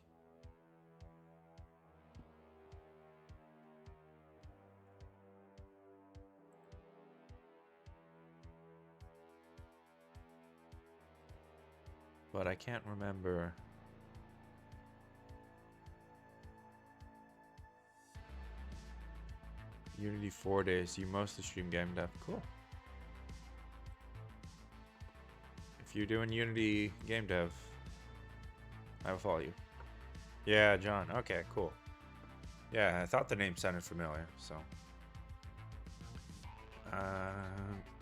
But I can't remember. Unity 4 days. You mostly stream game dev. Cool. If you're doing Unity game dev, I will follow you. Yeah, John. Okay, cool. Yeah, I thought the name sounded familiar, so.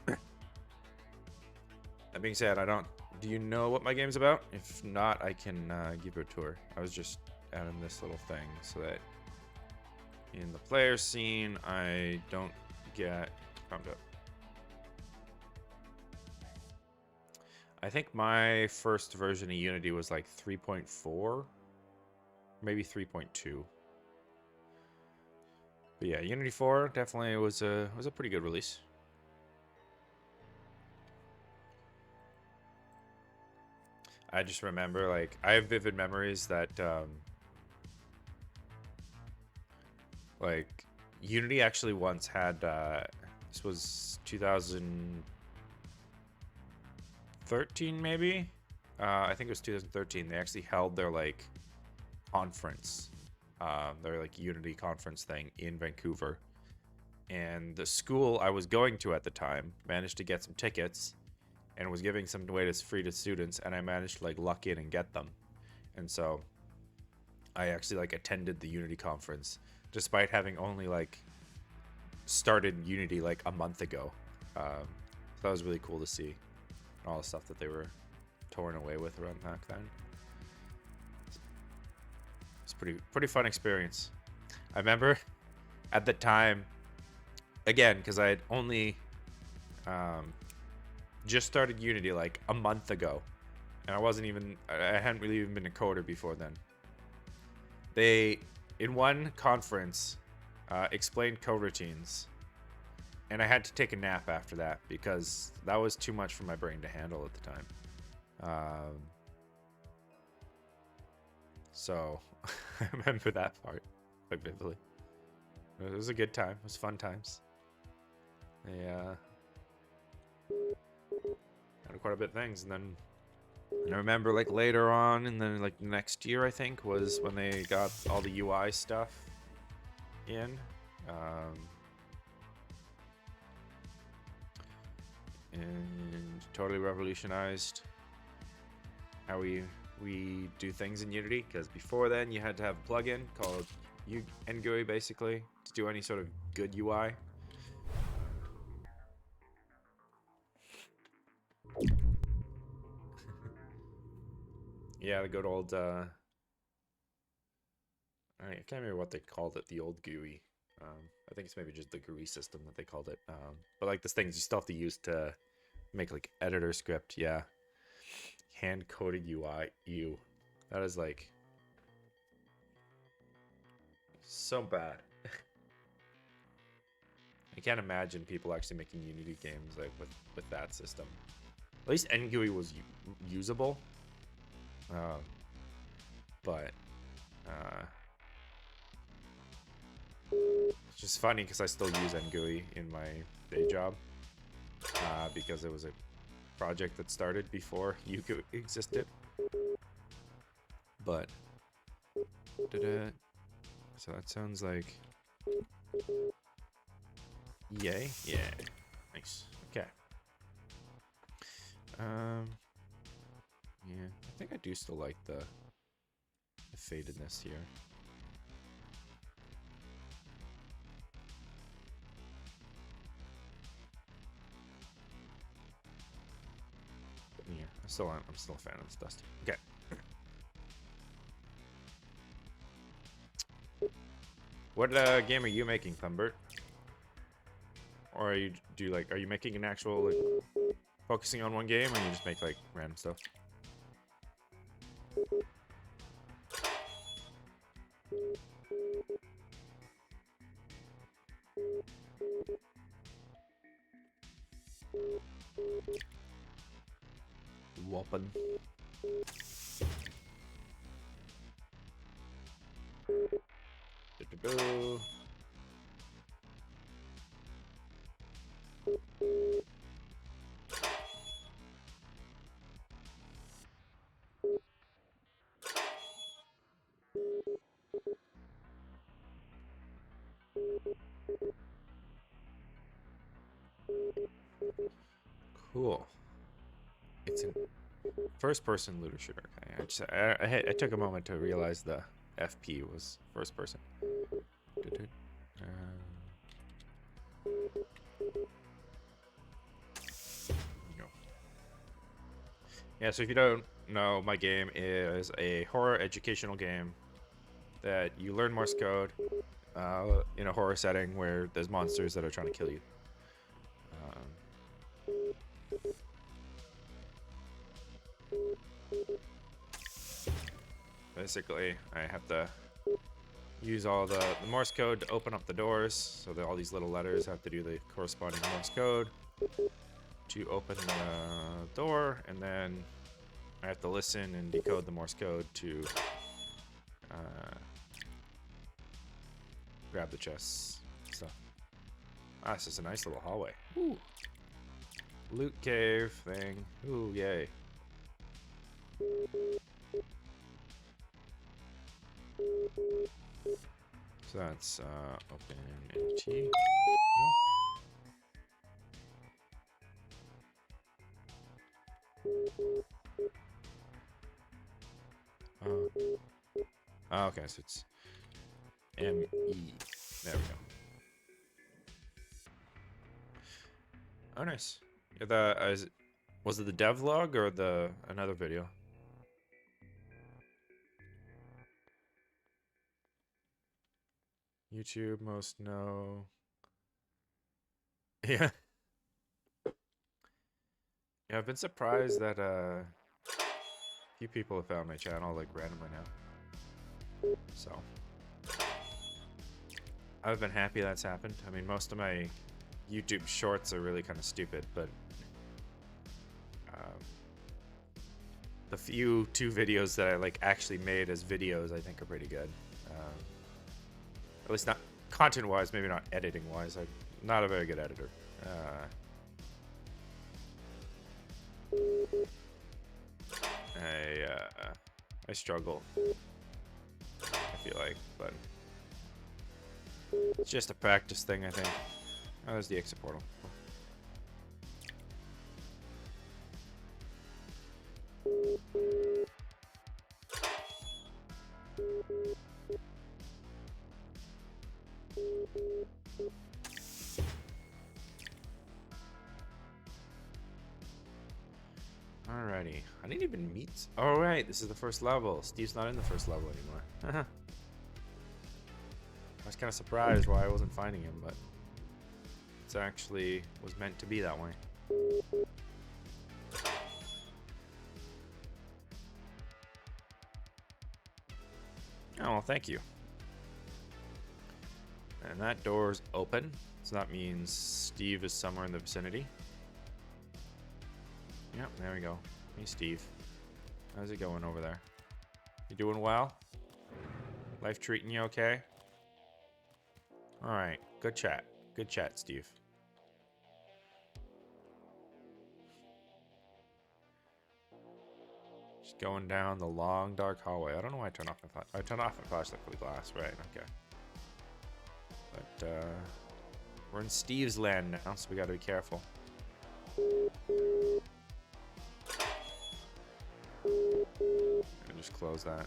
That being said, do you know what my game's about? If not, I can give you a tour. I was just adding this little thing so that in the player scene, I don't get pumped up. I think my first version of Unity was like 3.4, maybe 3.2. But yeah, Unity 4 definitely was a pretty good release. I just remember, like, I have vivid memories that like Unity actually once had this was 2013 maybe. I think it was 2013. They actually held their like conference, their like Unity conference thing in Vancouver, and the school I was going to at the time managed to get some tickets and was giving some away to free to students, and I managed to like luck in and get them. And so I actually like attended the Unity conference despite having only like started Unity like a month ago. So that was really cool to see all the stuff that they were torn away with around back then. It's pretty fun experience. I remember at the time, again, because I had only just started Unity like a month ago, and I hadn't really even been a coder before then. They, in one conference, explained coroutines, and I had to take a nap after that because that was too much for my brain to handle at the time. So I remember that part quite vividly. It was a good time. It was fun times. Yeah. Had quite a bit of things, and then I remember like later on, and then like next year I think was when they got all the UI stuff in, and totally revolutionized how we do things in Unity. Because before then, you had to have a plugin called NGUI basically to do any sort of good UI. Yeah, the good old, I can't remember what they called it, the old GUI. I think it's maybe just the GUI system that they called it. But like this things you still have to use to make like editor script, yeah. Hand-coded UI, ew. That is like so bad. I can't imagine people actually making Unity games like with that system. At least NGUI was usable. But it's just funny because I still use NGUI in my day job because it was a project that started before UGUI existed. But so that sounds like yay, yeah, nice. Okay. Yeah, I think I do still like the fadedness here. Yeah, I'm still a fan of this dust. Okay. What game are you making, Thumbert? Or are you are you making an actual like focusing on one game, or you just make like random stuff? Whoppin'. Do-do-do. Cool. It's a first-person looter shooter. Okay, I took a moment to realize the FP was first person. No. Yeah, so if you don't know, my game is a horror educational game that you learn Morse code in a horror setting where there's monsters that are trying to kill you. Basically, I have to use all the Morse code to open up the doors, so that all these little letters have to do the corresponding Morse code to open the door, and then I have to listen and decode the Morse code to grab the chests. So, this is a nice little hallway. Ooh. Loot cave thing. Ooh, yay. So that's open NT. No. Oh, okay, so it's ME. There we go. Oh, nice. Yeah, was it the devlog or the another video? YouTube most know. Yeah. Yeah, I've been surprised that a few people have found my channel like randomly now. So I've been happy that's happened. I mean, most of my YouTube shorts are really kind of stupid, but the few 2 videos that I like actually made as videos, I think are pretty good. At least not content-wise, maybe not editing-wise. I'm not a very good editor. I struggle, I feel like, but it's just a practice thing, I think. Oh, there's the exit portal. Alrighty. I didn't even meet... Alright, this is the first level. Steve's not in the first level anymore. I was kind of surprised why I wasn't finding him, but it's actually was meant to be that way. Oh, well, thank you. And that door's open, so that means Steve is somewhere in the vicinity. Yep, there we go. Hey, Steve. How's it going over there? You doing well? Life treating you okay? Alright, good chat. Good chat, Steve. Just going down the long, dark hallway. I don't know why I turned off my I turned off my flashlight for the glass. Right, okay. But, we're in Steve's land now, so we gotta be careful. And just close that.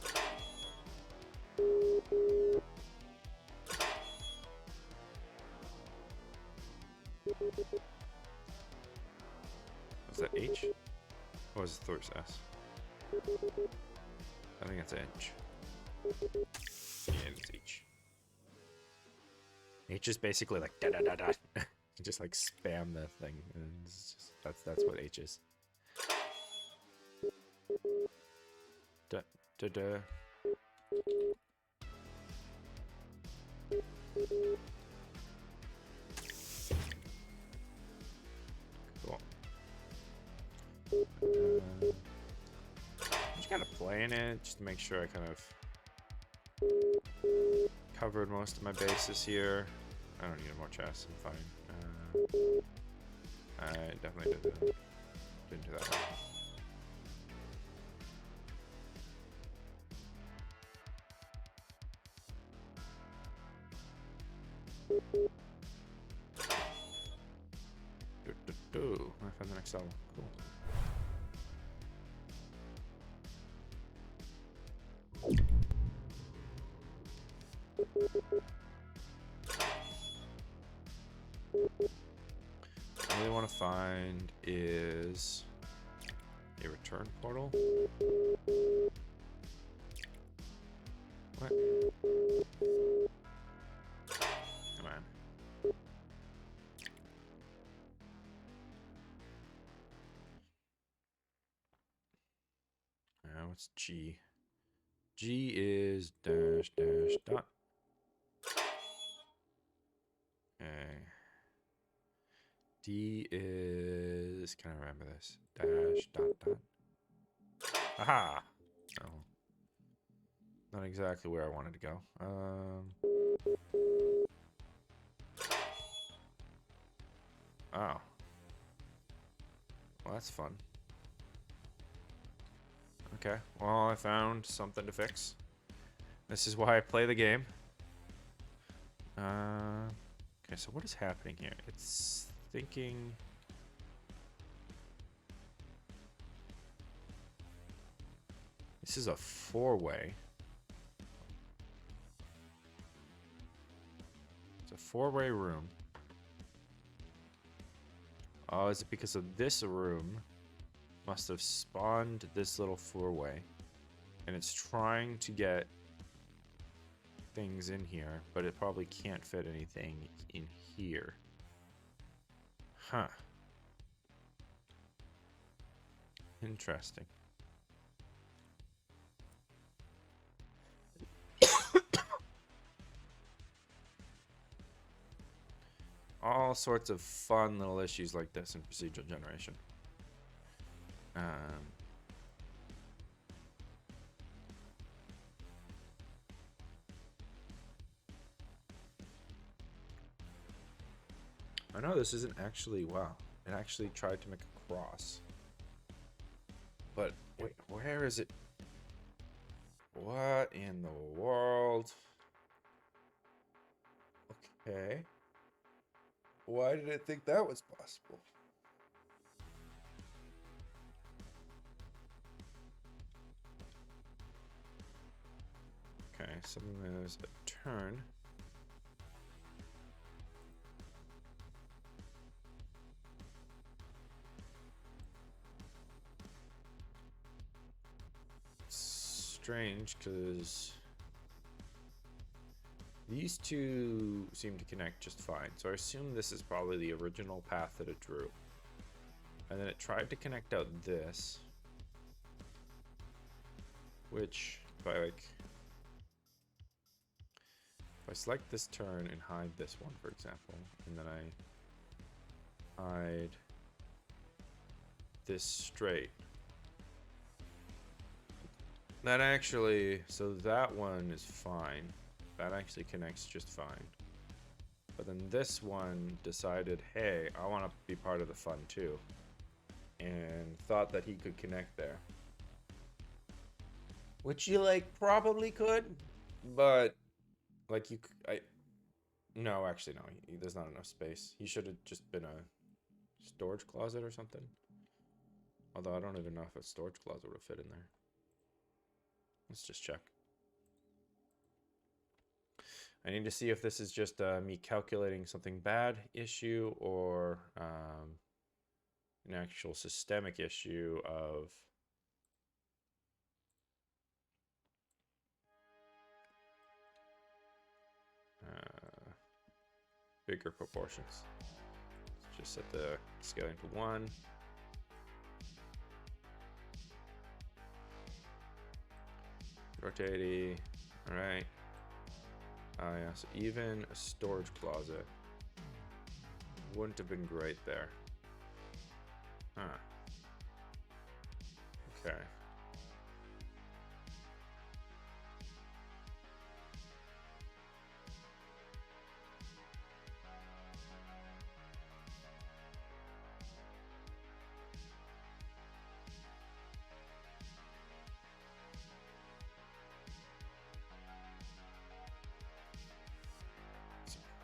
Was that H? Or was it Thor's S? I think it's H. Yeah, it's H. H is basically like da da da da. You just like spam the thing, and it's just, that's what H is. Da da da. Cool. I'm just kind of playing it just to make sure I kind of covered most of my bases here. I don't need more chests. I'm fine. I definitely didn't do that one. I found the next level. Cool. What I really want to find is a return portal. What? Come on. What's G? G is dash dash dot. Okay. D is, can I remember this? Dash dot dot. Aha! Oh. Not exactly where I wanted to go. Oh. Well, that's fun. Okay, well, I found something to fix. This is why I play the game. Okay, so what is happening here? It's thinking... This is a four-way. It's a four-way room. Oh, is it because of this room must have spawned this little four-way, and it's trying to get things in here, but it probably can't fit anything in here. Huh. Interesting. All sorts of fun little issues like this in procedural generation. I know this isn't actually, wow, it actually tried to make a cross. But wait, where is it? What in the world? Okay. Why did it think that was possible? Okay, so there's a turn. Strange, because these two seem to connect just fine. So I assume this is probably the original path that it drew. And then it tried to connect out this, which if I select this turn and hide this one, for example, and then I hide this straight, that actually, so that one is fine. That actually connects just fine. But then this one decided, hey, I want to be part of the fun too, and thought that he could connect there. Which you probably could, but no, actually no, there's not enough space. He should have just been a storage closet or something. Although I don't even know if a storage closet would have fit in there. Let's just check. I need to see if this is just me calculating something bad issue or an actual systemic issue of bigger proportions. Let's just set the scaling to 1. Rotate 80. All right. Oh yeah, so even a storage closet wouldn't have been great there. Huh. Okay.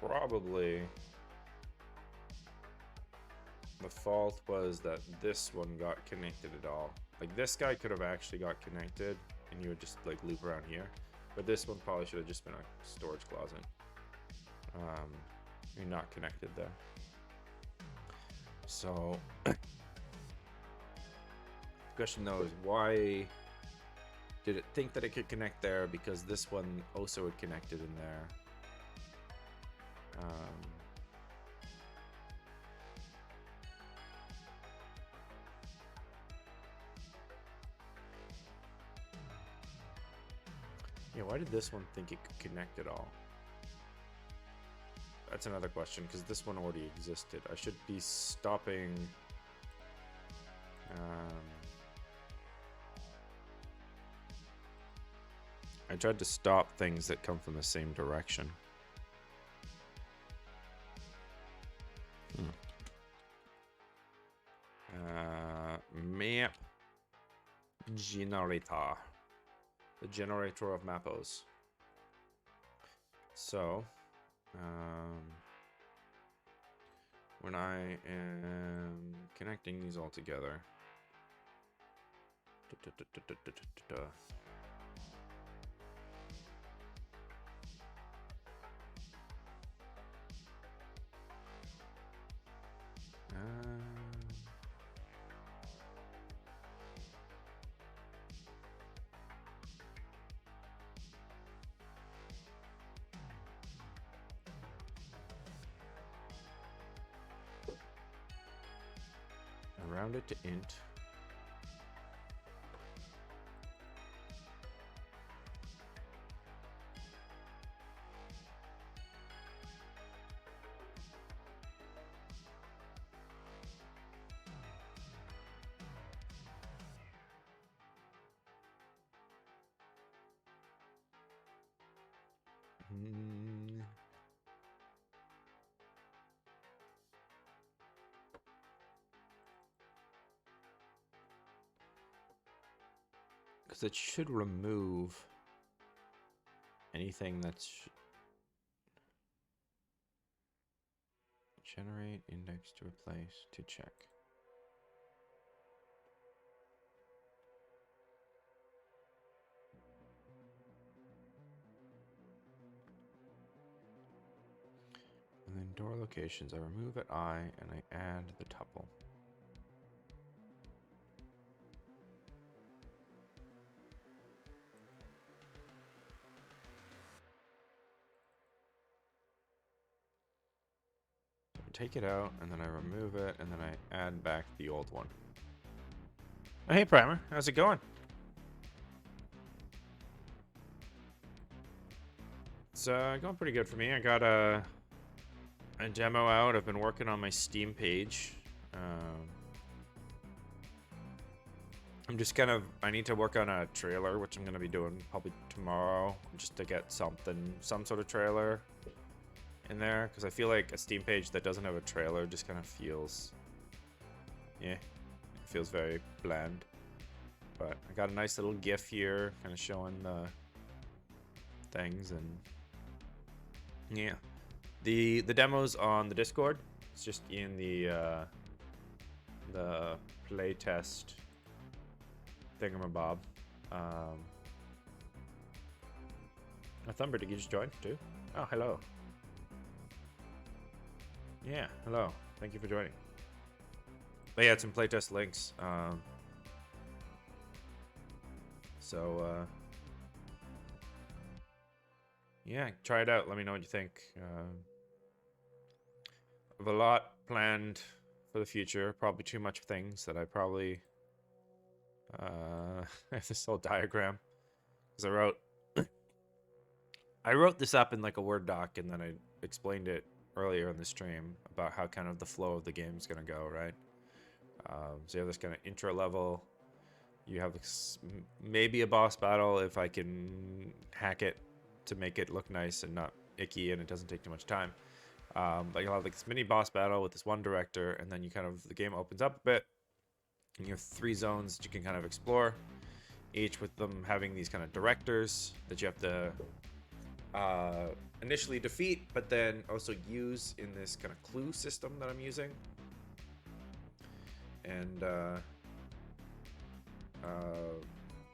Probably the fault was that this one got connected at all. Like this guy could have actually got connected and you would just like loop around here. But this one probably should have just been a storage closet. You're not connected there. So the question though is why did it think that it could connect there? Because this one also had connected in there. Yeah, why did this one think it could connect at all? That's another question, because this one already existed. I should be stopping... I tried to stop things that come from the same direction. Map generator. The generator of mappos. So, when I am connecting these all together, round it to int. Because it should remove anything that's generate index to replace to check. And then door locations, I remove at I and I add the tuple. Take it out, and then I remove it, and then I add back the old one. Oh, hey, Primer. How's it going? It's going pretty good for me. I got a demo out. I've been working on my Steam page. I'm just kind of... I need to work on a trailer, which I'm going to be doing probably tomorrow, just to get some sort of trailer in there, because I feel like a Steam page that doesn't have a trailer just kind of feels, yeah, it feels very bland. But I got a nice little GIF here, kind of showing the things, and yeah, the demo's on the Discord. It's just in the playtest thingamabob. Thumber, did you just join too? Oh, hello. Yeah, hello. Thank you for joining. But yeah, it's in playtest links. Yeah, try it out. Let me know what you think. have a lot planned for the future. Probably too much things that I probably I have this whole diagram because I wrote this up in like a Word doc, and then I explained it earlier in the stream about how kind of the flow of the game is gonna go, right? So you have this kind of intro level. You have maybe a boss battle if I can hack it to make it look nice and not icky, and it doesn't take too much time. But you'll have like this mini boss battle with this one director, and then the game opens up a bit, and you have 3 zones that you can kind of explore, each with them having these kind of directors that you have to initially defeat, but then also use in this kind of clue system that I'm using. And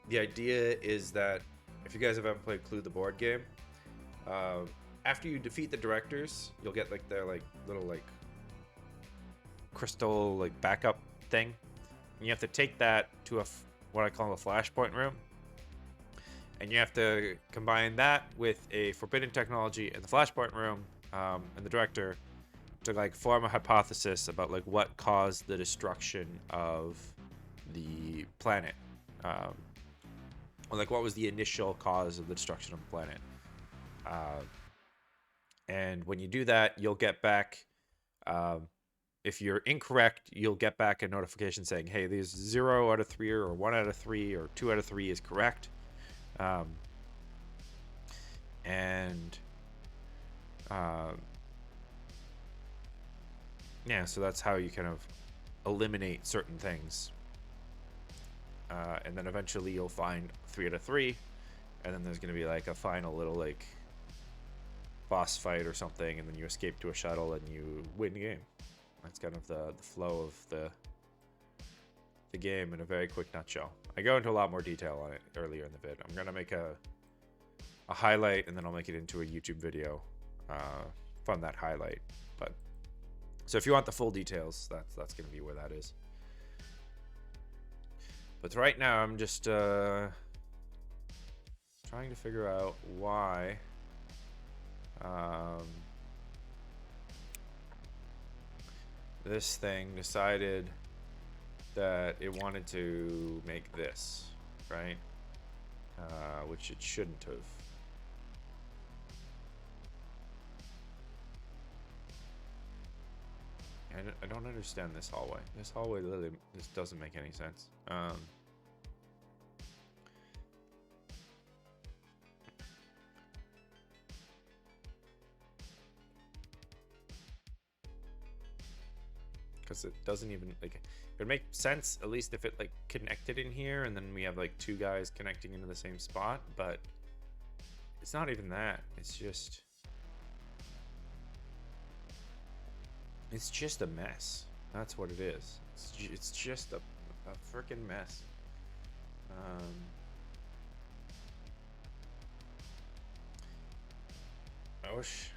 the idea is that if you guys have ever played Clue the board game, after you defeat the directors, you'll get like their like little like crystal like backup thing. And you have to take that to what I call a flashpoint room. And you have to combine that with a forbidden technology in the flashpoint room and the director to like form a hypothesis about like what caused the destruction of the planet, or like what was the initial cause of the destruction of the planet. And when you do that, you'll get back, if you're incorrect, you'll get back a notification saying, hey, there's 0 out of 3 or 1 out of 3 or 2 out of 3 is correct. Yeah, so that's how you kind of eliminate certain things. And then eventually you'll find 3 out of 3, and then there's going to be like a final little like boss fight or something, and then you escape to a shuttle and you win the game. That's kind of the flow of the game in a very quick nutshell. I go into a lot more detail on it earlier in the vid. I'm going to make a highlight, and then I'll make it into a YouTube video from that highlight. But so if you want the full details, that's going to be where that is. But right now I'm just trying to figure out why this thing decided that it wanted to make this, right? Which it shouldn't have. I don't understand this hallway. This hallway literally just doesn't make any sense. Because it doesn't even like it would make sense at least if it like connected in here, and then we have like 2 guys connecting into the same spot, but it's not even that. It's just a mess. That's what it is. It's just a freaking mess. I wish,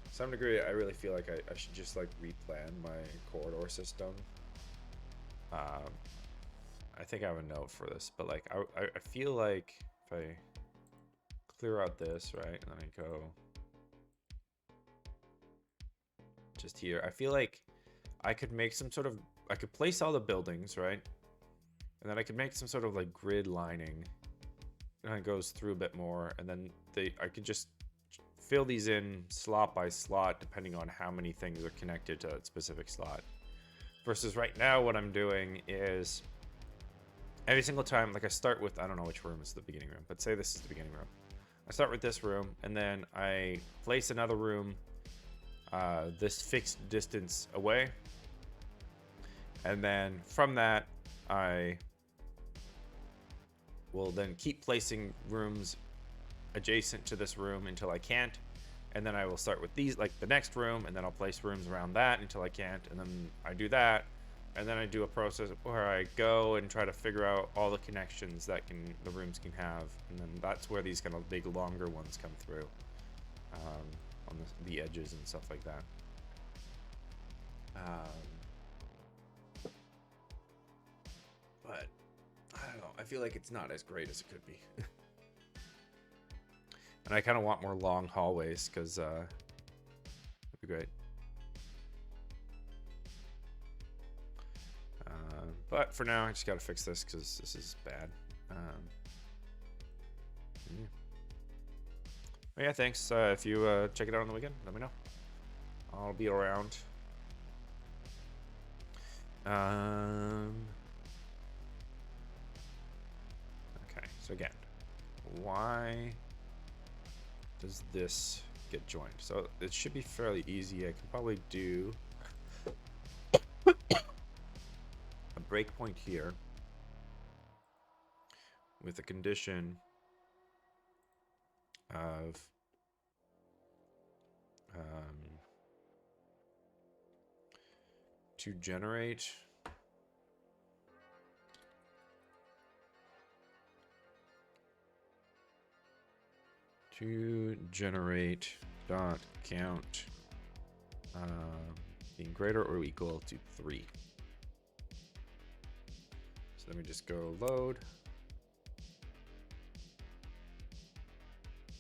to some degree, I really feel like I should just like replan my corridor system. I think I have a note for this, but like I feel like if I clear out this, right, and then I go just here, I feel like I could make some sort of, I could place all the buildings, right, and then I could make some sort of like grid lining, and it goes through a bit more, and then I could just fill these in slot by slot depending on how many things are connected to that specific slot. Versus right now what I'm doing is every single time, like I start with, I don't know which room is the beginning room, but say this is the beginning room. I start with this room, and then I place another room this fixed distance away, and then from that I will then keep placing rooms adjacent to this room until I can't, and then I will start with these, like the next room, and then I'll place rooms around that until I can't, and then I do that, and then I do a process where I go and try to figure out all the connections that the rooms can have, and then that's where these kind of big longer ones come through on the edges and stuff like that. But I don't know, I feel like it's not as great as it could be. And I kind of want more long hallways, because that'd be great. But for now, I just got to fix this because this is bad. Yeah. But yeah, thanks. If you check it out on the weekend, let me know. I'll be around. Okay, so again, why does this get joined? So it should be fairly easy. I can probably do a breakpoint here with a condition of to generate dot count being greater or equal to 3. So let me just go load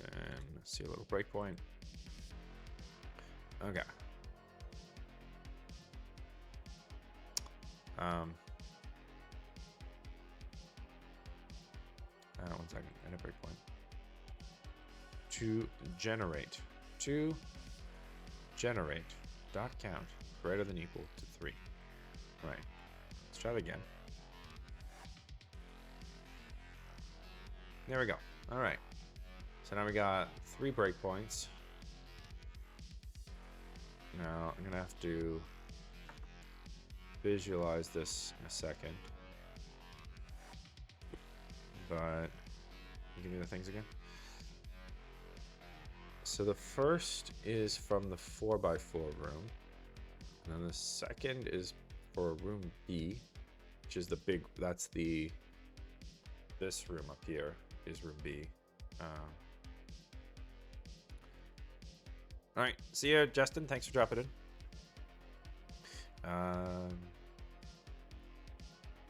and see a little breakpoint. Okay. One second, and a breakpoint. To generate dot count greater than equal to 3. Right. Let's try it again. There we go. All right. So now we got 3 breakpoints. Now I'm gonna have to visualize this in a second. But you can do the things again. So the first is from the 4x4 room, and then the second is for room B, which is the big. That's this room up here is room B. All right, see ya, Justin. Thanks for dropping in.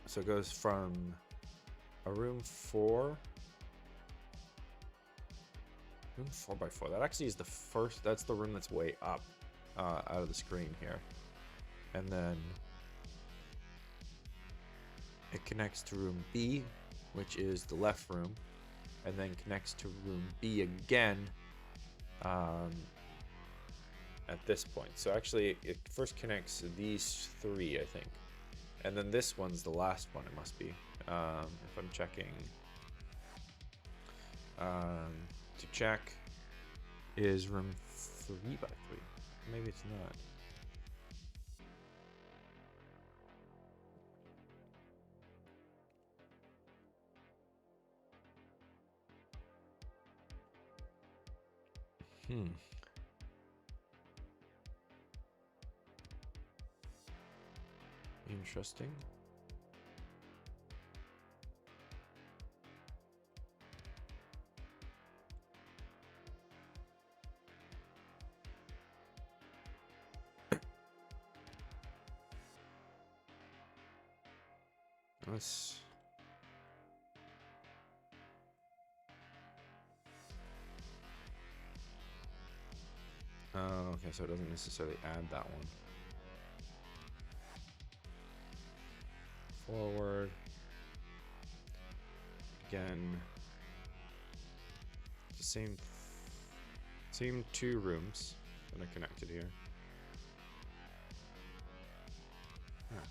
So it goes from a room 4. Room 4x4. That actually is the first. That's the room that's way up out of the screen here. And then it connects to room B, which is the left room. And then connects to room B again at this point. So actually, it first connects these 3, I think. And then this one's the last one, it must be. If I'm checking. To check is room 3x3. Maybe it's not. Interesting. Let's. Oh, okay, so it doesn't necessarily add that one. Forward. Again. The same 2 rooms that are connected here. Huh.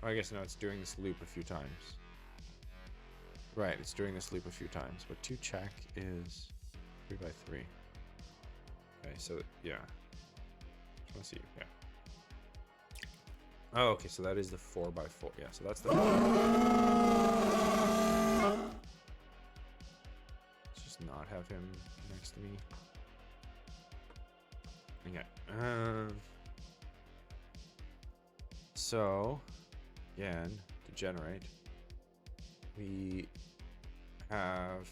Oh, I guess no, it's doing this loop a few times. Right, it's doing this loop a few times, but to check is 3x3. Okay, so yeah. Let's see, yeah. Oh, okay, so that is the 4x4. Yeah, so that's the. Let's just not have him next to me. Okay. So, again, to generate, we have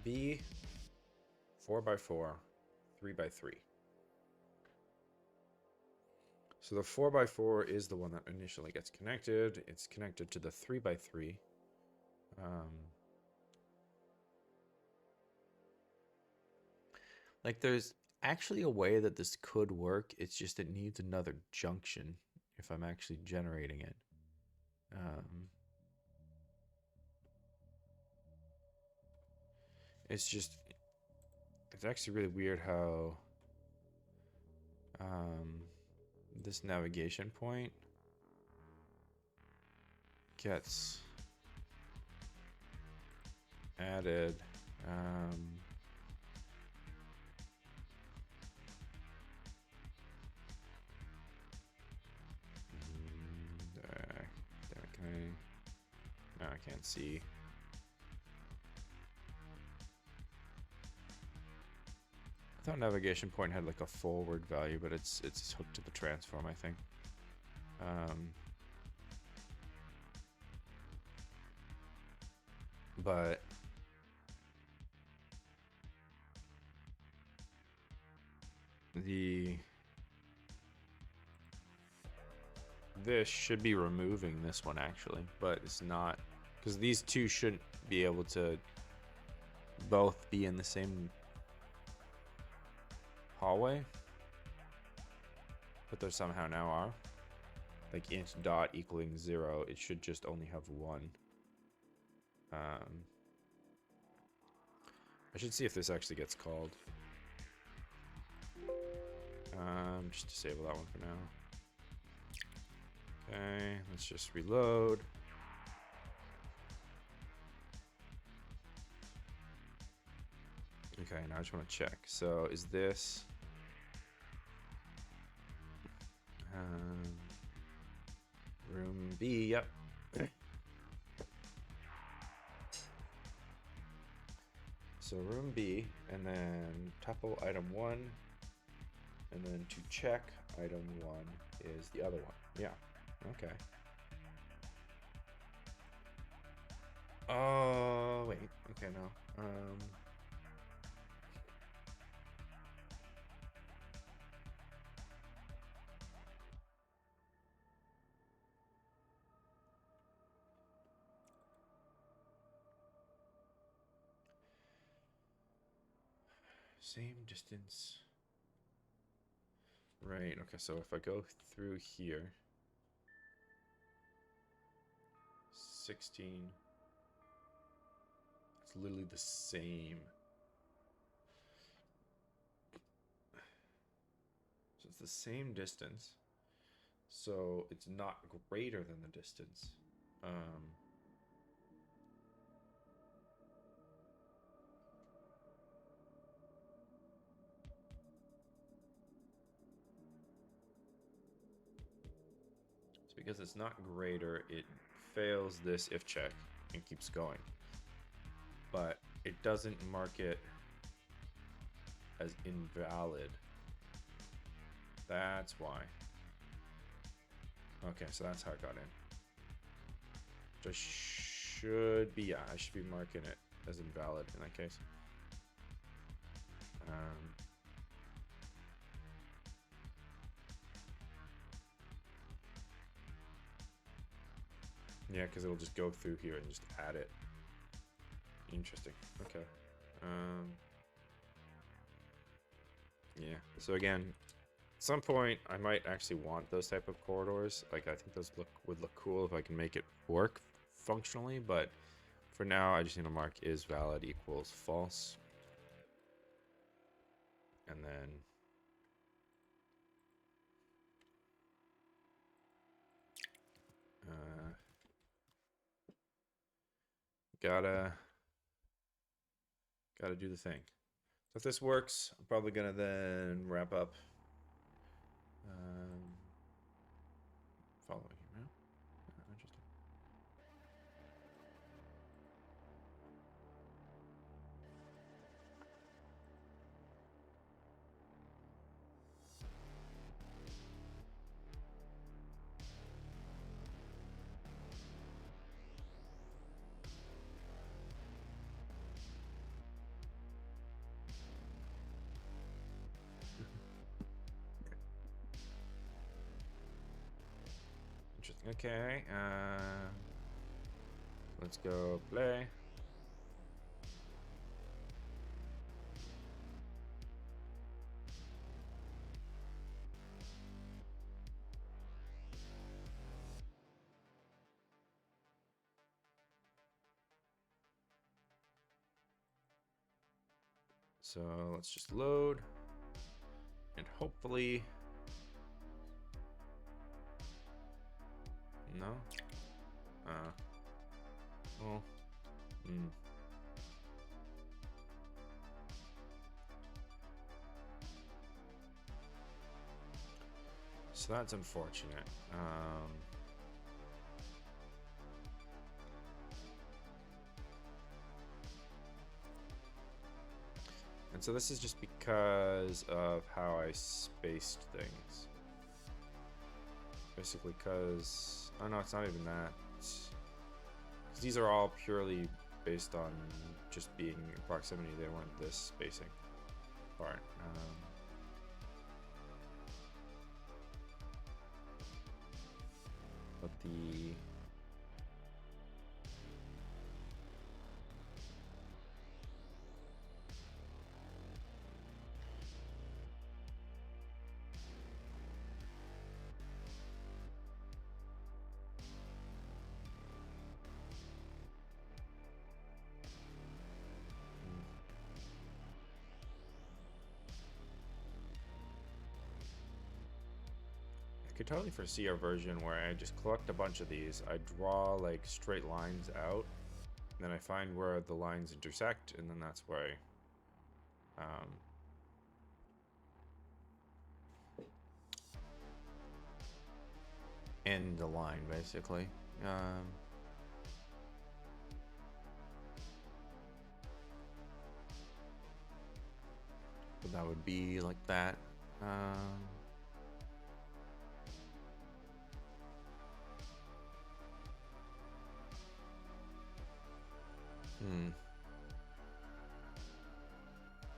B 4x4, 3x3. So the 4x4 is the one that initially gets connected. It's connected to the 3x3. Like there's actually a way that this could work. It's just it needs another junction if I'm actually generating it. It's just, it's actually really weird how this navigation point gets added. No, I can't see. I thought navigation point had like a forward value, but it's hooked to the transform, I think. But this should be removing this one actually, but it's not, because these two shouldn't be able to both be in the same hallway, but there somehow now are. Like int dot equaling 0, it should just only have one. I should see if this actually gets called. Just disable that one for now. Okay, let's just reload. Okay, now I just want to check. So is this room B? Yep. So room B, and then tuple item 1, and then to check item 1 is the other one. Yeah. Okay. Oh, wait. Okay, no. Same distance. Right, okay, so if I go through here, 16, it's literally the same. So it's the same distance, so it's not greater than the distance. Because it's not greater, it fails this if check and keeps going. But it doesn't mark it as invalid. That's why. Okay, so that's how it got in. Which I should be, yeah, I should be marking it as invalid in that case. Yeah, because it'll just go through here and just add it. Interesting. Okay. Yeah. So again, at some point I might actually want those type of corridors. Like I think those would look cool if I can make it work functionally. But for now, I just need to mark is valid equals false, and then. Gotta do the thing. So if this works, I'm probably gonna then wrap up. Following here, yeah? Interesting. Interesting. Okay. Let's go play. So let's just load. And hopefully... No? Well... So that's unfortunate. And so this is just because of how I spaced things. Basically because... Oh no, it's not even that. Because these are all purely based on just being in proximity. They weren't this spacing part. But the... I could totally foresee a version where I just collect a bunch of these, I draw like straight lines out, and then I find where the lines intersect, and then that's where I end the line, basically. But that would be like that.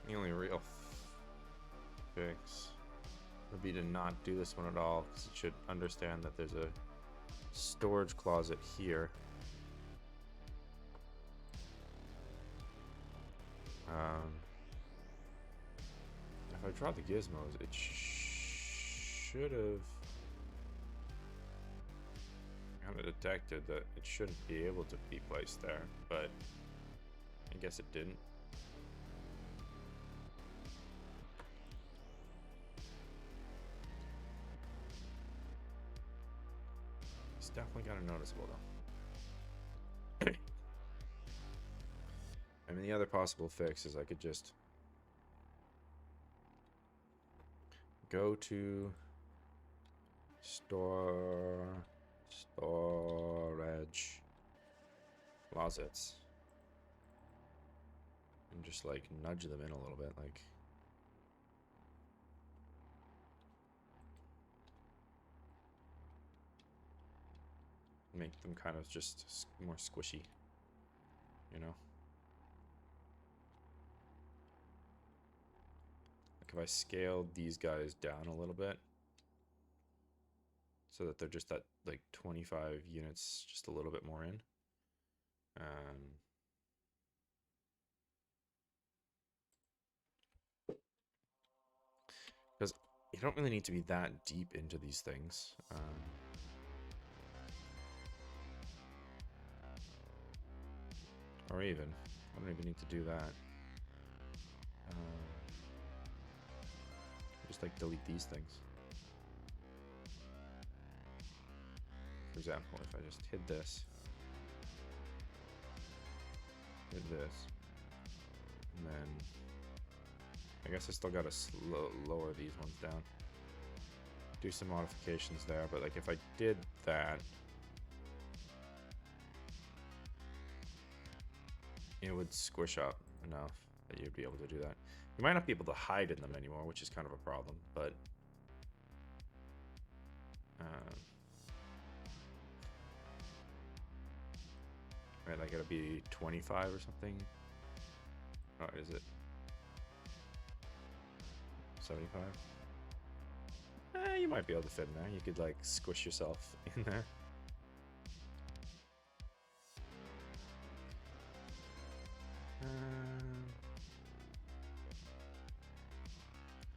The only real fix would be to not do this one at all, because it should understand that there's a storage closet here. If I draw the gizmos, it should have kind of detected that it shouldn't be able to be placed there, but I guess it didn't. It's definitely kind of noticeable though. I mean, the other possible fix is I could just go to storage closets and just like nudge them in a little bit, like make them kind of just more squishy, you know? Like if I scaled these guys down a little bit so that they're just at like 25 units, just a little bit more in. Because you don't really need to be that deep into these things. Or even, I don't even need to do that. Just like delete these things. For example, if I just hid this, and then I guess I still gotta lower these ones down. Do some modifications there, but like if I did that, it would squish up enough that you'd be able to do that. You might not be able to hide in them anymore, which is kind of a problem, but right, I gotta be 25 or something. Oh, is it 75? You might be able to fit in there. You could like squish yourself in there.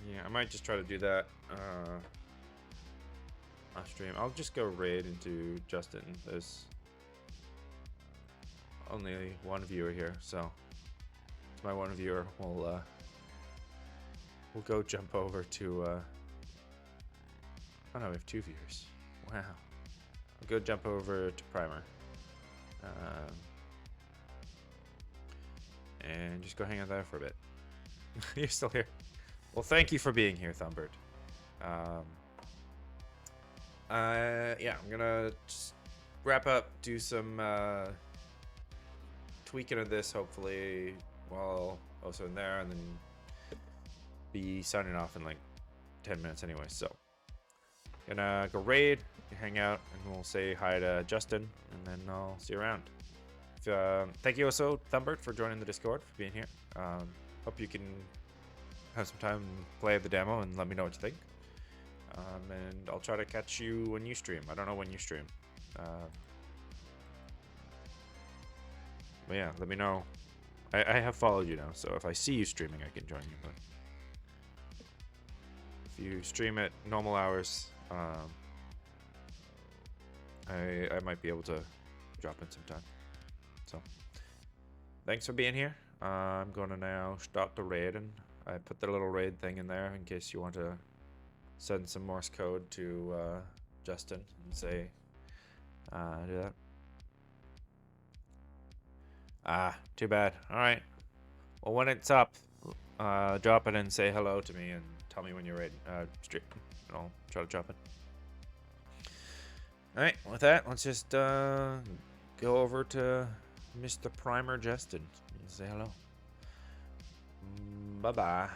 Yeah, I might just try to do that off stream. I'll just go raid into Justin. There's only one viewer here, so my one viewer will we'll go jump over to. Oh no, we have 2 viewers. Wow. We'll go jump over to Primer. And just go hang out there for a bit. You're still here. Well, thank you for being here, Thumbird. Yeah, I'm gonna just wrap up, do some tweaking of this, hopefully, while also in there, and then be signing off in like 10 minutes anyway. So, gonna go raid, hang out, and we'll say hi to Justin, and then I'll see you around. Thank you also, Thumbird, for joining the Discord, for being here. Hope you can have some time and play the demo and let me know what you think. And I'll try to catch you when you stream. I don't know when you stream. But yeah, let me know. I have followed you now, so if I see you streaming, I can join you. But if you stream at normal hours, I might be able to drop in sometime. So, thanks for being here. I'm going to now start the raid, and I put the little raid thing in there in case you want to send some Morse code to Justin and say, do that. Ah, too bad. All right. Well, when it's up, drop it and say hello to me and tell me when you're ready. Stream, and I'll try to drop it. All right. With that, let's just go over to Mr. Primer Justin and say hello. Bye-bye.